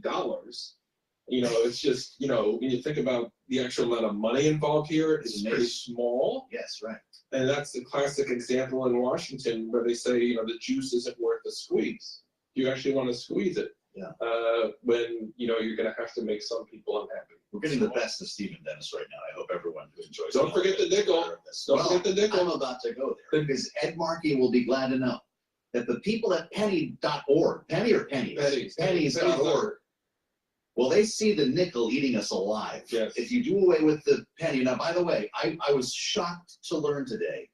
You know, it's just, you know, when you think about the actual amount of money involved here, it's pretty small. Yes, right. And that's the classic example in Washington where they say, you know, the juice isn't worth the squeeze. You actually want to squeeze it. Yeah. When, you know, you're going to have to make some people unhappy. We're getting the best of Stephen Dennis right now. I hope everyone who enjoys. Don't forget the nickel. Don't forget the nickel. I'm about to go there because Ed Markey will be glad to know that the people at penny.org, penny or pennies, pennies.org, well, they see the nickel eating us alive. Yes. If you do away with the penny. Now, by the way, I was shocked to learn today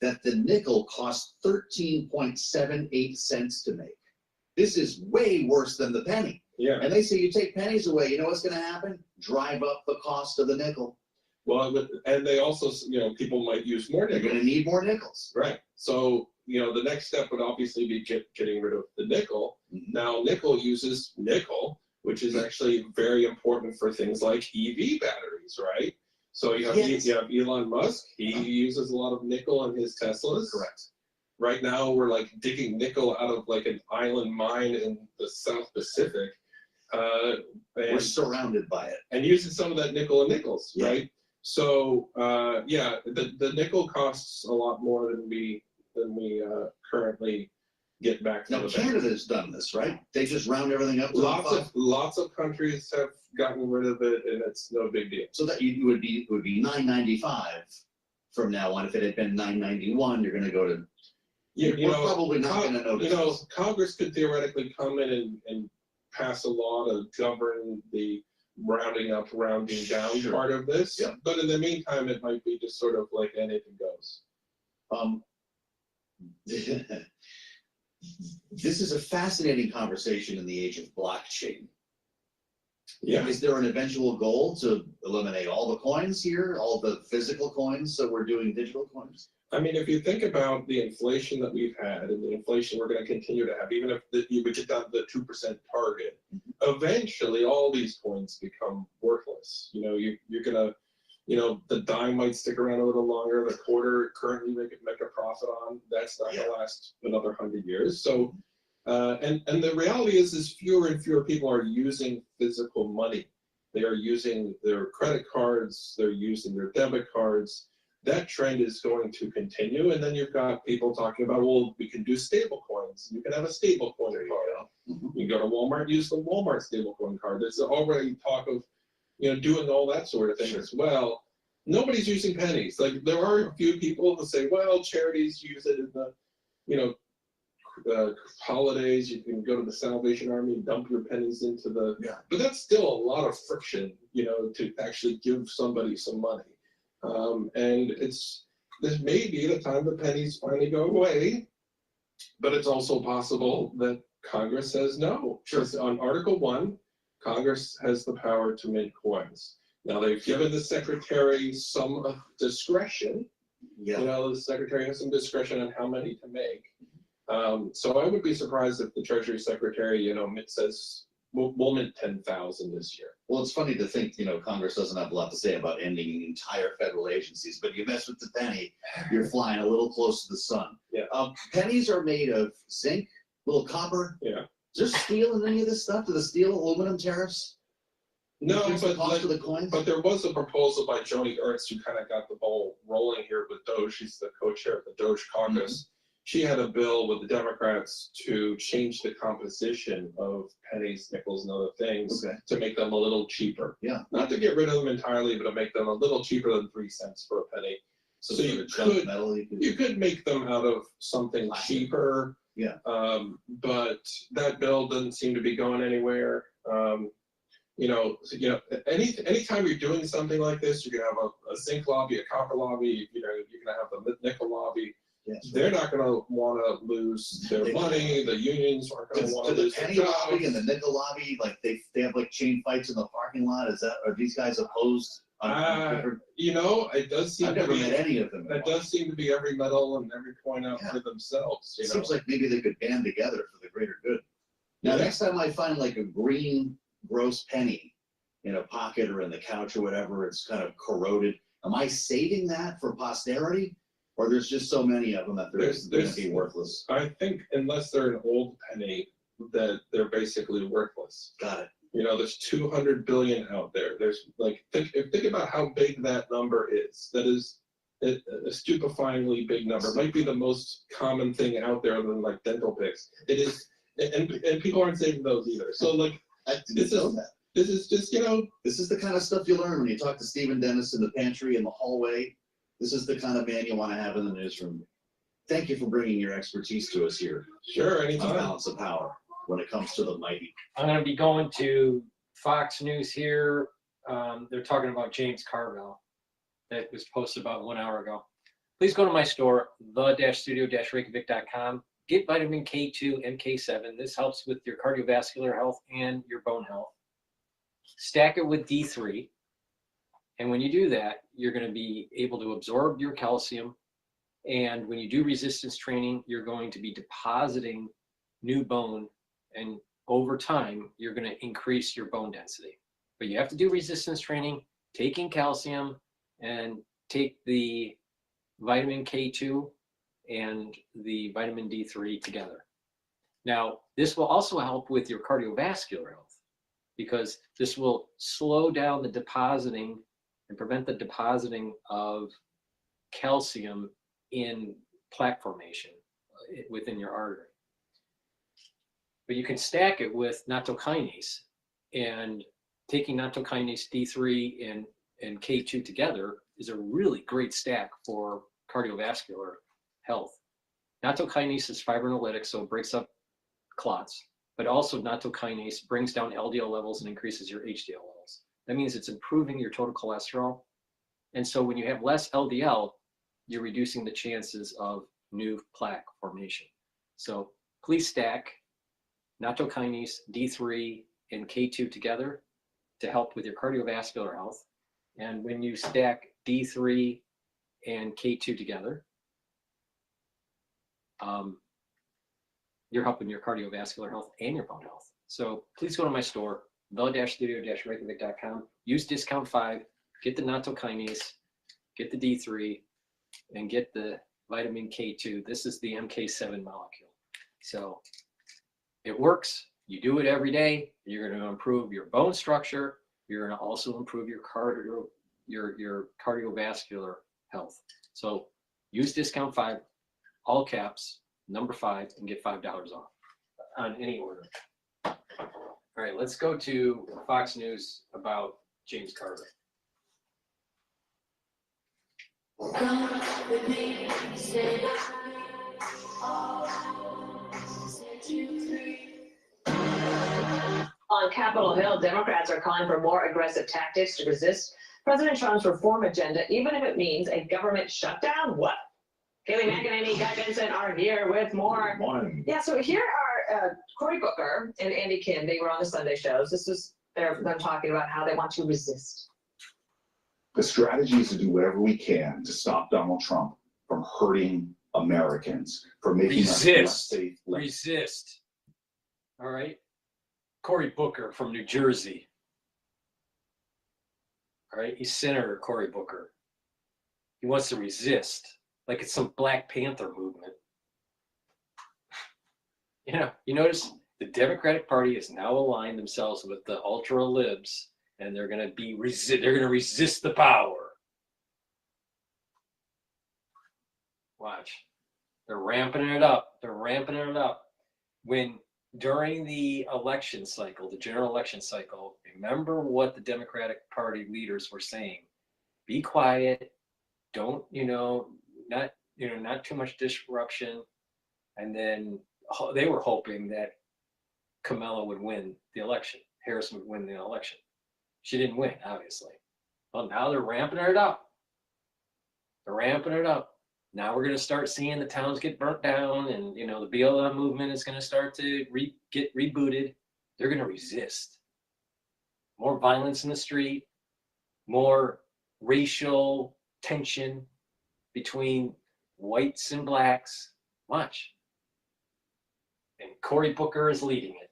that the nickel costs 13.78 cents to make. This is way worse than the penny. Yeah. And they say you take pennies away, you know what's going to happen? Drive up the cost of the nickel. Well, and they also, you know, people might use more nickels. They're going to need more nickels. Right. So, you know, the next step would obviously be getting rid of the nickel. Mm-hmm. Now, nickel uses nickel, which is actually very important for things like EV batteries, right? So you have, you have Elon Musk. He uses a lot of nickel in his Teslas. Correct. Right now, we're like digging nickel out of like an island mine in the South Pacific. We're surrounded by it. And using some of that nickel in nickels, right? So yeah, the nickel costs a lot more than we currently get back to now, the Canada's done this, right? They just round everything up. Lots of countries have gotten rid of it, and it's no big deal. So that it would be $9.95 from now on. If it had been $9.91, you're going to go to. We're probably not going to notice. You know, Congress could theoretically come in and pass a law to govern the rounding up, rounding down part of this. Yeah. But in the meantime, it might be just sort of like anything goes. This is a fascinating conversation in the age of blockchain. Yeah. Is there an eventual goal to eliminate all the coins here, all the physical coins, so we're doing digital coins? I mean, if you think about the inflation that we've had and the inflation we're going to continue to have, even if you would get down to the 2% target, eventually all these coins become worthless. You know, you're going to, you know, the dime might stick around a little longer. The quarter currently make a profit on. That's not going to last another 100 years. So, and the reality is fewer and fewer people are using physical money. They are using their credit cards. They're using their debit cards. That trend is going to continue. And then you've got people talking about, well, we can do stable coins. You can have a stable coin card. You can go to Walmart, use the Walmart stable coin card. There's already talk of, you know, doing all that sort of thing as well. Nobody's using pennies. Like, there are a few people who say, well, charities use it in the, you know, holidays. You can go to the Salvation Army and dump your pennies into the, but that's still a lot of friction, you know, to actually give somebody some money. And this may be the time the pennies finally go away, but it's also possible that Congress says no. Because on Article 1, Congress has the power to make coins. Now, they've given the secretary some discretion. You know, the secretary has some discretion on how many to make. So I would be surprised if the Treasury Secretary, you know, says we'll mint 10,000 this year. Well, it's funny to think, you know, Congress doesn't have a lot to say about ending entire federal agencies, but you mess with the penny, you're flying a little close to the sun. Yeah. Pennies are made of zinc, little copper. Yeah. Is there steel in any of this stuff? Do the steel aluminum tariffs? No, but there was a proposal by Joni Ernst who kind of got the ball rolling here with Doge. She's the co-chair of the Doge caucus. She had a bill with the Democrats to change the composition of pennies, nickels, and other things to make them a little cheaper. Yeah. Not to get rid of them entirely, but to make them a little cheaper than 3 cents for a penny. So you could make them out of something cheaper. Yeah. But that bill doesn't seem to be going anywhere. You know, anytime you're doing something like this, you're gonna have a zinc lobby, a copper lobby. You know, you're gonna have the nickel lobby. Yes. They're not going to want to lose their money. The unions aren't going to want to lose their penny jobs. lobby and the nickel lobby, like they have like chain fights in the parking lot. Are these guys opposed? You know, it does seem. I've never met any of them. It does seem to be every medal and every coin out for themselves. It seems like maybe they could band together for the greater good. Now, next time I find like a green gross penny in a pocket or in the couch or whatever, it's kind of corroded. Am I saving that for posterity? Or there's just so many of them that they're going to be worthless? I think unless they're an old penny, that they're basically worthless. Got it. You know, there's 200 billion out there. There's like, think about how big that number is. That is a stupefyingly big number. It might be the most common thing out there other than like dental picks. It is, and people aren't saving those either. So like, this is just, you know. This is the kind of stuff you learn when you talk to Stephen Dennis in the pantry, in the hallway. This is the kind of man you want to have in the newsroom. Thank you for bringing your expertise to us here. Sure, anytime. Balance of power when it comes to the mighty. I'm going to be going to Fox News here. They're talking about James Carville. That was posted about 1 hour ago. Please go to my store, the-studio-reykjavik.com. Get vitamin K2 and K7. This helps with your cardiovascular health and your bone health. Stack it with D3. And when you do that, you're going to be able to absorb your calcium. And when you do resistance training, you're going to be depositing new bone. And over time, you're going to increase your bone density. But you have to do resistance training, taking calcium, and take the vitamin K2 and the vitamin D3 together. Now, this will also help with your cardiovascular health because this will slow down the depositing and prevent the depositing of calcium in plaque formation within your artery. But you can stack it with nattokinase, and taking nattokinase D3 and K2 together is a really great stack for cardiovascular health. Nattokinase is fibrinolytic, so it breaks up clots, but also nattokinase brings down LDL levels and increases your HDL levels. That means it's improving your total cholesterol. And so when you have less LDL, you're reducing the chances of new plaque formation. So please stack nattokinase, D3, and K2 together to help with your cardiovascular health. And when you stack D3 and K2 together, you're helping your cardiovascular health and your bone health. So please go to my store, the-studio-reykjavik.com. Use discount 5, get the nattokinase, get the D3, and get the vitamin K2. This is the MK7 molecule. So it works. You do it every day. You're going to improve your bone structure. You're going to also improve your cardiovascular health. So use discount 5, all caps, number 5, and get $5 off on any order. All right, let's go to Fox News about James Carville. On Capitol Hill, Democrats are calling for more aggressive tactics to resist President Trump's reform agenda, even if it means a government shutdown. What? Kaylee McEnany, Guy Benson are here with more. Morning. Yeah, so here are Cory Booker and Andy Kim. They were on the Sunday shows. This was them talking about how they want to resist. The strategy is to do whatever we can to stop Donald Trump from hurting Americans, from making us less safe. Resist. All right. Cory Booker from New Jersey. All right. He's Senator Cory Booker. He wants to resist like it's some Black Panther movement. You know, you notice the Democratic Party has now aligned themselves with the ultra libs, and they're going to resist the power. Watch. They're ramping it up. They're ramping it up. When during the election cycle, the general election cycle, remember what the Democratic Party leaders were saying. Be quiet. Don't, not too much disruption. And then they were hoping that Kamala would win the election. Harris would win the election. She didn't win, obviously. Well, now they're ramping it up. They're ramping it up. Now we're going to start seeing the towns get burnt down, and the BLM movement is going to start to get rebooted. They're going to resist. More violence in the street, more racial tension between whites and blacks. Watch. And Cory Booker is leading it.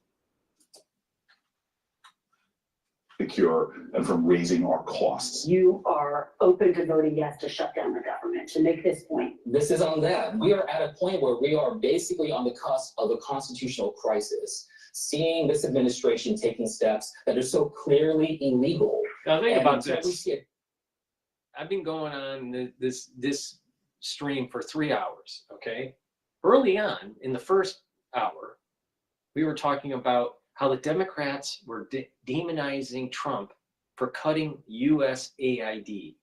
Secure and from raising our costs. You are open to voting yes to shut down the government, to make this point. This is on that. We are at a point where we are basically on the cusp of a constitutional crisis. seeing this administration taking steps that are so clearly illegal. Now think And about until we this. see it- I've been going on this stream for 3 hours, okay? Early on, in the first hour, we were talking about how the Democrats were demonizing Trump for cutting USAID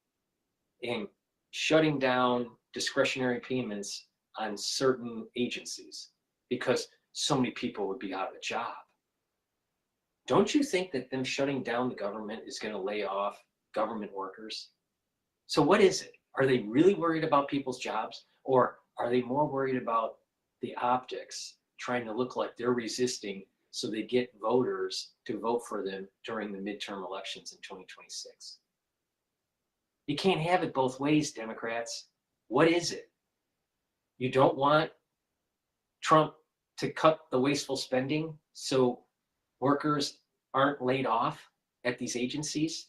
and shutting down discretionary payments on certain agencies because so many people would be out of a job. Don't you think that them shutting down the government is going to lay off government workers? So what is it? Are they really worried about people's jobs, or are they more worried about the optics, trying to look like they're resisting so they get voters to vote for them during the midterm elections in 2026? You can't have it both ways, Democrats. What is it? You don't want Trump to cut the wasteful spending so workers aren't laid off at these agencies?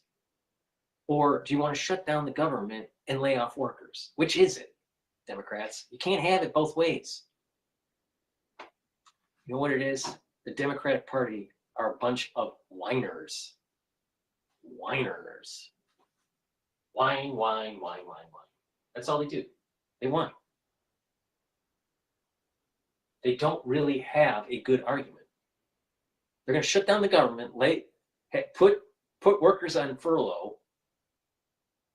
Or do you want to shut down the government and lay off workers? Which is it, Democrats? You can't have it both ways. You know what it is? The Democratic Party are a bunch of whiners. Whiners. Whine, whine, whine, whine, whine. That's all they do. They whine. They don't really have a good argument. They're going to shut down the government, put workers on furlough,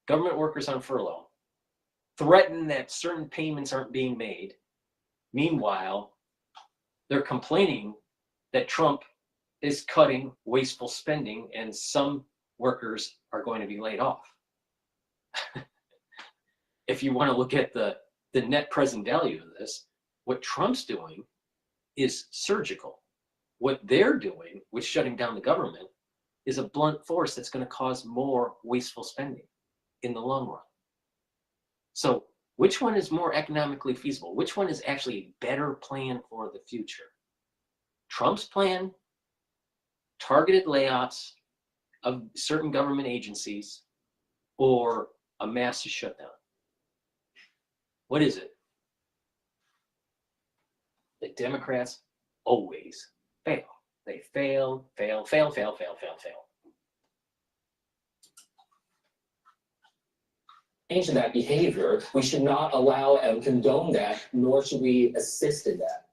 government workers on furlough, threaten that certain payments aren't being made. Meanwhile, they're complaining that Trump is cutting wasteful spending and some workers are going to be laid off. If you want to look at the net present value of this, what Trump's doing is surgical. What they're doing with shutting down the government is a blunt force that's going to cause more wasteful spending in the long run. So which one is more economically feasible? Which one is actually a better plan for the future? Trump's plan, targeted layoffs of certain government agencies, or a massive shutdown? What is it? The Democrats always fail. They fail, fail, fail, fail, fail, fail, fail. Change in that behavior, we should not allow and condone that, nor should we assist in that.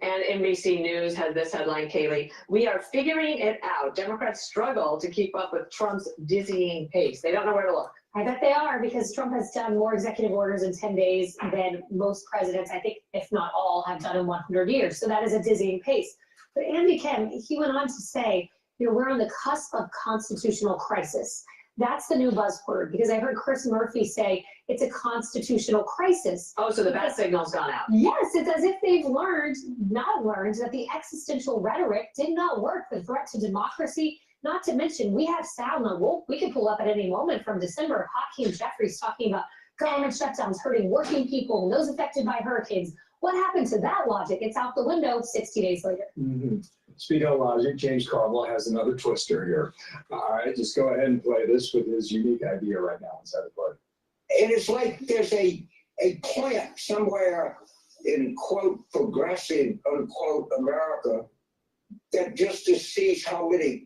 And NBC News has this headline, Kaylee: "We are figuring it out. Democrats struggle to keep up with Trump's dizzying pace." They don't know where to look. I bet they are, because Trump has done more executive orders in 10 days than most presidents, I think, if not all, have done in 100 years. So that is a dizzying pace. But Andy Kim, he went on to say, we're on the cusp of constitutional crisis. That's the new buzzword, because I heard Chris Murphy say it's a constitutional crisis. Oh, so the bat signal's gone out. Yes, it's as if they've not learned that the existential rhetoric did not work. The threat to democracy, not to mention, we have sound on, we can pull up at any moment from December, Hakeem Jeffries talking about government shutdowns hurting working people and those affected by hurricanes. What happened to that logic? It's out the window 60 days later. Speaking of logic, James Carville has another twister here. All right, just go ahead and play this with his unique idea right now inside the party. It is like there's a plant somewhere in, quote, progressive, unquote, America that just sees how many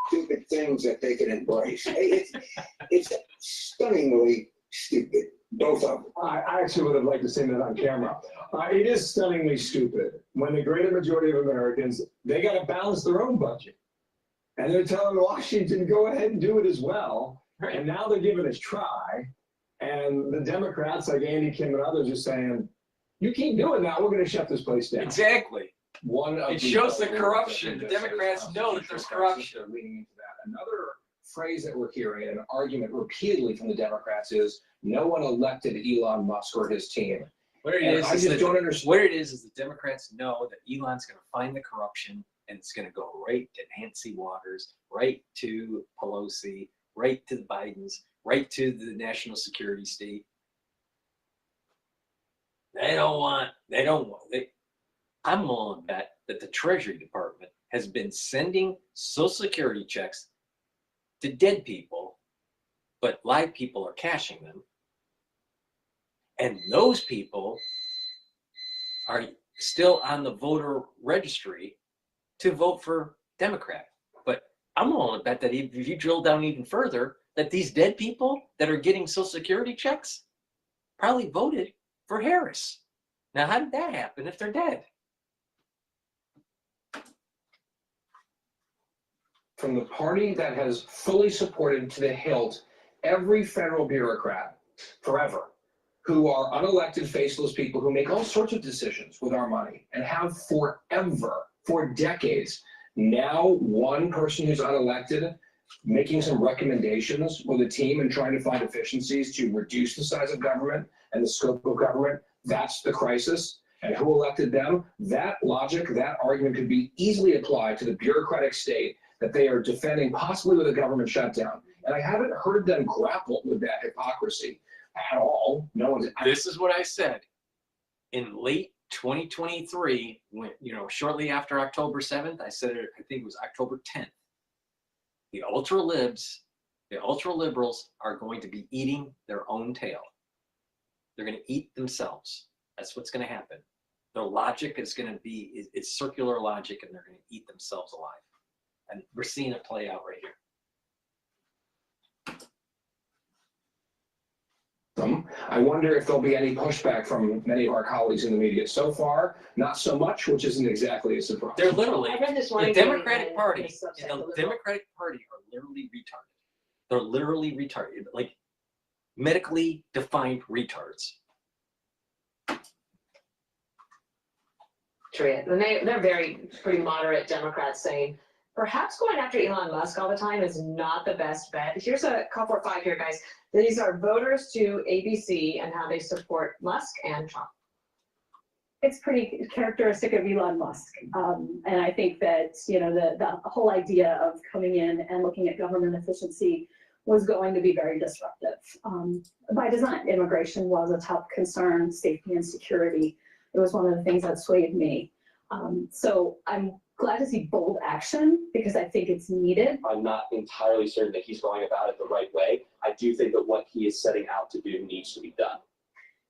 stupid things that they can embrace. It's stunningly stupid, both of them. I actually would have liked to say that on camera. It is stunningly stupid when the greater majority of Americans, they got to balance their own budget. And they're telling Washington, go ahead and do it as well. Right. And now they're giving it a try. And the Democrats, like Andy Kim and others, are saying, you keep doing that, we're going to shut this place down. Exactly. It shows the corruption. The Democrats know that there's corruption. Leading into that. Another phrase that we're hearing, an argument repeatedly from the Democrats, is no one elected Elon Musk or his team. What it is the Democrats know that Elon's going to find the corruption and it's going to go right to Nancy Waters, right to Pelosi, right to the Bidens, right to the national security state. I'm willing to bet that the Treasury Department has been sending Social Security checks to dead people, but live people are cashing them. And those people are still on the voter registry to vote for Democrat. But I'm willing to bet that if you drill down even further, that these dead people that are getting Social Security checks probably voted for Harris. Now, how did that happen if they're dead? From the party that has fully supported to the hilt every federal bureaucrat forever, who are unelected, faceless people who make all sorts of decisions with our money and have forever, for decades. Now, one person who's unelected making some recommendations with a team and trying to find efficiencies to reduce the size of government and the scope of government, that's the crisis. And who elected them? That logic, that argument could be easily applied to the bureaucratic state that they are defending, possibly with a government shutdown. And I haven't heard them grapple with that hypocrisy at all. No one's. This is what I said in late 2023, when, shortly after October 7th, I said it, I think it was October 10th. The ultra liberals are going to be eating their own tail. They're going to eat themselves. That's what's going to happen. Their logic is going to be, it's circular logic, and they're going to eat themselves alive. And we're seeing it play out right here. I wonder if there'll be any pushback from many of our colleagues in the media. So far, not so much, which isn't exactly a surprise. They're literally, I read this the morning Democratic Party, Substack, the the liberal- Democratic Party are literally retarded. They're literally retarded, like medically defined retards. And they're pretty moderate Democrats saying, perhaps going after Elon Musk all the time is not the best bet. Here's a couple or five here, guys. These are voters to ABC and how they support Musk and Trump. It's pretty characteristic of Elon Musk. And I think that, the whole idea of coming in and looking at government efficiency was going to be very disruptive. By design, immigration was a top concern, safety and security. It was one of the things that swayed me. So I'm glad to see bold action because I think it's needed. I'm not entirely certain that he's going about it the right way. I do think that what he is setting out to do needs to be done.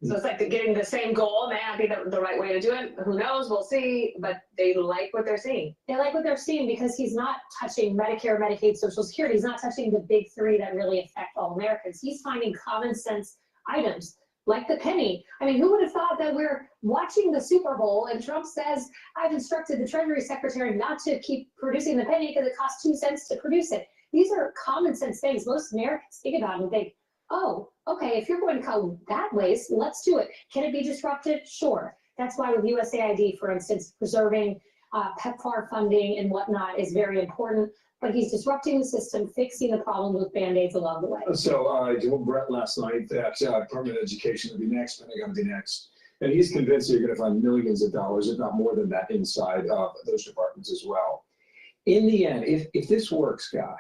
So it's like they're getting the same goal. May not be the right way to do it. Who knows? We'll see. But they like what they're seeing. They like what they're seeing because he's not touching Medicare, Medicaid, Social Security. He's not touching the big three that really affect all Americans. He's finding common sense items like the penny. I mean, who would have thought that we're watching the Super Bowl and Trump says, I've instructed the Treasury Secretary not to keep producing the penny because it costs 2 cents to produce it. These are common sense things. Most Americans think about it and think, oh, okay, if you're going to go that ways, let's do it. Can it be disruptive? Sure. That's why with USAID, for instance, preserving PEPFAR funding and whatnot is very important. But he's disrupting the system, fixing the problem with Band-Aids along the way. So I told Brett last night that Department of Education would be next, Pentagon would be next. And he's convinced you're going to find millions of dollars, if not more than that, inside those departments as well. In the end, if this works, Guy,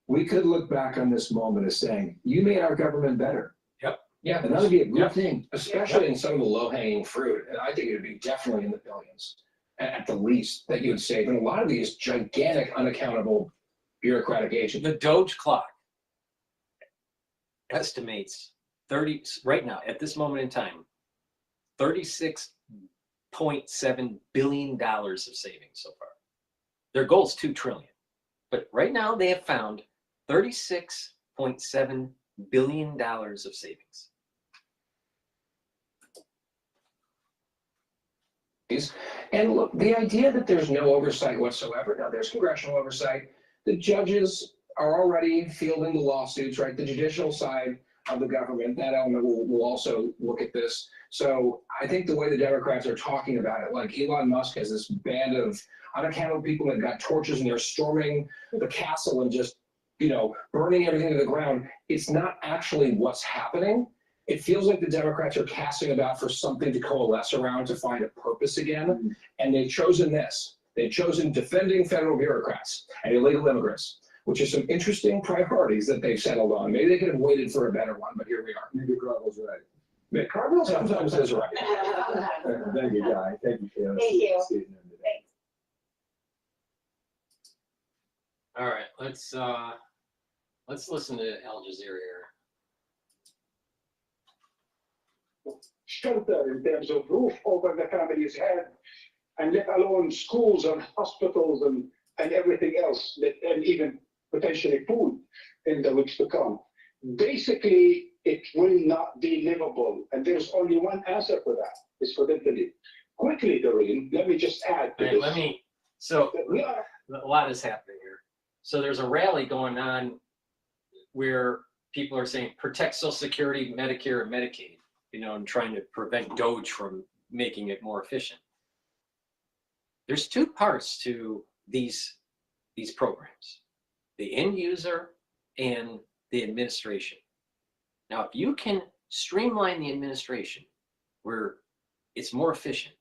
we could look back on this moment as saying, you made our government better. Yep. Yeah, and that would be a good thing, especially in some of the low-hanging fruit. And I think it would be definitely in the billions. At the least, that you would save. And a lot of these gigantic, unaccountable bureaucratic agents. The Doge clock estimates right now, at this moment in time, $36.7 billion of savings so far. Their goal is $2 trillion. But right now they have found $36.7 billion of savings. And look, the idea that there's no oversight whatsoever, now there's congressional oversight. The judges are already fielding the lawsuits, right? The judicial side of the government, that element will also look at this. So I think the way the Democrats are talking about it, like Elon Musk has this band of unaccountable people that got torches and they're storming the castle and just, burning everything to the ground. It's not actually what's happening. It feels like the Democrats are casting about for something to coalesce around to find a purpose again. And they've chosen this. They've chosen defending federal bureaucrats and illegal immigrants, which are some interesting priorities that they've settled on. Maybe they could have waited for a better one, but here we are. Maybe Carvel's right. Maybe Carvel sometimes is right. Thank you, Guy. Thank you, Kayla. Thank you. Thanks. All right, let's listen to Al Jazeera here. Shelter in terms of roof over the family's head and let alone schools and hospitals and everything else, and even potentially food in the weeks to come. Basically, it will not be livable, and there's only one answer for that, is for them to leave. Quickly, Doreen, let me just add to this. So a lot is happening here. So there's a rally going on where people are saying protect Social Security, Medicare, and Medicaid, you know, and trying to prevent DOGE from making it more efficient. There's two parts to these programs, the end user and the administration. Now, if you can streamline the administration where it's more efficient,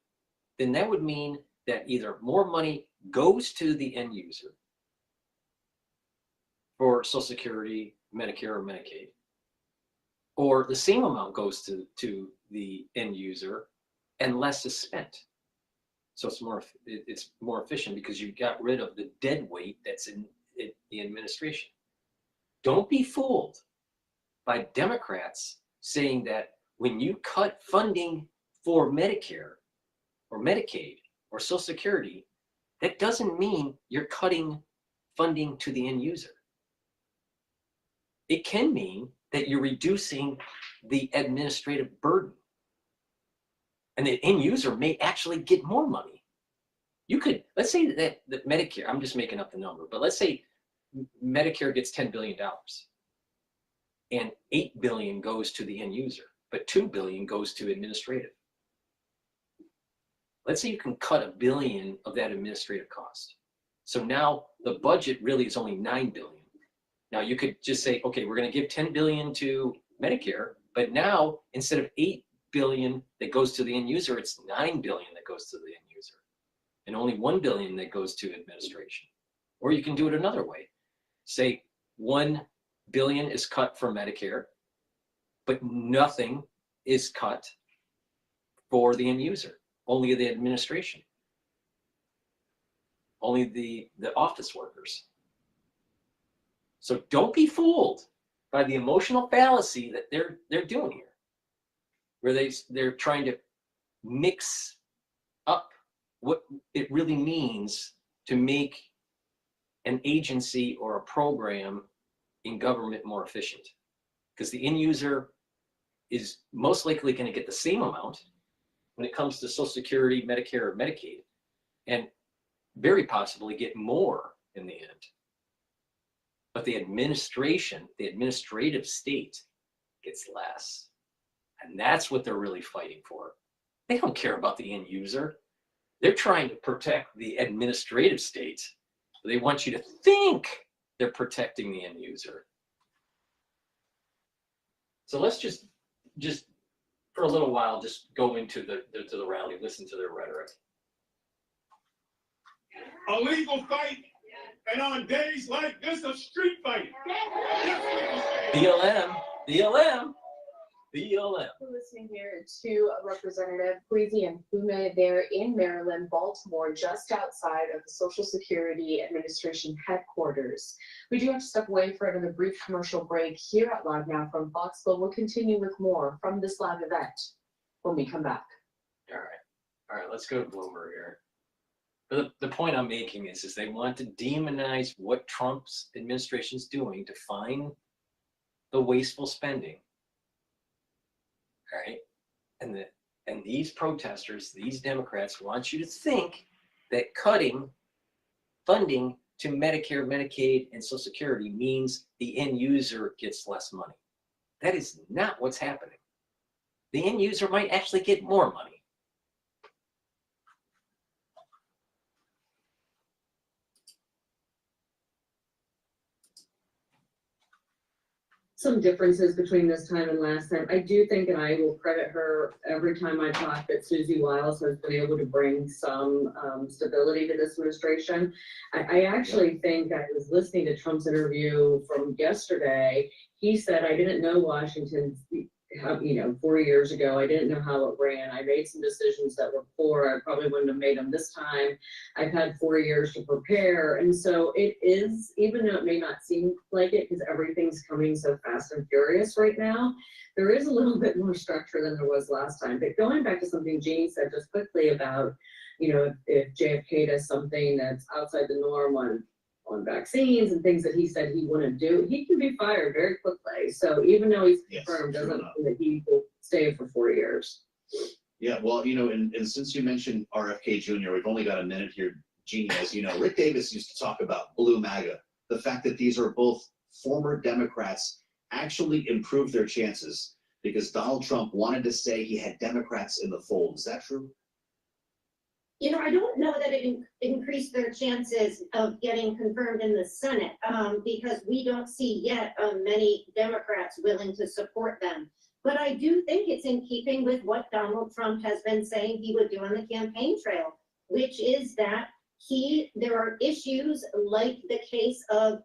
then that would mean that either more money goes to the end user for Social Security, Medicare, or Medicaid, or the same amount goes to the end user and less is spent. So it's more efficient because you got rid of the dead weight that's in the administration. Don't be fooled by Democrats saying that when you cut funding for Medicare or Medicaid or Social Security, that doesn't mean you're cutting funding to the end user. It can mean that you're reducing the administrative burden. And the end user may actually get more money. You could, let's say that Medicare, I'm just making up the number, but let's say Medicare gets $10 billion and $8 billion goes to the end user, but $2 billion goes to administrative. Let's say you can cut $1 billion of that administrative cost. So now the budget really is only $9 billion. Now you could just say, okay, we're going to give $10 billion to Medicare, but now instead of $8 billion that goes to the end user, it's $9 billion that goes to the end user, and only $1 billion that goes to administration. Or you can do it another way. Say $1 billion is cut for Medicare, but nothing is cut for the end user, only the administration, only the office workers. So don't be fooled by the emotional fallacy that they're doing here, where they're trying to mix up what it really means to make an agency or a program in government more efficient. Because the end user is most likely going to get the same amount when it comes to Social Security, Medicare, or Medicaid, and very possibly get more in the end. But the administration, the administrative state, gets less. And that's what they're really fighting for. They don't care about the end user. They're trying to protect the administrative state. They want you to think they're protecting the end user. So let's just for a little while, just go into the rally, listen to their rhetoric. A legal fight, and on days like this, a street fight. BLM. We're listening here to Representative Breezy and Fume there in Maryland, Baltimore, just outside of the Social Security Administration headquarters. We do have to step away for another brief commercial break here at Live Now from Foxville. We'll continue with more from this live event when we come back. All right, let's go to Bloomberg here. But the point I'm making is they want to demonize what Trump's administration is doing to find the wasteful spending. All right, and these protesters, these Democrats, want you to think that cutting funding to Medicare, Medicaid, and Social Security means the end user gets less money. That is not what's happening. The end user might actually get more money. Some differences between this time and last time. I do think, and I will credit her every time I talk, that Susie Wiles has been able to bring some stability to this administration. I actually think, I was listening to Trump's interview from yesterday. He said, I didn't know Washington you know, 4 years ago. I didn't know how it ran. I made some decisions that were poor. I probably wouldn't have made them this time. I've had 4 years to prepare. And so it is, even though it may not seem like it, because everything's coming so fast and furious right now, there is a little bit more structure than there was last time. But going back to something Jeannie said just quickly about, you know, if JFK does something that's outside the norm on vaccines and things that he said he wouldn't do, he can be fired very quickly. So even though he's confirmed, doesn't mean that he will stay for 4 years. Yeah, well, you know, and since you mentioned RFK Jr., we've only got a minute here, Jeannie. As you know, Rick Davis used to talk about blue MAGA. The fact that these are both former Democrats actually improved their chances because Donald Trump wanted to say he had Democrats in the fold. Is that true? You know, I don't know that it increased their chances of getting confirmed in the Senate because we don't see yet many Democrats willing to support them. But I do think it's in keeping with what Donald Trump has been saying he would do on the campaign trail, which is that there are issues like the case of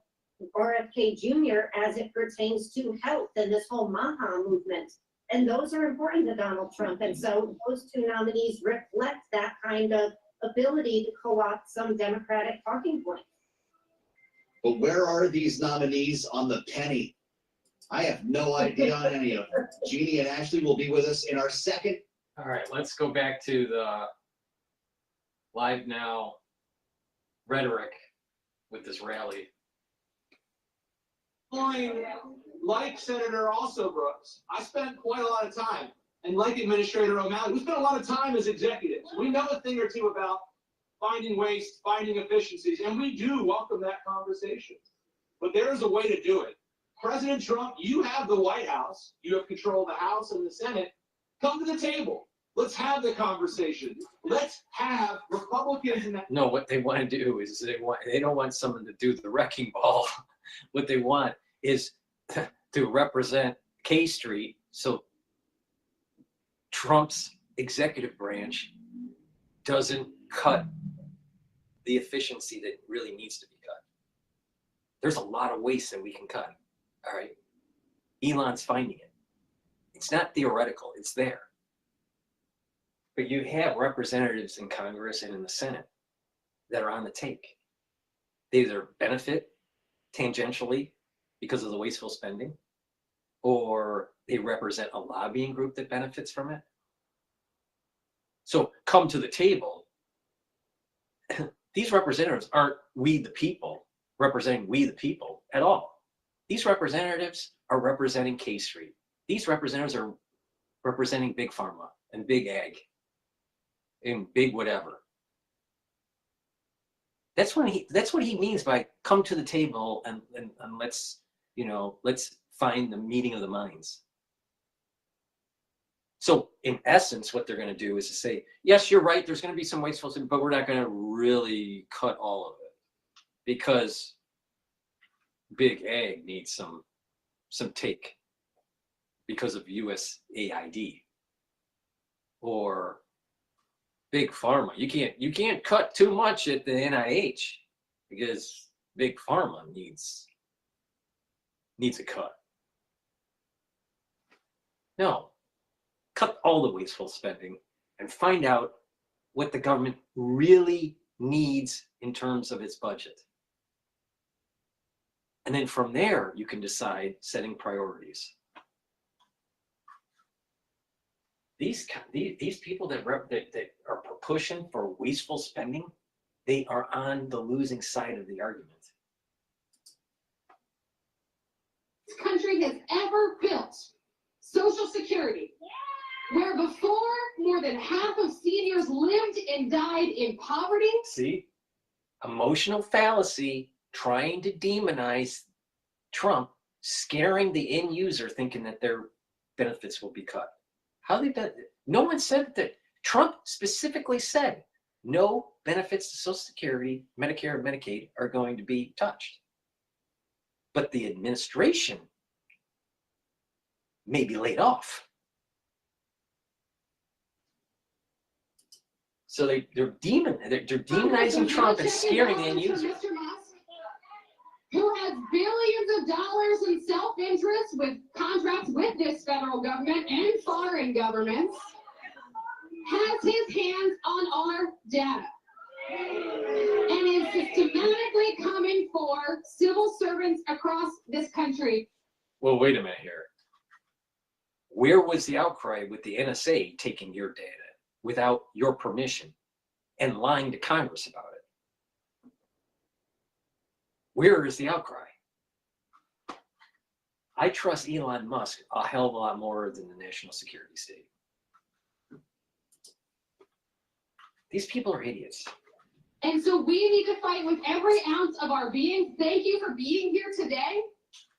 RFK Jr. as it pertains to health and this whole MAHA movement. And those are important to Donald Trump. And so those two nominees reflect that kind of ability to co-opt some Democratic talking points. But where are these nominees on the penny? I have no idea on any of them. Jeannie and Ashley will be with us in our second. All right, let's go back to the live now rhetoric with this rally. Like Senator Brooks, I spent quite a lot of time, and like Administrator O'Malley, we spent a lot of time as executives. We know a thing or two about finding waste, finding efficiencies, and we do welcome that conversation. But there is a way to do it. President Trump, you have the White House, you have control of the House and the Senate. Come to the table. Let's have the conversation. Let's have Republicans in that. No, what they want to do is they don't want someone to do the wrecking ball. What they want is to represent K Street, so Trump's executive branch doesn't cut the efficiency that really needs to be cut. There's a lot of waste that we can cut, all right? Elon's finding it. It's not theoretical, it's there. But you have representatives in Congress and in the Senate that are on the take. They either benefit tangentially because of the wasteful spending, or they represent a lobbying group that benefits from it. So come to the table. These representatives aren't we the people representing we the people at all. These representatives are representing K Street. These representatives are representing big pharma and big ag and big whatever. That's what he means by come to the table and let's find the meeting of the minds. So in essence, what they're going to do is to say, yes, you're right, there's going to be some wasteful, but we're not going to really cut all of it because big ag needs some take because of USAID or big pharma. You can't cut too much at the NIH because big pharma needs a cut. No, cut all the wasteful spending and find out what the government really needs in terms of its budget. And then from there, you can decide setting priorities. These people that are pushing for wasteful spending, they are on the losing side of the argument. This country has ever built Social Security, where before more than half of seniors lived and died in poverty. See, emotional fallacy, trying to demonize Trump, scaring the end user, thinking that their benefits will be cut. How they done? No one said that. Trump specifically said no benefits to Social Security, Medicare, and Medicaid are going to be touched. But the administration may be laid off. So they're demonizing Trump and scaring the end user. Mr. Musk, who has billions of dollars in self-interest with contracts contracts with this federal government and foreign governments, has his hands on our data and is systematically coming for civil servants across this country. Well, wait a minute here. Where was the outcry with the NSA taking your data without your permission and lying to Congress about it? Where is the outcry? I trust Elon Musk a hell of a lot more than the national security state. These people are idiots. And so we need to fight with every ounce of our being. Thank you for being here today.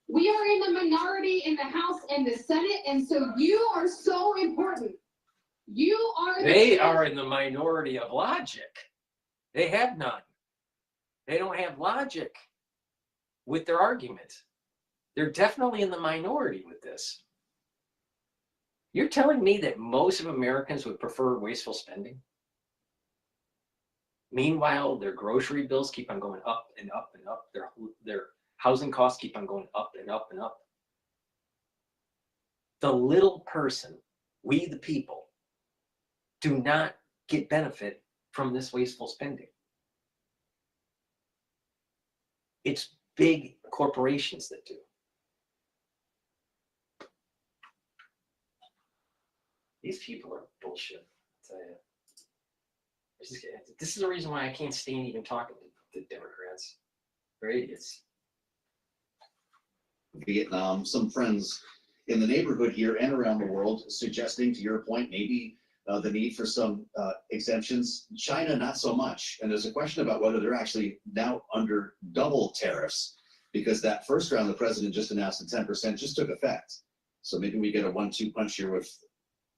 We are in the minority in the House and the Senate, and so you are so important. You are They are in the minority of logic. They have none. They don't have logic with their argument. They're definitely in the minority with this. You're telling me that most of Americans would prefer wasteful spending? Meanwhile, their grocery bills keep on going up and up and up. Their housing costs keep on going up and up and up. The little person, we the people, do not get benefit from this wasteful spending. It's big corporations that do. These people are bullshit, I tell you. This is the reason why I can't stand even talking to Democrats. They're idiots. Vietnam, some friends in the neighborhood here and around the world suggesting, to your point, maybe the need for some exemptions. China, not so much. And there's a question about whether they're actually now under double tariffs, because that first round the president just announced the 10% just took effect. So maybe we get a 1-2 punch here with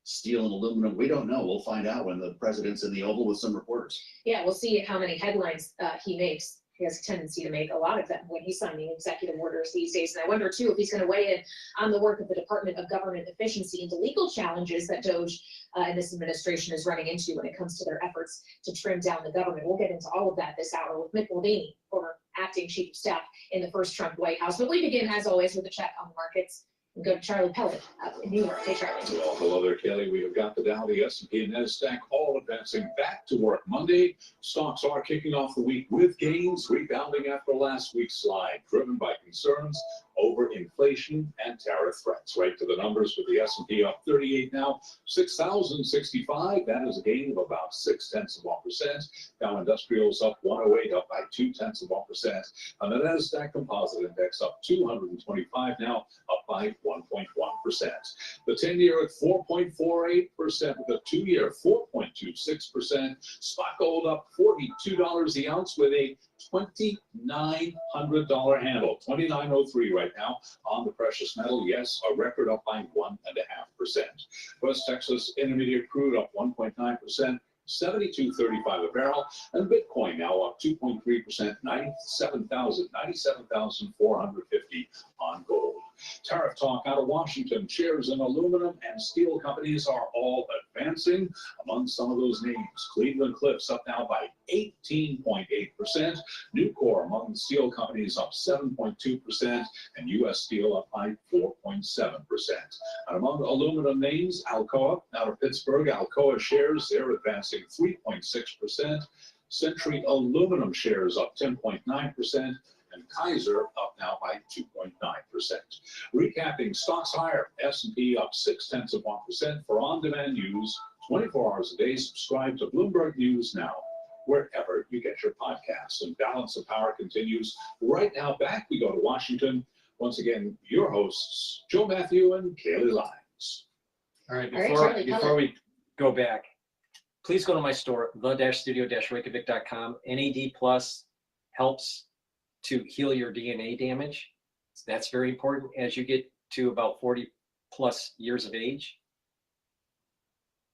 steel and aluminum. We don't know. We'll find out when the president's in the Oval with some reporters. Yeah, we'll see how many headlines he makes. He has a tendency to make a lot of them when he's signing executive orders these days. And I wonder, too, if he's going to weigh in on the work of the Department of Government Efficiency and the legal challenges that DOGE and this administration is running into when it comes to their efforts to trim down the government. We'll get into all of that this hour with Mick Mulvaney, former acting chief of staff in the first Trump White House. But we begin, as always, with a check on the markets. And go to Charlie Pellet up in New York. Hey, Charlie. Well, hello there, Kelly. We have got the Dow, the S&P, and NASDAQ all advancing back to work Monday. Stocks are kicking off the week with gains, rebounding after last week's slide, driven by concerns over inflation and tariff threats. Right to the numbers with the S&P up 38 now, 6,065. That is a gain of about 0.6%. Dow Industrials up 108, up by 0.2%. And the NASDAQ Composite Index up 225 now, up by 1.1%. The 10-year at 4.48%, the 2-year 4.26%. Spot gold up $42 the ounce with a $2,900 handle, $2,903 right now on the precious metal. Yes, a record up by 1.5%. West Texas Intermediate crude up 1.9%. 72.35 a barrel, and Bitcoin now up 2.3%, 97,450 on gold. Tariff talk out of Washington. Shares in aluminum and steel companies are all advancing. Among some of those names, Cleveland Cliffs up now by 18.8%. Nucor among the steel companies up 7.2%, and U.S. Steel up by 4.7%. And among aluminum names, Alcoa out of Pittsburgh. Alcoa shares, they're advancing 3.6%. Century Aluminum shares up 10.9%. And Kaiser up now by 2.9%. Recapping, stocks higher. S&P up 0.6% for on-demand news 24 hours a day. Subscribe to Bloomberg News now, wherever you get your podcasts. And Balance of Power continues right now. Back we go to Washington. Once again, your hosts, Joe Matthew and Kaylee Lyons. All right, before we go back, please go to my store, the-studio-reykjavik.com. NAD Plus helps to heal your DNA damage. That's very important as you get to about 40 plus years of age.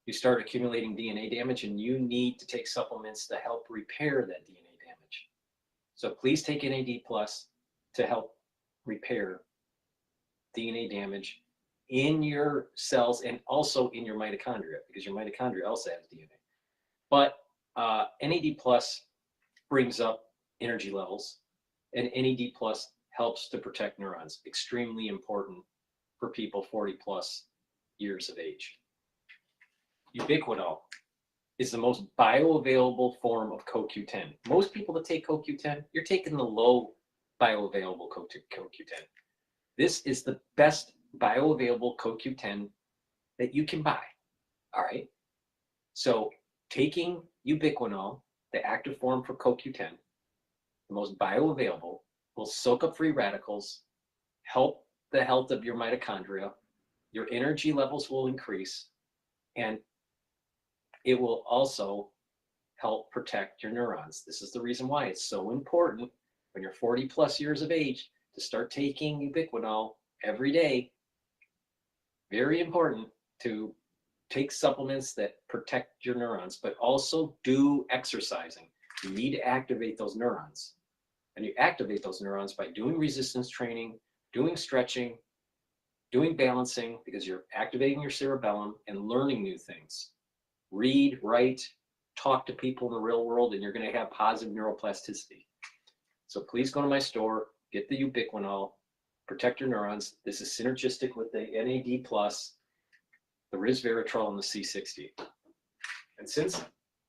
You start accumulating DNA damage and you need to take supplements to help repair that DNA damage. So please take NAD Plus to help repair DNA damage in your cells and also in your mitochondria, because your mitochondria also has DNA. But NAD Plus brings up energy levels, and NAD Plus helps to protect neurons. Extremely important for people 40 plus years of age. Ubiquinol is the most bioavailable form of CoQ10. Most people that take CoQ10, you're taking the low bioavailable CoQ10. This is the best bioavailable CoQ10 that you can buy, all right? So taking ubiquinol, the active form for CoQ10, the most bioavailable, will soak up free radicals, help the health of your mitochondria, your energy levels will increase, and it will also help protect your neurons. This is the reason why it's so important when you're 40 plus years of age to start taking ubiquinol every day. Very important to take supplements that protect your neurons, but also do exercising. You need to activate those neurons. And you activate those neurons by doing resistance training, doing stretching, doing balancing, because you're activating your cerebellum and learning new things. Read, write, talk to people in the real world, and you're going to have positive neuroplasticity. So please go to my store, get the ubiquinol, protect your neurons. This is synergistic with the NAD+, the resveratrol, and the C60. And since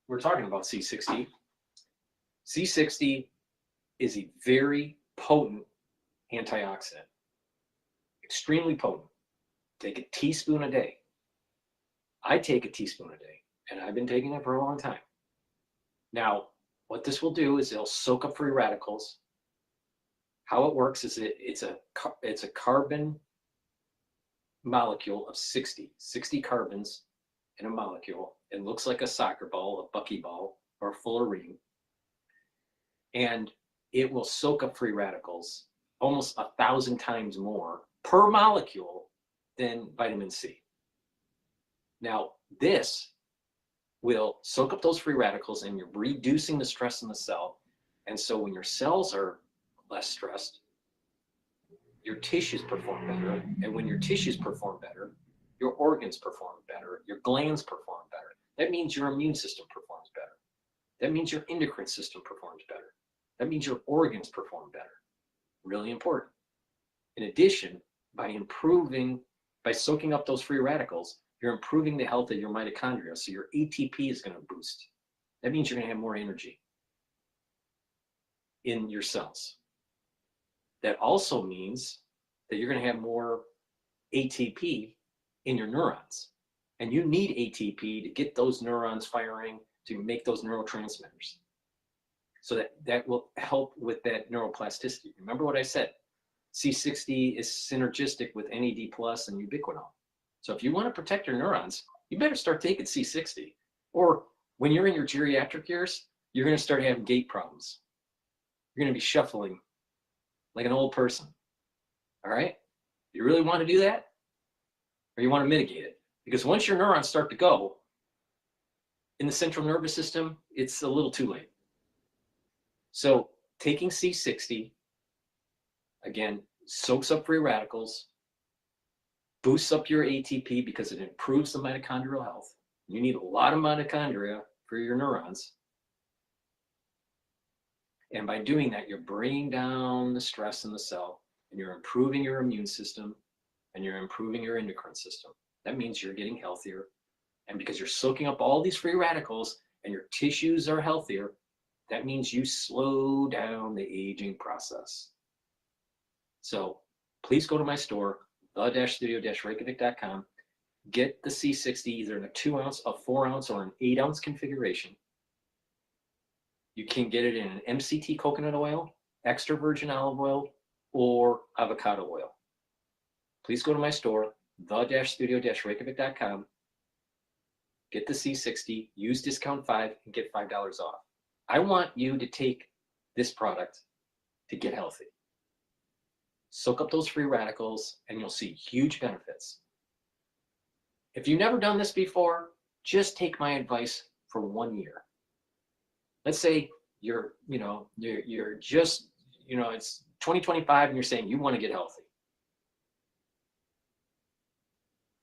we're talking about C60, C60 is a very potent antioxidant, extremely potent. Take a teaspoon a day. I take a teaspoon a day, and I've been taking it for a long time. Now, what this will do is it'll soak up free radicals. How it works is it's a carbon molecule of 60 carbons in a molecule. It looks like a soccer ball, a buckyball, or a fullerene. And it will soak up free radicals almost 1,000 times more per molecule than vitamin C. Now, this will soak up those free radicals, and you're reducing the stress in the cell. And so when your cells are less stressed, your tissues perform better. And when your tissues perform better, your organs perform better, your glands perform better. That means your immune system performs better. That means your endocrine system performs better. That means your organs perform better. Really important. In addition, by soaking up those free radicals, you're improving the health of your mitochondria. So your ATP is going to boost. That means you're going to have more energy in your cells. That also means that you're going to have more ATP in your neurons. And you need ATP to get those neurons firing, to make those neurotransmitters. So that will help with that neuroplasticity. Remember what I said, C60 is synergistic with NAD+ and ubiquinol. So if you want to protect your neurons, you better start taking C60. Or when you're in your geriatric years, you're going to start having gait problems. You're going to be shuffling like an old person. All right? You really want to do that? Or you want to mitigate it? Because once your neurons start to go, in the central nervous system, it's a little too late. So taking C60, again, soaks up free radicals, boosts up your ATP because it improves the mitochondrial health. You need a lot of mitochondria for your neurons. And by doing that, you're bringing down the stress in the cell, and you're improving your immune system, and you're improving your endocrine system. That means you're getting healthier. And because you're soaking up all these free radicals and your tissues are healthier, that means you slow down the aging process. So please go to my store, the-studio-reykjavik.com. Get the C60 either in a 2-ounce, a 4-ounce, or an 8-ounce configuration. You can get it in an MCT coconut oil, extra virgin olive oil, or avocado oil. Please go to my store, the-studio-reykjavik.com. Get the C60, use discount 5, and get $5 off. I want you to take this product to get healthy. Soak up those free radicals, and you'll see huge benefits. If you've never done this before, just take my advice for 1 year. Let's say you're just, it's 2025 and you're saying you want to get healthy.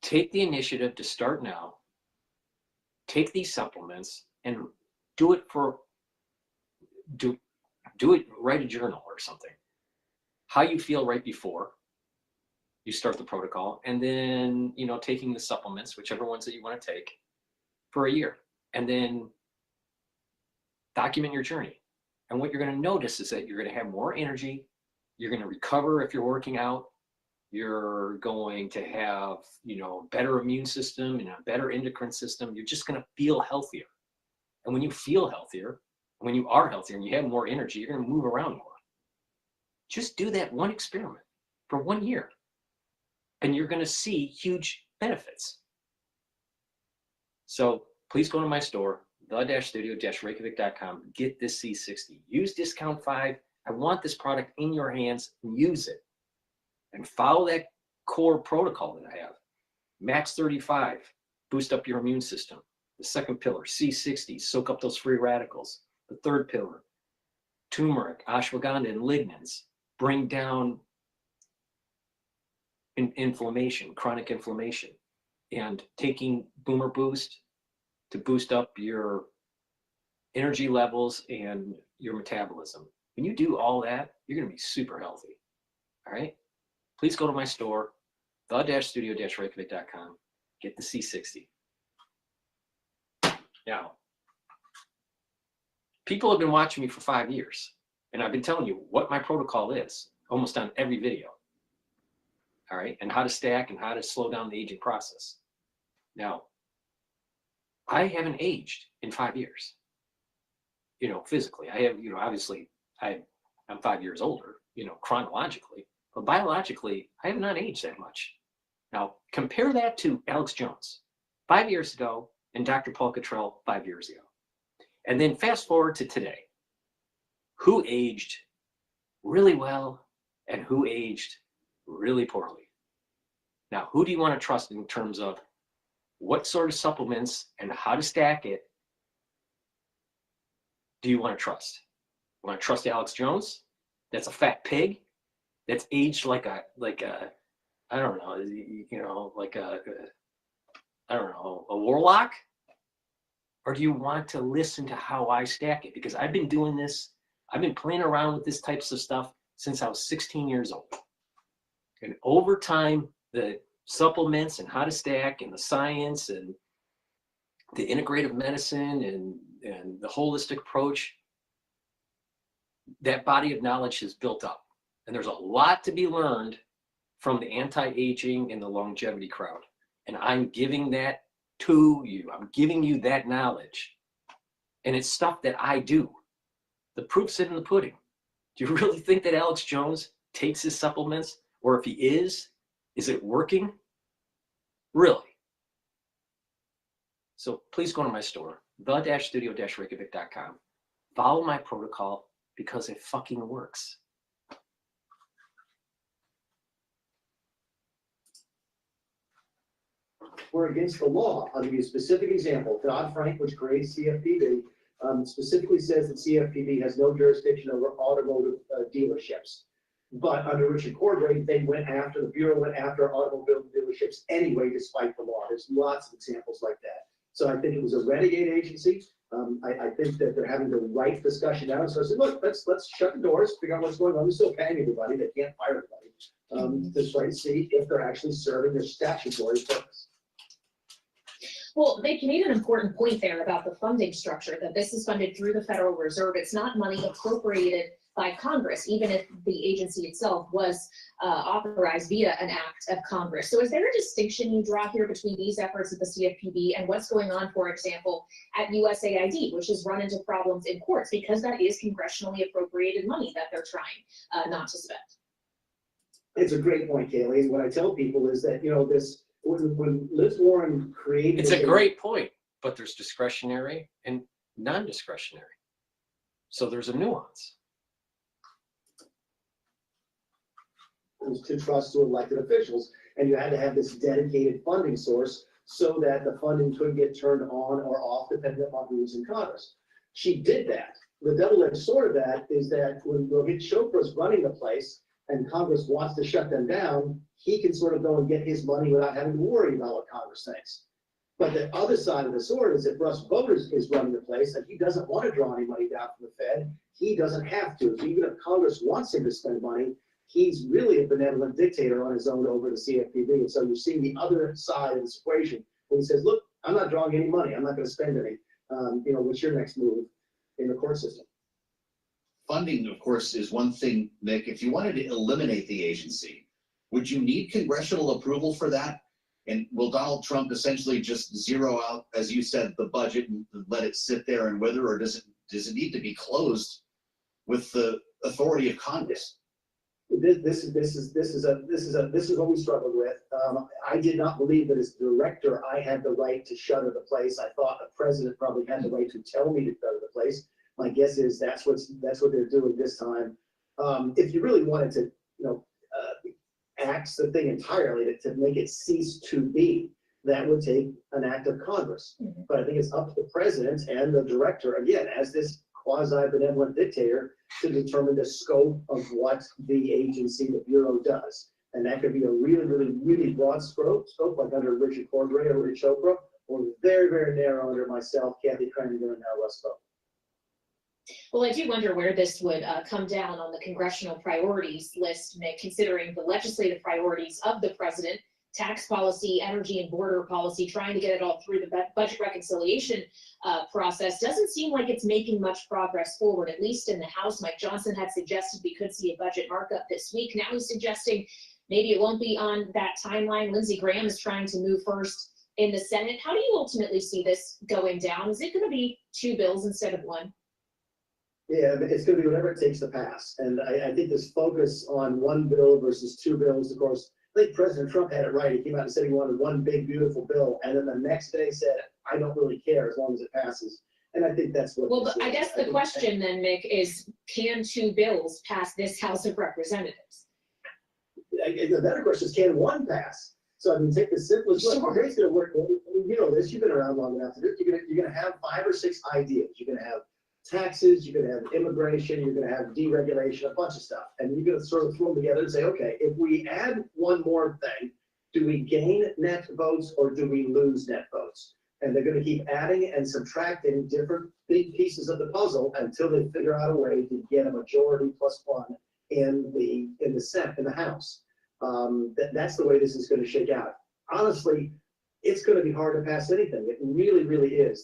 Take the initiative to start now. Take these supplements and do it, write a journal or something. How you feel right before, you start the protocol, and then, you know, taking the supplements, whichever ones that you want to take, for a year, and then document your journey. And what you're going to notice is that you're going to have more energy, you're going to recover if you're working out, you're going to have, you know, better immune system and a better endocrine system. You're just going to feel healthier. And when you feel healthier, when you are healthier and you have more energy, you're going to move around more. Just do that one experiment for 1 year, and you're going to see huge benefits. So please go to my store, the-studio-reykjavik.com, get this C60. Use discount 5. I want this product in your hands, and use it. And follow that core protocol that I have. Max 35, boost up your immune system. The second pillar, C60, soak up those free radicals. The third pillar, turmeric, ashwagandha, and lignans, bring down inflammation, chronic inflammation. And taking Boomer Boost to boost up your energy levels and your metabolism. When you do all that, you're going to be super healthy. All right? Please go to my store, the-studio-reykjavik.com. Get the C60. Now, people have been watching me for 5 years, and I've been telling you what my protocol is almost on every video. All right? And how to stack and how to slow down the aging process. Now, I haven't aged in 5 years. You know, physically. I have, you know, obviously, I'm 5 years older, you know, chronologically. But biologically, I have not aged that much. Now, compare that to Alex Jones 5 years ago and DrPaulCottrell 5 years ago. And then fast forward to today. Who aged really well and who aged really poorly? Now, who do you want to trust in terms of what sort of supplements and how to stack it do you want to trust? You want to trust Alex Jones? That's a fat pig. That's aged like a I don't know, you know, like a I don't know, a warlock? Or do you want to listen to how I stack it? Because I've been doing this, I've been playing around with this types of stuff since I was 16 years old. And over time, the supplements and how to stack and the science and the integrative medicine and the holistic approach, that body of knowledge has built up. And there's a lot to be learned from the anti-aging and the longevity crowd. And I'm giving that to you. I'm giving you that knowledge. And it's stuff that I do. The proof's in the pudding. Do you really think that Alex Jones takes his supplements? Or if he is it working? Really? So please go to my store, the-studio-reykjavik.com. Follow my protocol because it fucking works. We're against the law. I'll give you a specific example. Dodd-Frank, which creates CFPB, specifically says that CFPB has no jurisdiction over automotive dealerships. But under Richard Cordray, the Bureau went after automobile dealerships anyway, despite the law. There's lots of examples like that. So I think it was a renegade agency. I think that they're having the right discussion now. So I said, look, let's shut the doors, figure out what's going on. They're still paying everybody. They can't fire everybody. Just try to see if they're actually serving their statutory purpose. Well, they made an important point there about the funding structure, that this is funded through the Federal Reserve. It's not money appropriated by Congress, even if the agency itself was authorized via an act of Congress. So is there a distinction you draw here between these efforts at the CFPB and what's going on, for example, at USAID, which has run into problems in courts because that is congressionally appropriated money that they're trying not to spend? It's a great point, Kaylee. And what I tell people is that, you know, when Liz Warren created— It's a great point, but there's discretionary and non-discretionary. So there's a nuance. To trust to elected officials, and you had to have this dedicated funding source so that the funding couldn't get turned on or off depending upon who was in Congress. She did that. The double-edged sword of that is that when Rohit Chopra is running the place and Congress wants to shut them down, he can sort of go and get his money without having to worry about what Congress thinks. But the other side of the sword is that Russ Voters is running the place and he doesn't want to draw any money down from the Fed. He doesn't have to. So even if Congress wants him to spend money, he's really a benevolent dictator on his own over the CFPB. And so you're seeing the other side of this equation when he says, look, I'm not drawing any money. I'm not going to spend any. What's your next move in the court system? Funding, of course, is one thing, Nick. If you wanted to eliminate the agency, would you need congressional approval for that? And will Donald Trump essentially just zero out, as you said, the budget and let it sit there and wither, or does it need to be closed with the authority of Congress? This is what we struggled with. I did not believe that as director I had the right to shutter the place. I thought the president probably had the right to tell me to shutter the place. My guess is that's what they're doing this time. If you really wanted to, axe the thing entirely to make it cease to be, that would take an act of Congress. But I think it's up to the president and the director, again, as this quasi-benevolent dictator, to determine the scope of what the agency, the Bureau, does. And that could be a really, really, really broad scope like under Richard Cordray or Rich Chopra, or very, very narrow under myself, Kathy Krenninger, and now Russ Vogt. Well, I do wonder where this would come down on the congressional priorities list, Mick, considering the legislative priorities of the president, tax policy, energy and border policy, trying to get it all through the budget reconciliation process. Doesn't seem like it's making much progress forward, at least in the House. Mike Johnson had suggested we could see a budget markup this week. Now he's suggesting maybe it won't be on that timeline. Lindsey Graham is trying to move first in the Senate. How do you ultimately see this going down? Is it going to be 2 bills instead of 1? Yeah, it's going to be whatever it takes to pass. And I think this focus on 1 bill versus 2 bills, of course, I think President Trump had it right. He came out and said he wanted one big, beautiful bill. And then the next day said, I don't really care as long as it passes. And I think that's what. Well, I guess the question then, Mick, is can 2 bills pass this House of Representatives? The better question is, can 1 pass? So I mean, take the simplest look. Sure. It's going to work. You know this. You've been around long enough to do it. You're going to have 5 or 6 ideas. You're going to have taxes, you're going to have immigration, you're going to have deregulation, a bunch of stuff. And you're going to sort of throw them together and say, okay, if we add one more thing, do we gain net votes or do we lose net votes? And they're going to keep adding and subtracting different big pieces of the puzzle until they figure out a way to get a majority plus 1 in the Senate, in the House. That's the way this is going to shake out. Honestly, it's going to be hard to pass anything. It really, really is.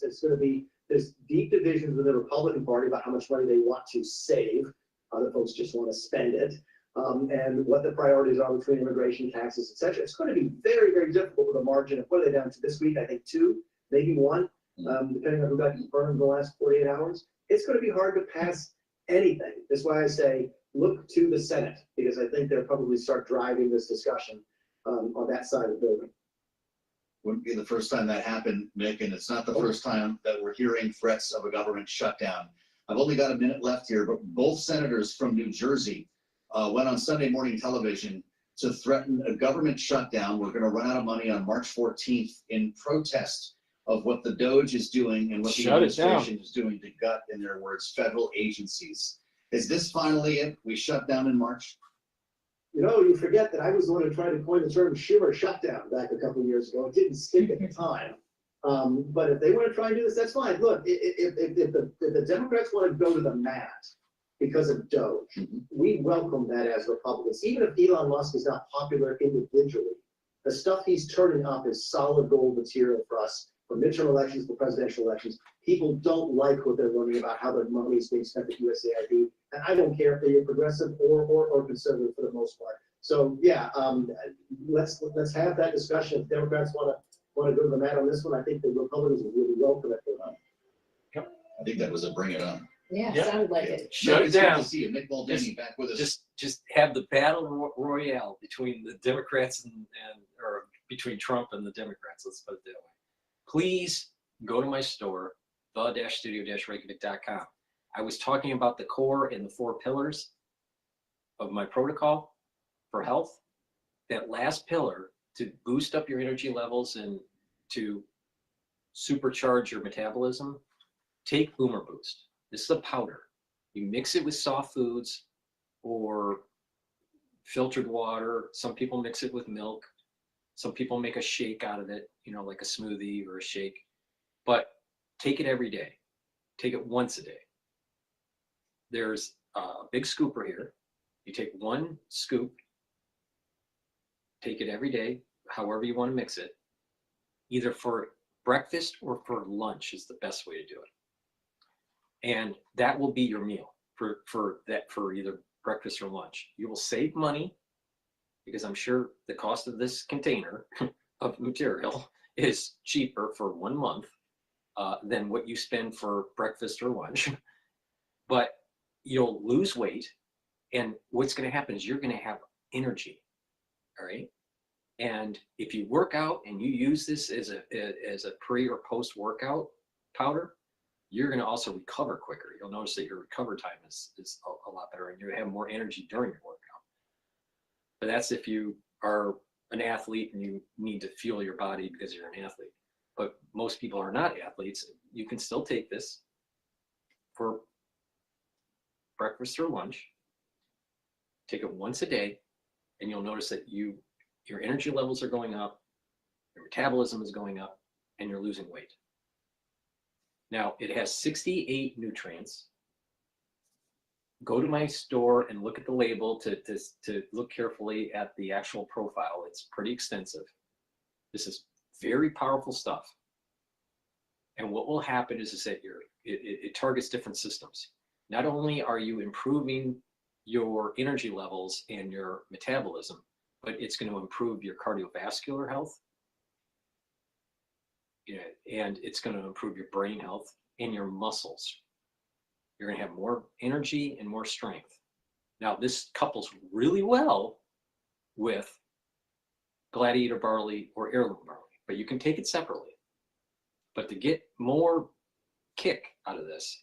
There's deep divisions within the Republican Party about how much money they want to save. Other folks just want to spend it. And what the priorities are between immigration, taxes, et cetera. It's going to be very, very difficult with a margin of, what are they down to this week? I think 2, maybe 1, depending on who got confirmed in the last 48 hours. It's going to be hard to pass anything. That's why I say, look to the Senate, because I think they'll probably start driving this discussion on that side of the building. Wouldn't be the first time that happened, Mick, and it's not the first time that we're hearing threats of a government shutdown. I've only got a minute left here, but both senators from New Jersey went on Sunday morning television to threaten a government shutdown. We're going to run out of money on March 14th in protest of what the DOJ is doing and what the administration is doing to gut, in their words, federal agencies. Is this finally it? We shut down in March? You forget that I was the one who tried to coin the term Schumer shutdown back a couple of years ago. It didn't stick at the time. But if they want to try and do this, that's fine. Look, if the Democrats want to go to the mat because of DOJ, we welcome that as Republicans. Even if Elon Musk is not popular individually, the stuff he's turning up is solid gold material for us, for midterm elections, for presidential elections. People don't like what they're learning about how their money is being spent at USAID. And I don't care if they're progressive or conservative for the most part. So yeah, let's have that discussion. If Democrats want to go to the mat on this one, I think the Republicans will really welcome it. I think that was a bring it on. Yeah, sounded like it. Shut it down. Good to see you. Nick Baldini back with us. Just have the battle royale between the Democrats or between Trump and the Democrats. Let's put it that way. Please go to my store, the-studio-reykjavik.com. I was talking about the core and the 4 pillars of my protocol for health. That last pillar, to boost up your energy levels and to supercharge your metabolism, take Boomer Boost. This is a powder. You mix it with soft foods or filtered water. Some people mix it with milk. Some people make a shake out of it, like a smoothie or a shake. But take it every day. Take it once a day. There's a big scooper here. You take 1 scoop, take it every day, however you want to mix it, either for breakfast or for lunch is the best way to do it. And that will be your meal for either breakfast or lunch. You will save money because I'm sure the cost of this container of material is cheaper for 1 month than what you spend for breakfast or lunch. But you'll lose weight, and what's going to happen is you're going to have energy. All right. And if you work out and you use this as a pre or post workout powder, you're going to also recover quicker. You'll notice that your recovery time is a lot better, and you have more energy during your workout. But that's if you are an athlete and you need to fuel your body because you're an athlete. But most people are not athletes. You can still take this for breakfast or lunch. Take it once a day, and you'll notice that your energy levels are going up, your metabolism is going up, and you're losing weight. Now, it has 68 nutrients. Go to my store and look at the label to look carefully at the actual profile. It's pretty extensive. This is very powerful stuff. And what will happen is that it targets different systems. Not only are you improving your energy levels and your metabolism, but it's going to improve your cardiovascular health. And it's going to improve your brain health and your muscles. You're going to have more energy and more strength. Now, this couples really well with gladiator barley or heirloom barley, but you can take it separately. But to get more kick out of this,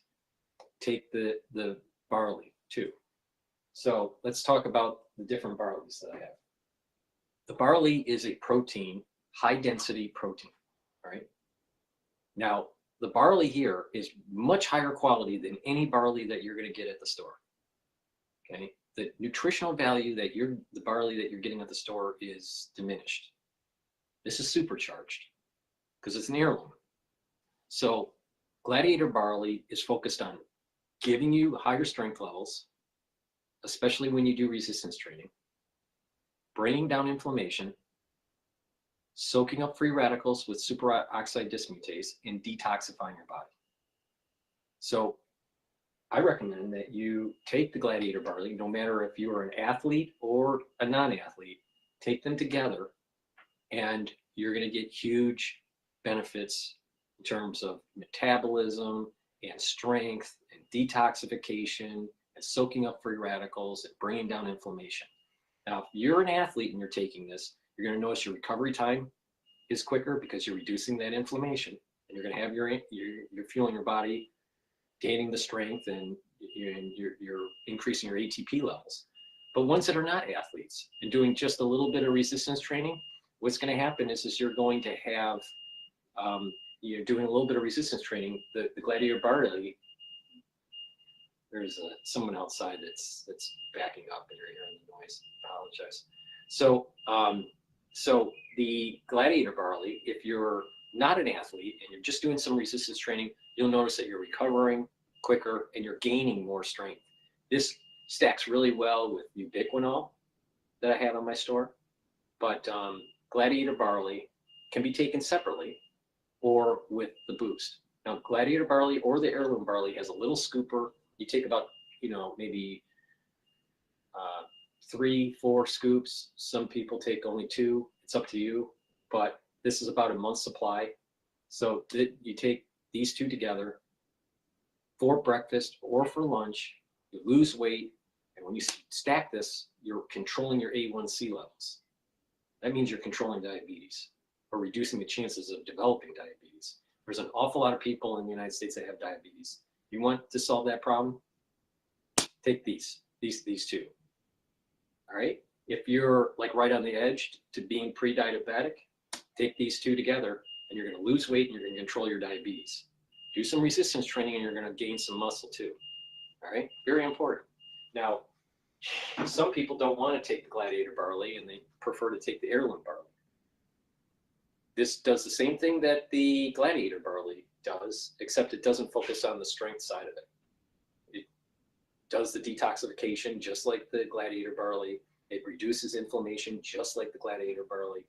take the barley too. So let's talk about the different barleys that I have. The barley is a protein, high density protein, all right? Now, the barley here is much higher quality than any barley that you're going to get at the store. Okay, the nutritional value that the barley that you're getting at the store is diminished. This is supercharged because it's an heirloom. So, gladiator barley is focused on giving you higher strength levels, especially when you do resistance training, bringing down inflammation, soaking up free radicals with superoxide dismutase, and detoxifying your body. So I recommend that you take the gladiator barley, no matter if you are an athlete or a non-athlete, take them together, and you're going to get huge benefits in terms of metabolism and strength and detoxification and soaking up free radicals and bringing down inflammation. Now, if you're an athlete and you're taking this, you're going to notice your recovery time is quicker because you're reducing that inflammation, and you're going to have you're fueling your body, gaining the strength, and you're increasing your ATP levels. But ones that are not athletes and doing just a little bit of resistance training, what's going to happen is you're going to have, you're doing a little bit of resistance training, the gladiator barley. There's someone outside that's backing up, and you're hearing the noise. I apologize. So the gladiator barley, if you're not an athlete and you're just doing some resistance training, you'll notice that you're recovering quicker and you're gaining more strength. This stacks really well with ubiquinol that I have in my store, but gladiator barley can be taken separately or with the boost. Now, gladiator barley or the heirloom barley has a little scooper. You take about, maybe 3-4 scoops. Some people take only 2. It's up to you, but this is about a month's supply. So you take these 2 together for breakfast or for lunch, you lose weight, and when you stack this, you're controlling your A1C levels. That means you're controlling diabetes or reducing the chances of developing diabetes. There's an awful lot of people in the United States that have diabetes. You want to solve that problem? Take these 2. All right. If you're like right on the edge to being pre-diabetic, take these 2 together, and you're going to lose weight and you're going to control your diabetes. Do some resistance training and you're going to gain some muscle too. All right. Very important. Now, some people don't want to take the gladiator barley and they prefer to take the heirloom barley. This does the same thing that the gladiator barley does, except it doesn't focus on the strength side of it. does the detoxification just like the gladiator barley. It reduces inflammation just like the gladiator barley.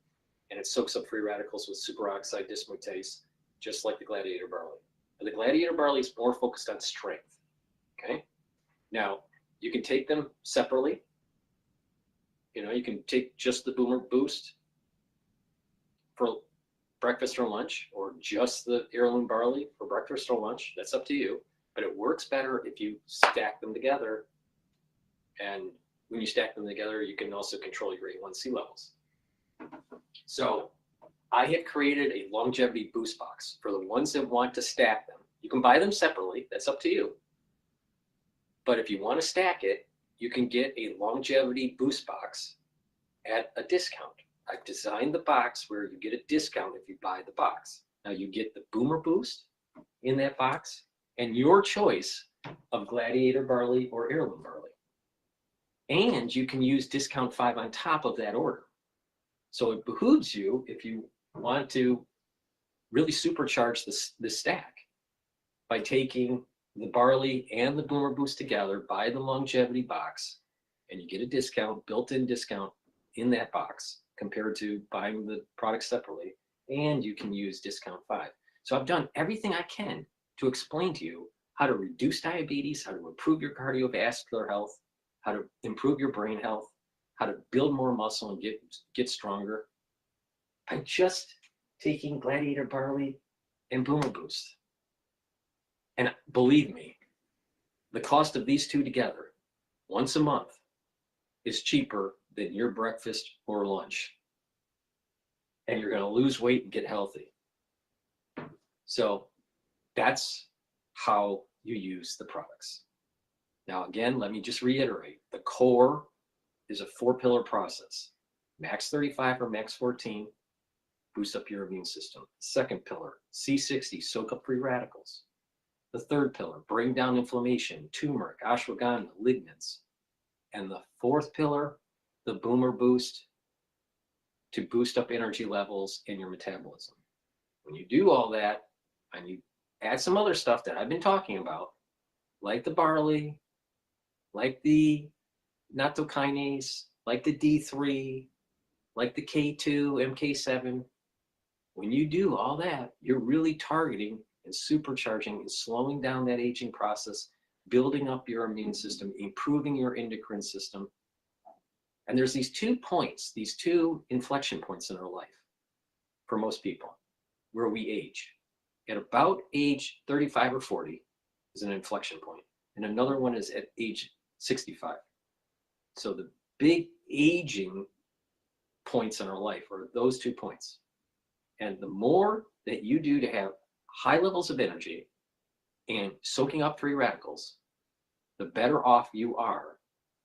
And it soaks up free radicals with superoxide dismutase just like the gladiator barley. And the gladiator barley is more focused on strength. Okay. Now, you can take them separately. You know, you can take just the Boomer Boost for breakfast or lunch, or just the heirloom barley for breakfast or lunch. That's up to you. But it works better if you stack them together. And when you stack them together, you can also control your A1C levels. So I have created a longevity boost box for the ones that want to stack them. You can buy them separately. That's up to you. But if you want to stack it, you can get a longevity boost box at a discount. I've designed the box where you get a discount if you buy the box. Now you get the Boomer Boost in that box and your choice of gladiator barley or heirloom barley. And you can use discount 5 on top of that order. So it behooves you, if you want to really supercharge the stack, by taking the barley and the Boomer Boost together, buy the longevity box, and you get a discount, built-in discount in that box compared to buying the product separately, and you can use discount 5. So I've done everything I can to explain to you how to reduce diabetes, how to improve your cardiovascular health, how to improve your brain health, how to build more muscle and get stronger by just taking gladiator barley and Boomer Boost. And believe me, the cost of these two together once a month is cheaper than your breakfast or lunch. And you're going to lose weight and get healthy. So that's how you use the products. Now, again, let me just reiterate. The core is a 4-pillar process. Max 35 or max 14, boost up your immune system. Second pillar, C60, soak up free radicals. The third pillar, bring down inflammation, turmeric, ashwagandha, lignans. And the fourth pillar, the Boomer Boost, to boost up energy levels in your metabolism. When you do all that, and you add some other stuff that I've been talking about, like the barley, like the nattokinase, like the D3, like the K2, MK7, when you do all that, you're really targeting and supercharging and slowing down that aging process, building up your immune system, improving your endocrine system. And there's these 2 points, these 2 inflection points in our life for most people where we age. At about age 35 or 40 is an inflection point, and another one is at age 65. So the big aging points in our life are those 2 points. And the more that you do to have high levels of energy and soaking up free radicals, the better off you are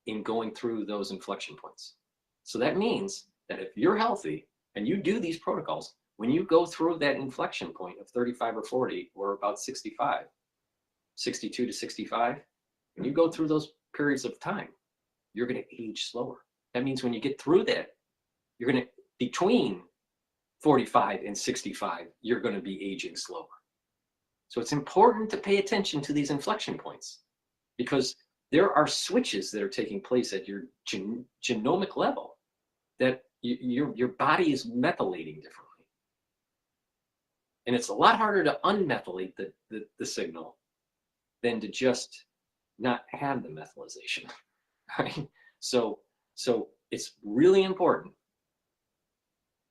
in going through those inflection points. So that means that if you're healthy and you do these protocols, when you go through that inflection point of 35 or 40 or about 65, 62 to 65, when you go through those periods of time, you're going to age slower. That means when you get through that, you're going to, between 45 and 65, you're going to be aging slower. So it's important to pay attention to these inflection points because there are switches that are taking place at your genomic level that your body is methylating differently. And it's a lot harder to unmethylate the signal than to just not have the methylation, right? So it's really important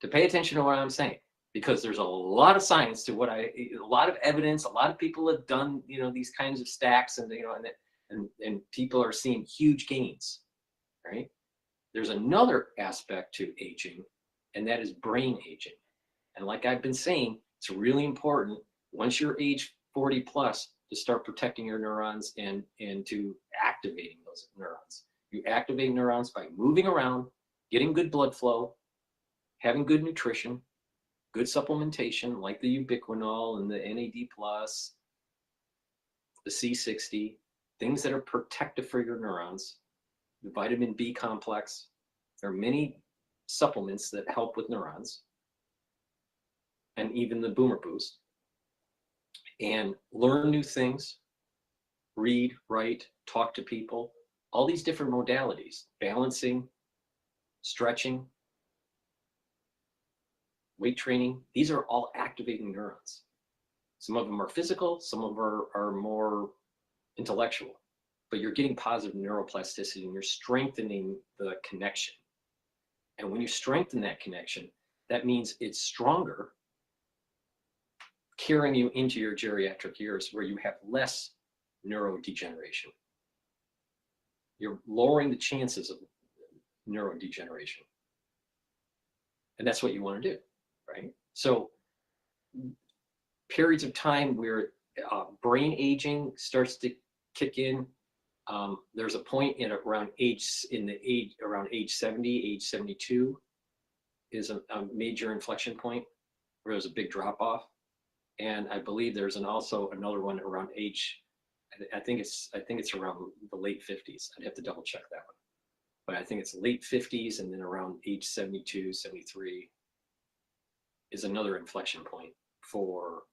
to pay attention to what I'm saying, because there's a lot of science to a lot of evidence. A lot of people have done, these kinds of stacks, and and people are seeing huge gains, right? There's another aspect to aging, and that is brain aging. And like I've been saying, it's really important once you're age 40 plus to start protecting your neurons and to activating those neurons. You activate neurons by moving around, getting good blood flow, having good nutrition, good supplementation like the ubiquinol and the NAD+, the C60, things that are protective for your neurons, the vitamin B complex. There are many supplements that help with neurons, and even the Boomer Boost. And learn new things, read, write, talk to people, all these different modalities, balancing, stretching, weight training, these are all activating neurons. Some of them are physical, some of them are more intellectual, but you're getting positive neuroplasticity and you're strengthening the connection. And when you strengthen that connection, that means it's stronger, carrying you into your geriatric years where you have less neurodegeneration. You're lowering the chances of neurodegeneration. And that's what you want to do, right? So periods of time where brain aging starts to kick in, there's a point around age 70, age 72 is a major inflection point where there's a big drop off. And I believe there's also another one around age, I think it's around the late 50s. I'd have to double check that one. But I think it's late 50s, and then around age 72, 73 is another inflection point for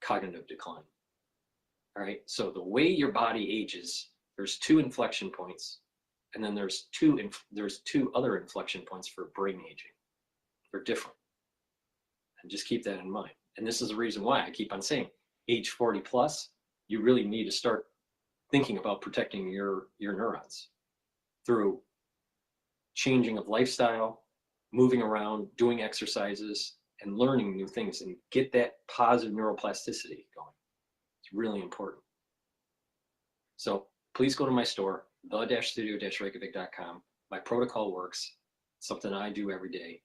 cognitive decline. All right, so the way your body ages, there's two inflection points, and then there's two other inflection points for brain aging. They're different. And just keep that in mind. And this is the reason why I keep on saying age 40 plus, you really need to start thinking about protecting your neurons through changing of lifestyle, moving around, doing exercises, and learning new things, and get that positive neuroplasticity going. It's really important. So please go to my store, the-studio-reykjavik.com. My protocol works. It's something I do every day.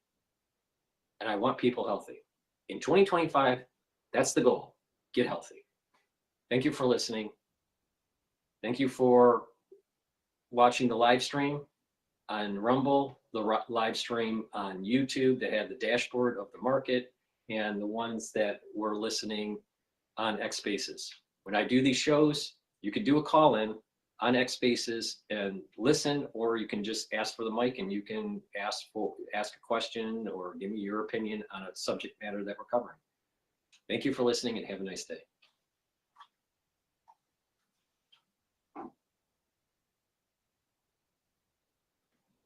And I want people healthy. In 2025, that's the goal. Get healthy. Thank you for listening. Thank you for watching the live stream on Rumble, the live stream on YouTube that had the dashboard of the market, and the ones that were listening on X Spaces. When I do these shows, you can do a call in on X Spaces and listen, or you can just ask for the mic and you can ask a question or give me your opinion on a subject matter that we're covering. Thank you for listening and have a nice day.